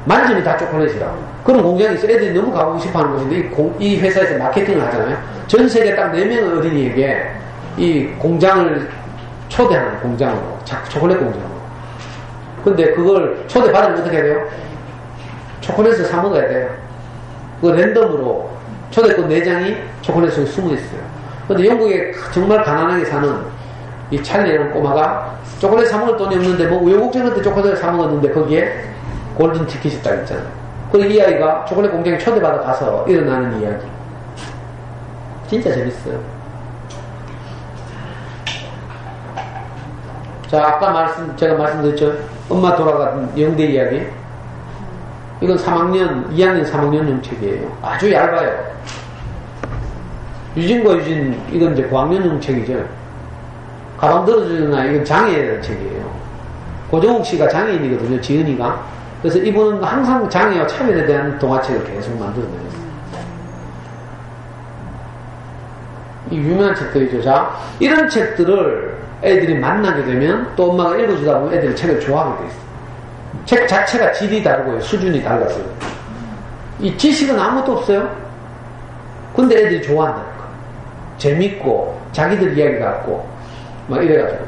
만지면 다 초콜릿이라고. 그런 공장이 있어. 애들이 너무 가보고 싶어 하는 곳인데, 이 회사에서 마케팅을 하잖아요. 전 세계 딱 4명의 어린이에게 이 공장을 초대하는 공장으로, 초콜릿 공장으로. 근데 그걸 초대받으면 어떻게 해야 돼요? 초콜릿을 사 먹어야 돼요. 그 랜덤으로 초대권 4장이 초콜릿 속에 숨어 있어요. 근데 영국에 정말 가난하게 사는 이 찰리라는 꼬마가 초콜릿 사 먹을 돈이 없는데 뭐 우여곡절한테 초콜릿을 사 먹었는데 거기에 골든 티켓이 딱 있잖아요. 그리고 이 아이가 초콜릿 공장에 초대받아 가서 일어나는 이야기. 진짜 재밌어요. 자, 아까 제가 말씀드렸죠. 엄마 돌아간 영대 이야기. 이건 2학년 3학년 책이에요. 아주 얇아요. 유진과 유진, 이건 이제 고학년용 책이죠. 가방 들어주는 아이, 이건 장애에 대한 책이에요. 고정욱 씨가 장애인이거든요, 지은이가. 그래서 이분은 항상 장애와 차별에 대한 동화책을 계속 만들어내요. 이 유명한 책들이죠. 자, 이런 책들을 애들이 만나게 되면 또 엄마가 읽어주다 보면 애들이 책을 좋아하게 돼 있어요. 책 자체가 질이 다르고요. 수준이 달라서요. 이 지식은 아무것도 없어요. 근데 애들이 좋아한다니까. 재밌고 자기들 이야기 같고 막 이래가지고.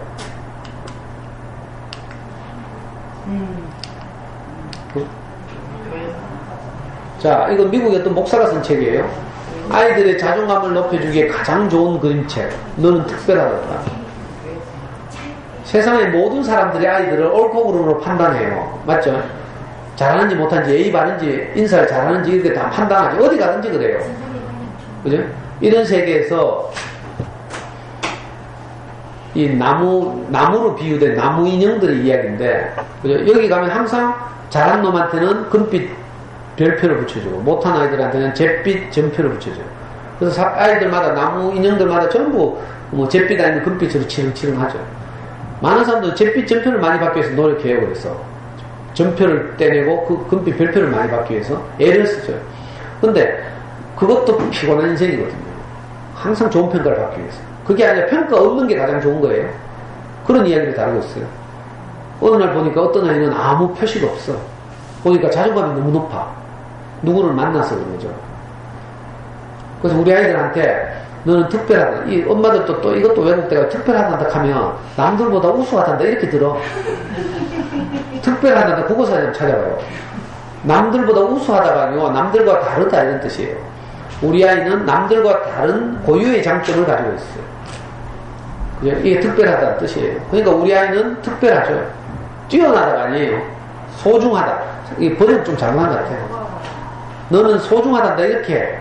자, 이건 미국의 어떤 목사가 쓴 책이에요. 아이들의 자존감을 높여주기에 가장 좋은 그림책. 너는 특별하다. 세상의 모든 사람들이 아이들을 옳고 그름으로 판단해요. 맞죠? 잘하는지 못하는지, 예의 바른지, 인사를 잘하는지 이렇게 다 판단하지. 어디 가든지 그래요. 그죠? 이런 세계에서 이 나무로 비유된 나무 인형들의 이야기인데, 그죠? 여기 가면 항상 잘한 놈한테는 금빛 별표를 붙여주고, 못한 아이들한테는 잿빛 점표를 붙여줘요. 그래서 아이들마다, 나무 인형들마다 전부 뭐 잿빛 아니면 금빛으로 치릉치릉하죠. 많은 사람들은 잿빛 점표를 많이 받기 위해서 노력해요. 그래서 점표를 떼내고 그 금빛 별표를 많이 받기 위해서 애를 쓰죠. 근데 그것도 피곤한 인생이거든요. 항상 좋은 평가를 받기 위해서. 그게 아니라 평가 없는 게 가장 좋은 거예요. 그런 이야기를 다루고 있어요. 어느 날 보니까 어떤 아이는 아무 표시가 없어. 보니까 자존감이 너무 높아. 누구를 만나서 그런 거죠. 그래서 우리 아이들한테 너는 특별하다. 이 엄마들도 또 이것도 외국대가 특별하다 하면 남들보다 우수하단다 이렇게 들어. 특별하다 국어사전 좀 찾아봐요. 남들보다 우수하다가 아니고 남들과 다르다 이런 뜻이에요. 우리 아이는 남들과 다른 고유의 장점을 가지고 있어요. 이게 특별하다는 뜻이에요. 그러니까 우리 아이는 특별하죠. 뛰어나다가 아니에요. 소중하다. 이 번역 좀 잘못한 것 같아요. 너는 소중하단다 이렇게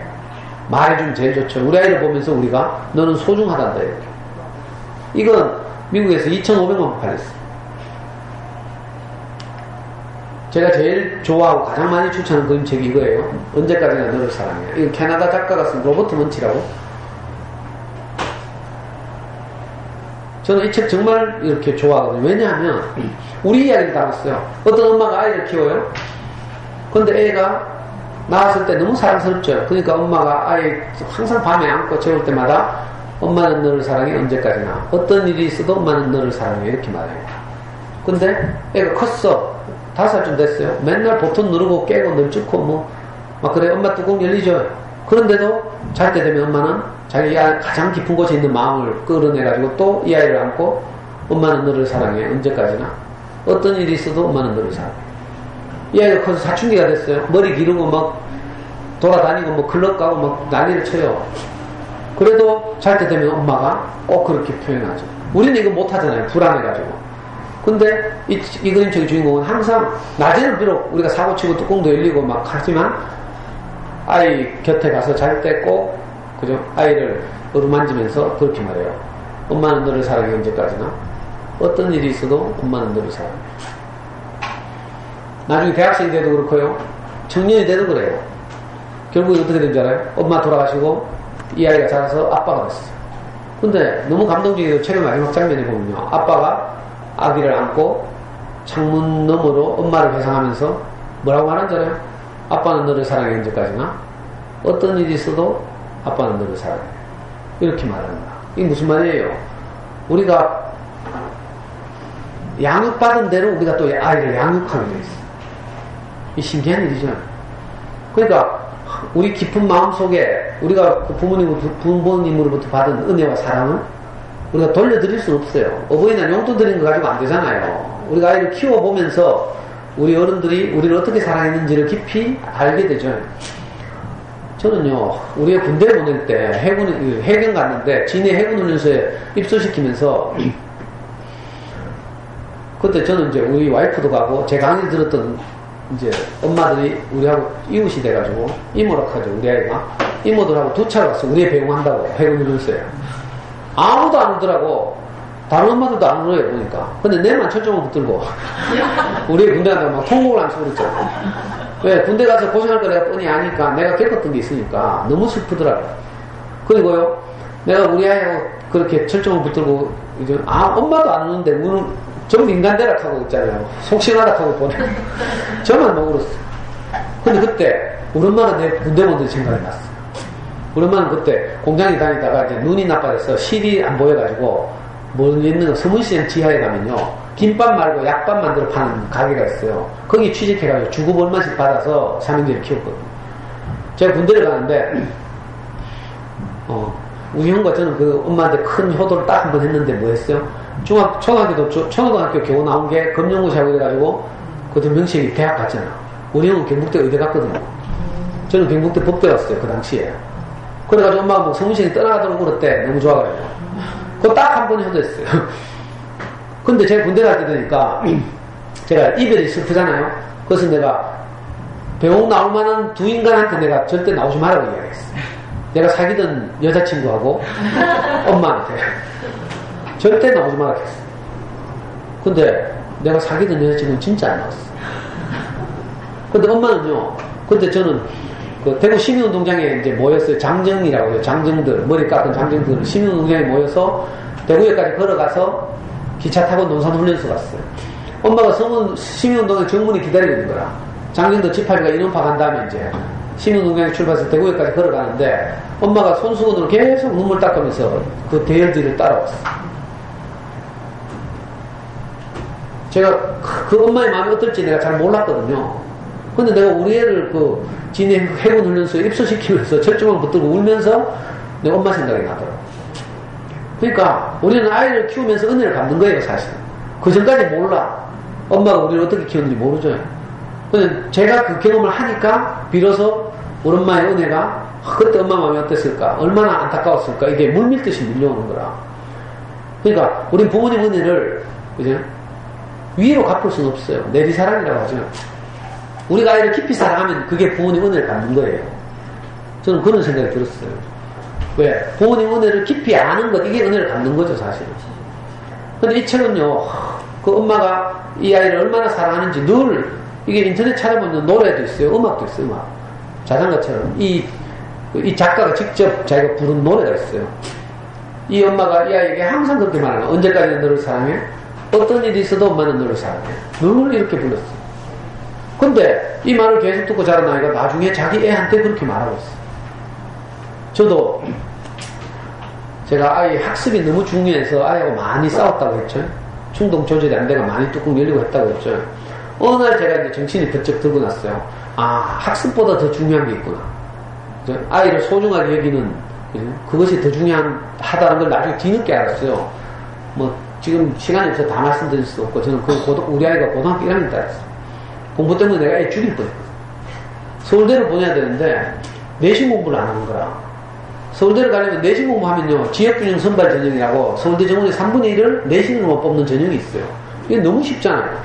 말해주면 제일 좋죠. 우리 아이를 보면서 우리가 너는 소중하단다 이렇게. 이건 미국에서 2,500만 번 팔렸어요. 제가 제일 좋아하고 가장 많이 추천하는 그림책이 이거예요. 언제까지나 너를 사랑해. 이거 캐나다 작가가 쓴 로버트 먼치라고. 저는 이 책 정말 이렇게 좋아하거든요. 왜냐하면 우리 이야기를 담았어요. 어떤 엄마가 아이를 키워요. 근데 애가 낳았을 때 너무 사랑스럽죠. 그러니까 엄마가 아이 항상 밤에 안고 재울 때마다 엄마는 너를 사랑해 언제까지나. 어떤 일이 있어도 엄마는 너를 사랑해 이렇게 말해요. 근데 애가 컸어. 5살쯤 됐어요. 맨날 버튼 누르고 깨고 널찍고 막 그래. 엄마 뚜껑 열리죠. 그런데도 잘 때 되면 엄마는 자기가 가장 깊은 곳에 있는 마음을 끌어내가지고 또 이 아이를 안고 엄마는 너를 사랑해 언제까지나. 어떤 일이 있어도 엄마는 너를 사랑해. 이 아이가 커서 사춘기가 됐어요. 머리 기르고 막 돌아다니고 뭐 클럽 가고 막 난리를 쳐요. 그래도 잘 때 되면 엄마가 꼭 그렇게 표현하죠. 우리는 이거 못하잖아요. 불안해가지고. 근데 이 그림책의 주인공은 항상 낮에는 비록 우리가 사고치고 뚜껑도 열리고 막 하지만 아이 곁에 가서 잘 때 꼭 그죠? 아이를 어루만지면서 그렇게 말해요. 엄마는 너를 사랑해 언제까지나. 어떤 일이 있어도 엄마는 너를 사랑해. 나중에 대학생이 돼도 그렇고요. 청년이 돼도 그래요. 결국에 어떻게 된 줄 알아요? 엄마 돌아가시고 이 아이가 자라서 아빠가 됐어요. 근데 너무 감동적이고 최근 마지막 장면에 보면요. 아빠가 아기를 안고 창문 너머로 엄마를 회상하면서 뭐라고 말한 줄 알아요? 아빠는 너를 사랑해 언제까지나? 어떤 일이 있어도 아빠는 너를 사랑해. 이렇게 말합니다. 이게 무슨 말이에요? 우리가 양육받은 대로 우리가 또 아이를 양육하게 돼 있어요. 이 신기한 일이죠. 그러니까 우리 깊은 마음 속에 우리가 부모님으로부터 받은 은혜와 사랑은 우리가 돌려드릴 수는 없어요. 어버이날 용돈 드리는 거 가지고 안 되잖아요. 우리가 아이를 키워보면서 우리 어른들이 우리를 어떻게 사랑했는지를 깊이 알게 되죠. 저는요, 우리가 군대 보낼 때 해경 갔는데 진해 해군훈련소에 입소시키면서 그때 저는 이제 우리 와이프도 가고 제 강의 들었던 이제 엄마들이 우리하고 이웃이 돼가지고 이모라고 하죠. 우리 아이가 이모들하고 두 차로 갔어. 우리 애 배웅한다고 해군훈련소에. 아무도 안 오더라고. 다른 엄마들도 안 오래요 보니까. 근데 내만 철저만 붙들고 우리 군대 간다고 막 통곡을 하면서 그랬죠. 왜? 군대 가서 고생할 거 내가 뻔히 아니까 내가 겪었던 게 있으니까 너무 슬프더라고. 그리고요, 내가 우리 아이하고 그렇게 철저만 붙들고 이제 엄마도 안 오는데 우는 좀 인간대락 하고 있잖아요. 속시원하다 하고 보내. 저만 못 울었어. 근데 그때 우리 엄마가 내 군대 본들 생각이 났어. 우리 엄마는 그때 공장에 다니다가 이제 눈이 나빠져서 실이 안 보여가지고 멀리 있는 서문시장 지하에 가면요, 김밥 말고 약밥 만들어 파는 가게가 있어요. 거기 취직해가지고 주급 얼마씩 받아서 삼형제를 키웠거든요. 제가 군대를 가는데 우리 형과 저는 그 엄마한테 큰 효도를 딱 한 번 했는데 뭐 했어요? 초등학교 겨우 나온 게 검정고시하고 이래가지고 그때 명식이 대학 갔잖아. 우리 형은 경북대 의대 갔거든요. 저는 경북대 법대 갔어요, 그 당시에. 그래가지고 엄마가 뭐 서문시장에 떠나가도록 그랬대. 너무 좋아가지고. 그거 딱 한 번 효도했어요. 근데 제가 군대 갈 때 되니까 제가 이별이 슬프잖아요. 그래서 내가 배웅 나올 만한 두 인간한테 내가 절대 나오지 말라고 이야기했어. 내가 사귀던 여자친구하고 엄마한테 절대 나오지 말라고 했어. 근데 내가 사귀던 여자친구는 진짜 안 나왔어. 근데 엄마는요, 근데 저는 그 대구 시민운동장에 이제 모였어요. 장정이라고 해요. 장정들, 머리 깎은 장정들 시민운동장에 모여서 대구역까지 걸어가서 기차 타고 논산훈련소 갔어요. 엄마가 시민운동장 정문에 기다리고 있는 거라. 장정들 집합이가 인원파 간 다음에 이제 시민운동장에 출발해서 대구역까지 걸어가는데 엄마가 손수건으로 계속 눈물 닦으면서 그 대열 뒤를 따라왔어. 제가 그 엄마의 마음이 어떨지 내가 잘 몰랐거든요. 근데 내가 우리 애를 그 진해 해군훈련소에 입소시키면서 철조망 붙들고 울면서 내 엄마 생각이 나더라고. 그러니까 우리는 아이를 키우면서 은혜를 갚는 거예요, 사실. 그 전까지 몰라. 엄마가 우리를 어떻게 키웠는지 모르죠. 근데 제가 그 경험을 하니까 비로소 우리 엄마의 은혜가 그때 엄마 마음이 어땠을까? 얼마나 안타까웠을까? 이게 물밀듯이 밀려오는 거라. 그러니까 우리 부모님 은혜를 이제 위로 갚을 수는 없어요. 내리사랑이라고 하죠. 우리가 아이를 깊이 사랑하면 그게 부모님 은혜를 갚는 거예요. 저는 그런 생각이 들었어요. 왜? 부모님 은혜를 깊이 아는 것, 이게 은혜를 갚는 거죠, 사실은. 근데 이 책은요, 그 엄마가 이 아이를 얼마나 사랑하는지 늘, 이게 인터넷 찾아보면 노래도 있어요, 음악도 있어요, 음악. 자장가처럼. 이 작가가 직접 자기가 부른 노래가 있어요. 이 엄마가 이 아이에게 항상 그렇게 말해요. 언제까지 너를 사랑해? 어떤 일이 있어도 엄마는 너를 사랑해. 늘 이렇게 불렀어요. 근데 이 말을 계속 듣고 자란 아이가 나중에 자기 애한테 그렇게 말하고 있어요. 저도 제가 아이 학습이 너무 중요해서 아이하고 많이 싸웠다고 했죠. 충동 조절이 안 되고 많이 뚜껑 열리고 했다고 했죠. 어느 날 제가 이제 정신이 번쩍 들고 났어요. 학습보다 더 중요한 게 있구나. 아이를 소중하게 여기는 그것이 더 중요하다는 걸 나중에 뒤늦게 알았어요. 뭐 지금 시간이 없어서 다 말씀드릴 수 없고 저는 우리 아이가 고등학교 1학년 때였어요. 공부 때문에 내가 애 죽일 뻔했거든. 서울대를 보내야 되는데 내신 공부를 안 하는 거라. 서울대를 가려면 내신 공부하면요, 지역균형 선발 전형이라고 서울대 정원의 3분의 1을 내신으로만 뽑는 전형이 있어요. 이게 너무 쉽잖아요.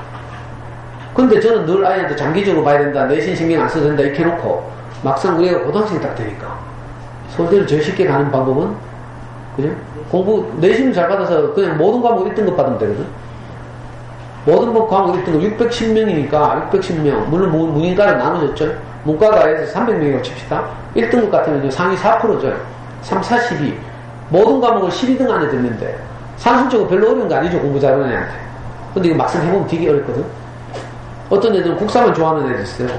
근데 저는 늘 아이한테 장기적으로 봐야 된다, 내신 신경 안 써도 된다 이렇게 해놓고 막상 우리가 고등학생이 딱 되니까 서울대를 제일 쉽게 가는 방법은 그죠? 공부 내신을 잘 받아서 그냥 모든 과목 1등급 받으면 되거든. 모든 과목 1등급 610명이니까 610명 물론 문인과는 나눠졌죠. 문과가 해서 300명이라고 칩시다. 1등급 같으면 상위 4%죠. 3, 4, 12. 모든 과목을 12등 안에 듣는데, 산술적으로 별로 어려운 거 아니죠, 공부 잘하는 애한테. 근데 이거 막상 해보면 되게 어렵거든? 어떤 애들은 국사만 좋아하는 애들 있어요.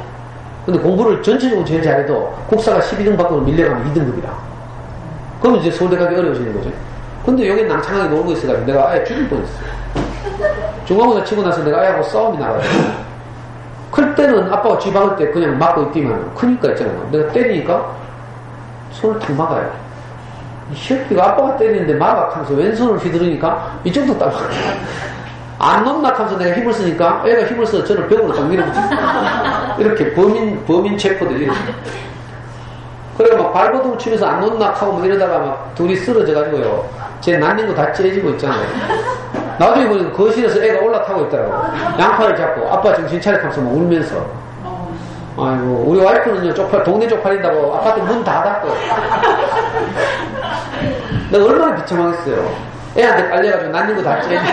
근데 공부를 전체적으로 제일 잘해도 국사가 12등 밖으로 밀려가면 2등급이라. 그럼 이제 서울대 가기 어려워지는 거죠. 근데 여기 낭창하게 놀고 있어가지고 내가 아예 죽일 뻔했어요. 중간고사 치고 나서 내가 아예하고 싸움이 나가지고. 클 때는 아빠가 쥐 박을 때 그냥 맞고 있기만 크니까 있잖아요. 내가 때리니까 손을 탁 막아요. 이 새끼가 아빠가 때리는데 막아 하면서 왼손을 휘두르니까 이쪽도 딱 막아요. 안 넘나 하면서 내가 힘을 쓰니까 애가 힘을 써서 저를 벽으로 딱 밀어붙여. 이렇게 범인 체포들 이렇게. 그래 막 발버둥 치면서 안 넘나 하고 막 이러다가 막 둘이 쓰러져가지고요. 제 난린 거 다 째지고 있잖아요. 나중에 보니까 거실에서 애가 올라타고 있더라고. 양팔을 잡고 아빠 정신 차려 하면서 막 울면서. 아이고 우리 와이프는요 동네 쪽팔린다고 아파트 문 다 닫고. 내가 얼마나 비참하겠어요. 애한테 깔려가지고 난린 거 다 째지.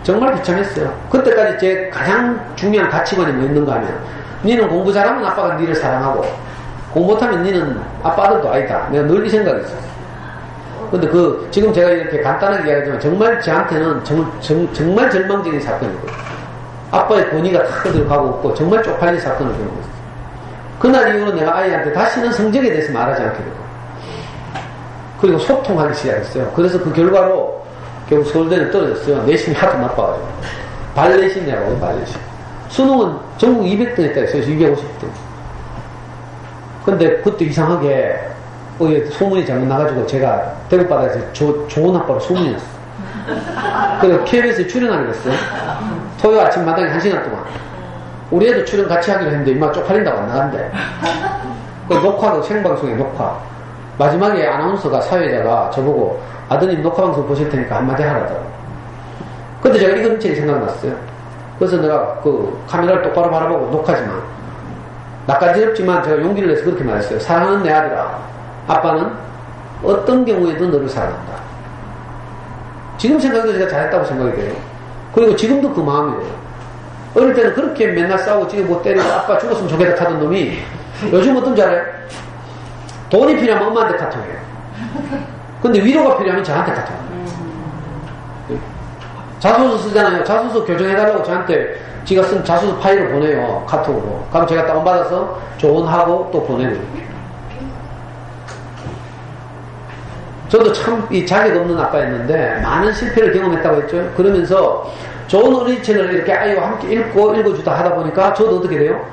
정말 비참했어요. 그때까지 제 가장 중요한 가치관이 뭐였는가 하면 니는 공부 잘하면 아빠가 니를 사랑하고 공부 못하면 니는 아빠 아들도 아니다. 내가 늘 이 생각했어요. 근데 지금 제가 이렇게 간단하게 이야기하지만 정말 저한테는 정말 절망적인 사건이거든요. 아빠의 권위가 다 들어가고 없고 정말 쪽팔린 사건을 겪었어요. 그날 이후로 내가 아이한테 다시는 성적에 대해서 말하지 않게 되고 그리고 소통하기 시작했어요. 그래서 그 결과로 결국 서울대는 떨어졌어요. 내신이 하도 나빠가지고. 발내신이라고, 발내신. 수능은 전국 200등 했다 했어요. 250등. 근데 그때 이상하게, 소문이 잘못 나가지고 제가 대구바다에서 좋은 아빠로 소문이 났어. 그래서 KBS에 출연하게 됐어요. 토요 아침 마당에 1시간 동안. 우리 애도 출연 같이 하기로 했는데 이마 쪽팔린다고 안 나간대. 그 녹화도 생방송에 녹화. 마지막에 아나운서가 사회자가 저보고 아드님 녹화방송 보실 테니까 한마디 하라더라고. 근데 제가 이거 전체가 생각났어요. 그래서 내가 카메라를 똑바로 바라보고 녹화지만 낯간지럽지만 제가 용기를 내서 그렇게 말했어요. 사랑하는 내 아들아, 아빠는 어떤 경우에도 너를 사랑한다. 지금 생각해도 제가 잘했다고 생각이 돼요. 그리고 지금도 그 마음이에요. 어릴 때는 그렇게 맨날 싸우고 찌르고 때리고 아빠 죽었으면 좋겠다 하던 놈이 요즘 어떤지 알아요? 돈이 필요하면 엄마한테 카톡해요. 근데 위로가 필요하면 저한테 카톡해요. 자소서 쓰잖아요. 자소서 교정해달라고 저한테 지가 쓴 자소서 파일을 보내요. 카톡으로. 그럼 제가 다운받아서 조언하고 또 보내드릴게요. 저도 참 이 자격 없는 아빠였는데 많은 실패를 경험했다고 했죠. 그러면서 좋은 어린이책을 이렇게 아이와 함께 읽어주다 하다 보니까 저도 어떻게 돼요?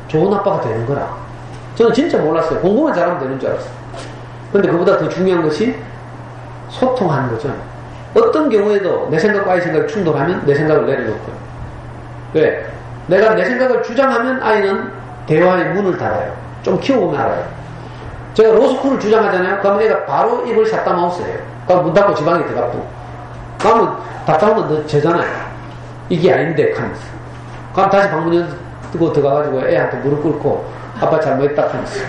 좋은 아빠가 되는 거라. 저는 진짜 몰랐어요. 공부만 잘하면 되는 줄 알았어요. 근데 그보다 더 중요한 것이 소통하는 거죠. 어떤 경우에도 내 생각과 아이 생각이 충돌하면 내 생각을 내려놓고요. 왜? 내가 내 생각을 주장하면 아이는 대화의 문을 닫아요. 좀 키워보면 알아요. 제가 로스쿨을 주장하잖아요. 그러면 애가 바로 입을 샷다 마우스예요. 그럼 문 닫고 지방에 들어가고. 그러면 답답하면 너 쟤잖아요. 이게 아닌데 하면서. 그럼 다시 방문 뜨고 들어가가지고 애한테 무릎 꿇고 아빠 잘못했다 하면서.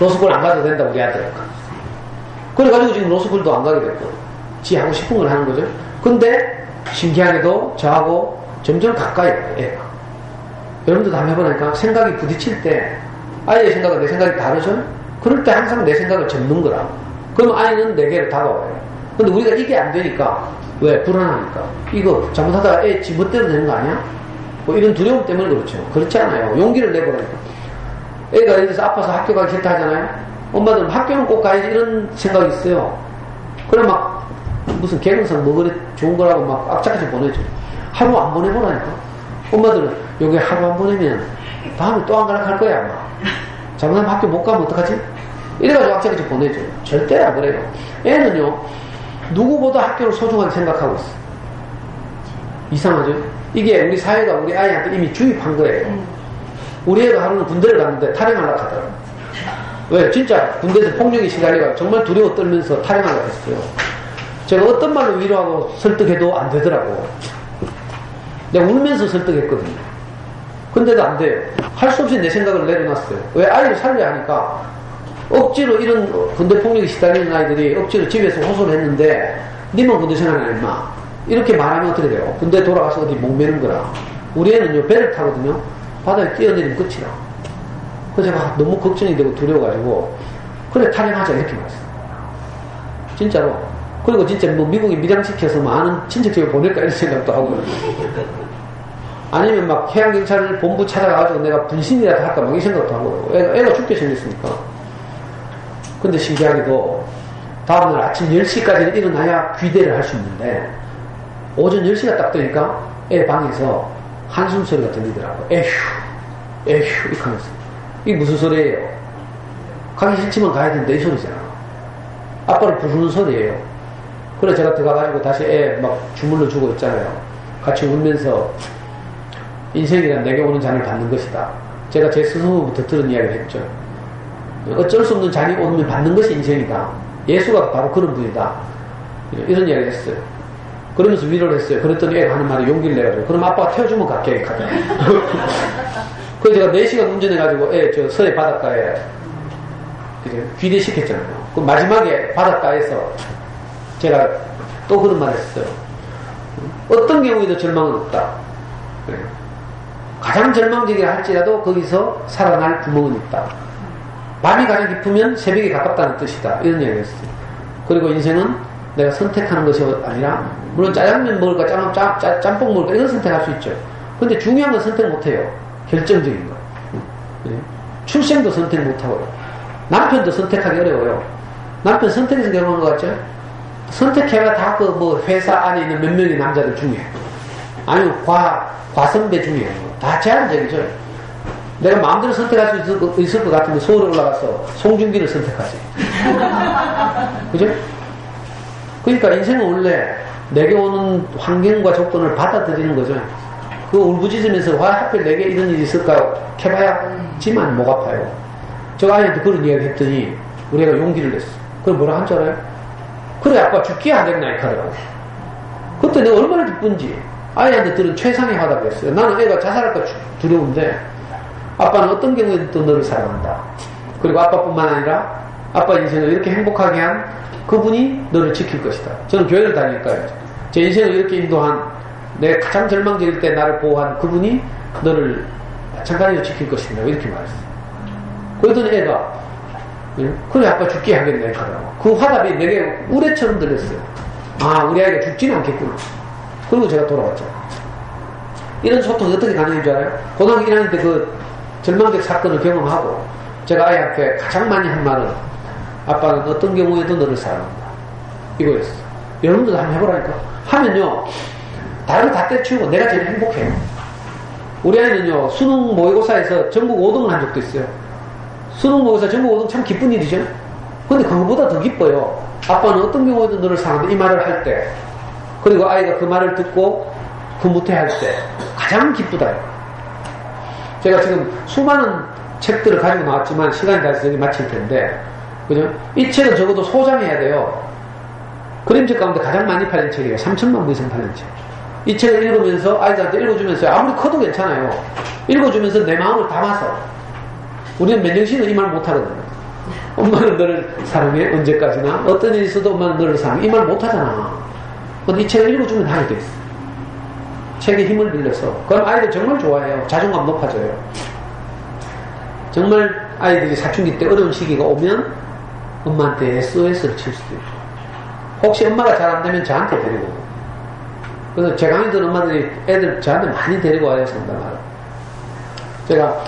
로스쿨 안 가도 된다 우리 아들. 그래가지고 지금 로스쿨도 안 가게 됐고 지 하고 싶은 걸 하는 거죠. 근데 신기하게도 저하고 점점 가까이 가요 애가. 여러분들도 한번 해보니까 생각이 부딪힐 때 아이의 생각과 내 생각이 다르죠. 그럴 때 항상 내 생각을 접는 거라. 그럼 아이는 내게로 다가와요. 근데 우리가 이게 안 되니까 왜? 불안하니까 이거 잘못하다가 애 지멋대로 되는 거 아니야? 뭐 이런 두려움 때문에 그렇죠. 그렇지 않아요. 용기를 내보라니까. 애가 예를 들어서 아파서 학교 가기 싫다 하잖아요. 엄마들은 학교는 꼭 가야지 이런 생각이 있어요. 그래 막 무슨 개근상 뭐 그래 좋은 거라고 막 악착같이 보내죠. 하루 안 보내보라니까. 엄마들은 여기 하루 안 보내면 다음에 또 안 가라 할 거야 아마. 잘못하면 학교 못 가면 어떡하지? 이래가지고 악착같이 보내죠. 절대 안 그래요. 애는요 누구보다 학교를 소중하게 생각하고 있어. 이상하죠? 이게 우리 사회가 우리 아이한테 이미 주입한 거예요. 우리 애가 하루는 군대를 갔는데 탈영하려고 하더라고요. 왜? 진짜 군대에서 폭력이 시달려가 정말 두려워 떨면서 탈영하려고 했어요. 제가 어떤 말로 위로하고 설득해도 안 되더라고. 내가 울면서 설득했거든요. 근데도 안 돼요. 할 수 없이 내 생각을 내려놨어요. 왜? 아이를 살려야 하니까. 억지로 이런 군대 폭력이 시달리는 아이들이 억지로 집에서 호소를 했는데 니만 군대 생활하냐 임마. 이렇게 말하면 어떻게 돼요? 군대 돌아가서 어디 목매는 거라. 우리 애는요 배를 타거든요. 바다에 뛰어내리면 끝이라. 그래서 제가 너무 걱정이 되고 두려워가지고, 그래, 탈영하자, 이렇게 말했어요. 진짜로. 그리고 진짜 뭐 미국에 밀양시켜서 뭐 아는 친척 집에 보낼까 이런 생각도 하고. 아니면 막 해양경찰 본부 찾아가가지고 내가 분신이라도 할까 막 이 생각도 하고. 애가 죽게 생겼으니까. 근데 신기하게도 다음날 아침 10시까지는 일어나야 귀대를 할 수 있는데, 오전 10시가 딱 되니까 애 방에서 한숨 소리가 들리더라고요. 에휴, 이렇게 하면서. 이게 무슨 소리예요? 가기 싫지만 가야 된다, 이 소리잖아. 아빠를 부르는 소리예요. 그래, 제가 들어가가지고 다시 애 막 주물러 주고 있잖아요. 같이 울면서 인생이란 내게 오는 잔을 받는 것이다. 제가 제 스스로부터 들은 이야기를 했죠. 어쩔 수 없는 잔이 오면 받는 것이 인생이다. 예수가 바로 그런 분이다. 이런 이야기를 했어요. 그러면서 위로를 했어요. 그랬더니 애가 하는 말에 용기를 내가지고, 그럼 아빠가 태워주면 갈게, 가자. 그래서 제가 4시간 운전해가지고 애 저 서해 바닷가에 귀대시켰잖아요. 그 마지막에 바닷가에서 제가 또 그런 말을 했어요. 어떤 경우에도 절망은 없다. 그래요. 가장 절망적이라 할지라도 거기서 살아날 구멍은 있다. 밤이 가장 깊으면 새벽이 가깝다는 뜻이다. 이런 이야기를 했어요. 그리고 인생은 내가 선택하는 것이 아니라, 물론 짜장면 먹을까 짬뽕 먹을까 이런 선택할 수 있죠. 근데 중요한 건 선택 못해요. 결정적인 거. 출생도 선택 못하고요. 남편도 선택하기 어려워요. 남편 선택해서 결혼한 것 같죠? 선택해가 다 그 뭐 회사 안에 있는 몇 명의 남자들 중에, 아니면 과선배 중에 다 제한적이죠. 내가 마음대로 선택할 수 있을 것 같으면 서울에 올라가서 송중기를 선택하지. 그죠? 그러니까 인생은 원래 내게 오는 환경과 조건을 받아들이는 거죠. 그 울부짖으면서 왜 하필 내게 이런 일이 있을까 해봐야 지만 목 아파요. 저 아이한테 그런 이야기 했더니 우리 애가 용기를 냈어. 그럼 뭐라 한 줄 알아요? 그래, 아빠 죽기 안 됐나 이 카더라고. 그때 내가 얼마나 기쁜지 아이한테 들은 최상의 화답을 했어요. 나는 애가 자살할까 두려운데 아빠는 어떤 경우에도 너를 사랑한다. 그리고 아빠뿐만 아니라 아빠 인생을 이렇게 행복하게 한 그분이 너를 지킬 것이다. 저는 교회를 다니니까요. 제 인생을 이렇게 인도한, 내가 가장 절망적일 때 나를 보호한 그분이 너를 마찬가지로 지킬 것이다. 이렇게 말했어요. 그러더니 애가 그래, 아빠 죽게 하겠네 하더라고. 그 화답이 내게 우레처럼 들렸어요. 아, 우리 아이가 죽지는 않겠구나. 그리고 제가 돌아왔죠. 이런 소통이 어떻게 가능한 줄 알아요? 고등학교 1학년 때 그 절망적 사건을 경험하고 제가 아이한테 가장 많이 한 말은, 아빠는 어떤 경우에도 너를 사랑한다. 이거였어. 여러분들도 한번 해보라니까. 하면요, 다른 거 다 떼치우고 내가 제일 행복해요. 우리 아이는요, 수능 모의고사에서 전국 5등을 한 적도 있어요. 수능 모의고사 전국 5등 참 기쁜 일이죠. 근데 그거보다 더 기뻐요. 아빠는 어떤 경우에도 너를 사랑한다. 이 말을 할 때. 그리고 아이가 그 말을 듣고 구무퇴할 때 가장 기쁘다요. 제가 지금 수많은 책들을 가지고 나왔지만 시간이 다 돼서 여기 마칠 텐데, 그죠? 이 책은 적어도 소장해야 돼요. 그림책 가운데 가장 많이 팔린 책이에요. 3,000만 부 이상 팔린 책. 이 책을 읽으면서 아이들한테 읽어주면서, 아무리 커도 괜찮아요. 읽어주면서 내 마음을 담아서. 우리는 맨정신은 이 말 못하거든요. 엄마는 너를 사랑해. 언제까지나. 어떤 일이 있어도 엄마는 너를 사랑해. 이 말 못하잖아. 근데 이 책을 읽어주면 하게 돼 있어. 책의 힘을 빌려서. 그럼 아이들 정말 좋아해요. 자존감 높아져요. 정말 아이들이 사춘기 때 어려운 시기가 오면 엄마한테 SOS를 칠 수도 있고, 혹시 엄마가 잘 안 되면 저한테 데리고 오고. 그래서 제 강의 듣는 엄마들이 애들 저한테 많이 데리고 와요, 상담하러. 제가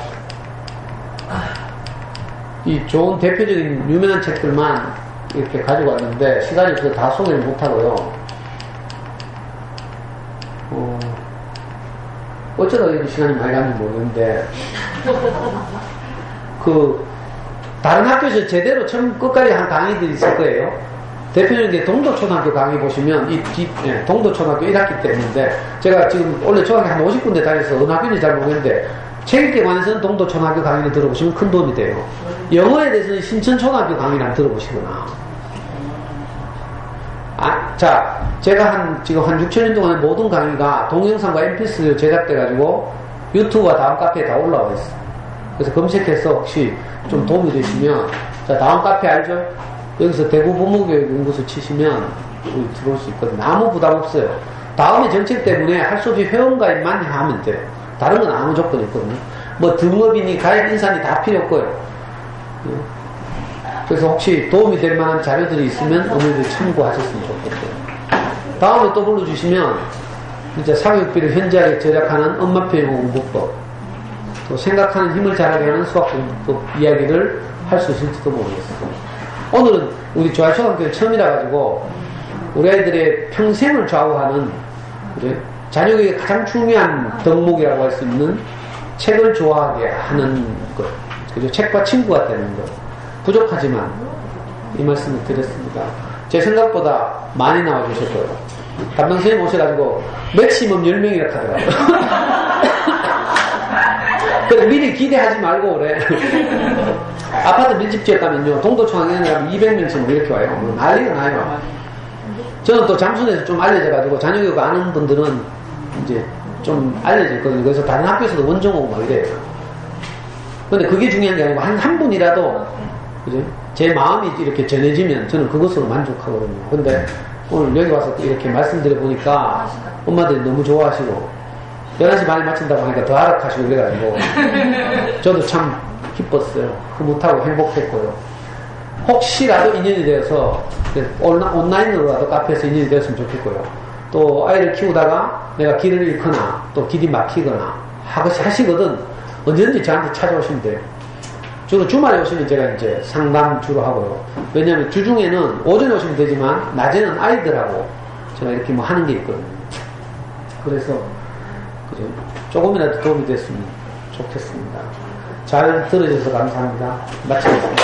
이 좋은 대표적인 유명한 책들만 이렇게 가지고 왔는데 시간이 없어서 다 소개를 못하고요. 어쩌다 이렇게 시간이 많이 가는지 모르겠는데, 다른 학교에서 제대로 처음 끝까지 한 강의들이 있을 거예요. 대표적인 게 동도초등학교 강의 보시면, 동도초등학교 1학기 때문인데, 제가 지금 원래 초등학교 한 50군데 다녀서 어느 학교인지 잘 모르겠는데, 책 읽기에 관해서는 동도초등학교 강의를 들어보시면 큰 도움이 돼요. 영어에 대해서는 신천초등학교 강의를 한번 들어보시거나. 자, 제가 지금 한 6,000년 동안의 모든 강의가 동영상과 mp3로 제작돼가지고 유튜브와 다음 카페에 다 올라와 있어요. 그래서 검색해서 혹시 좀 도움이 되시면, 자, 다음 카페 알죠? 여기서 대구 부모교육연구소 치시면 들어올 수 있거든요. 아무 부담 없어요. 다음에 정책 때문에 할 수 없이 회원가입만 하면 돼요. 다른 건 아무 조건이 없거든요. 뭐 등업이니 가입 인산이 다 필요 없고요. 그래서 혹시 도움이 될 만한 자료들이 있으면 어머니들 참고하셨으면 좋겠고요. 다음에 또 불러주시면 진짜 사교육비를 현저하게 절약하는 엄마표 영어 공부법, 또 생각하는 힘을 잘하게 하는 수학 공부법 이야기를 할 수 있을지도 모르겠어요. 오늘은 우리 조합초등학교 처음이라 가지고 우리 아이들의 평생을 좌우하는 자녀에게 가장 중요한 덕목이라고 할 수 있는 책을 좋아하게 하는 것, 그죠? 책과 친구가 되는 것. 부족하지만 이 말씀을 드렸습니다. 제 생각보다 많이 나와주셨고요. 담당 선생님 오셔가지고 맥시멈 10명이라 하더라고요. 그래 미리 기대하지 말고 그래. 아파트 밀집 지역 가면요 동도청학년에 가면 200명씩 이렇게 와요. 뭐 난리가 나요. 저는 또 잠순에서 좀 알려져가지고 자녀교육 아는 분들은 이제 좀 알려져 있거든요. 그래서 다른 학교에서도 원정 오고 막 이래요. 근데 그게 중요한 게 아니고 한 분이라도 그죠? 제 마음이 이렇게 전해지면 저는 그것으로 만족하거든요. 근데 오늘 여기 와서 이렇게 말씀드려 보니까 엄마들이 너무 좋아하시고 11시 반에 마친다고 하니까 더 아락하시고 그래가지고 저도 참 기뻤어요. 흐뭇하고 행복했고요. 혹시라도 인연이 되어서 온라인으로라도 카페에서 인연이 되었으면 좋겠고요. 또 아이를 키우다가 내가 길을 잃거나 또 길이 막히거나 하시거든 언제든지 저한테 찾아오시면 돼요. 주로 주말에 오시면 제가 이제 상담 주로 하고요. 왜냐하면 주중에는 오전에 오시면 되지만 낮에는 아이들하고 제가 이렇게 뭐 하는 게 있거든요. 그래서 그죠? 조금이라도 도움이 됐으면 좋겠습니다. 잘 들어주셔서 감사합니다. 마치겠습니다.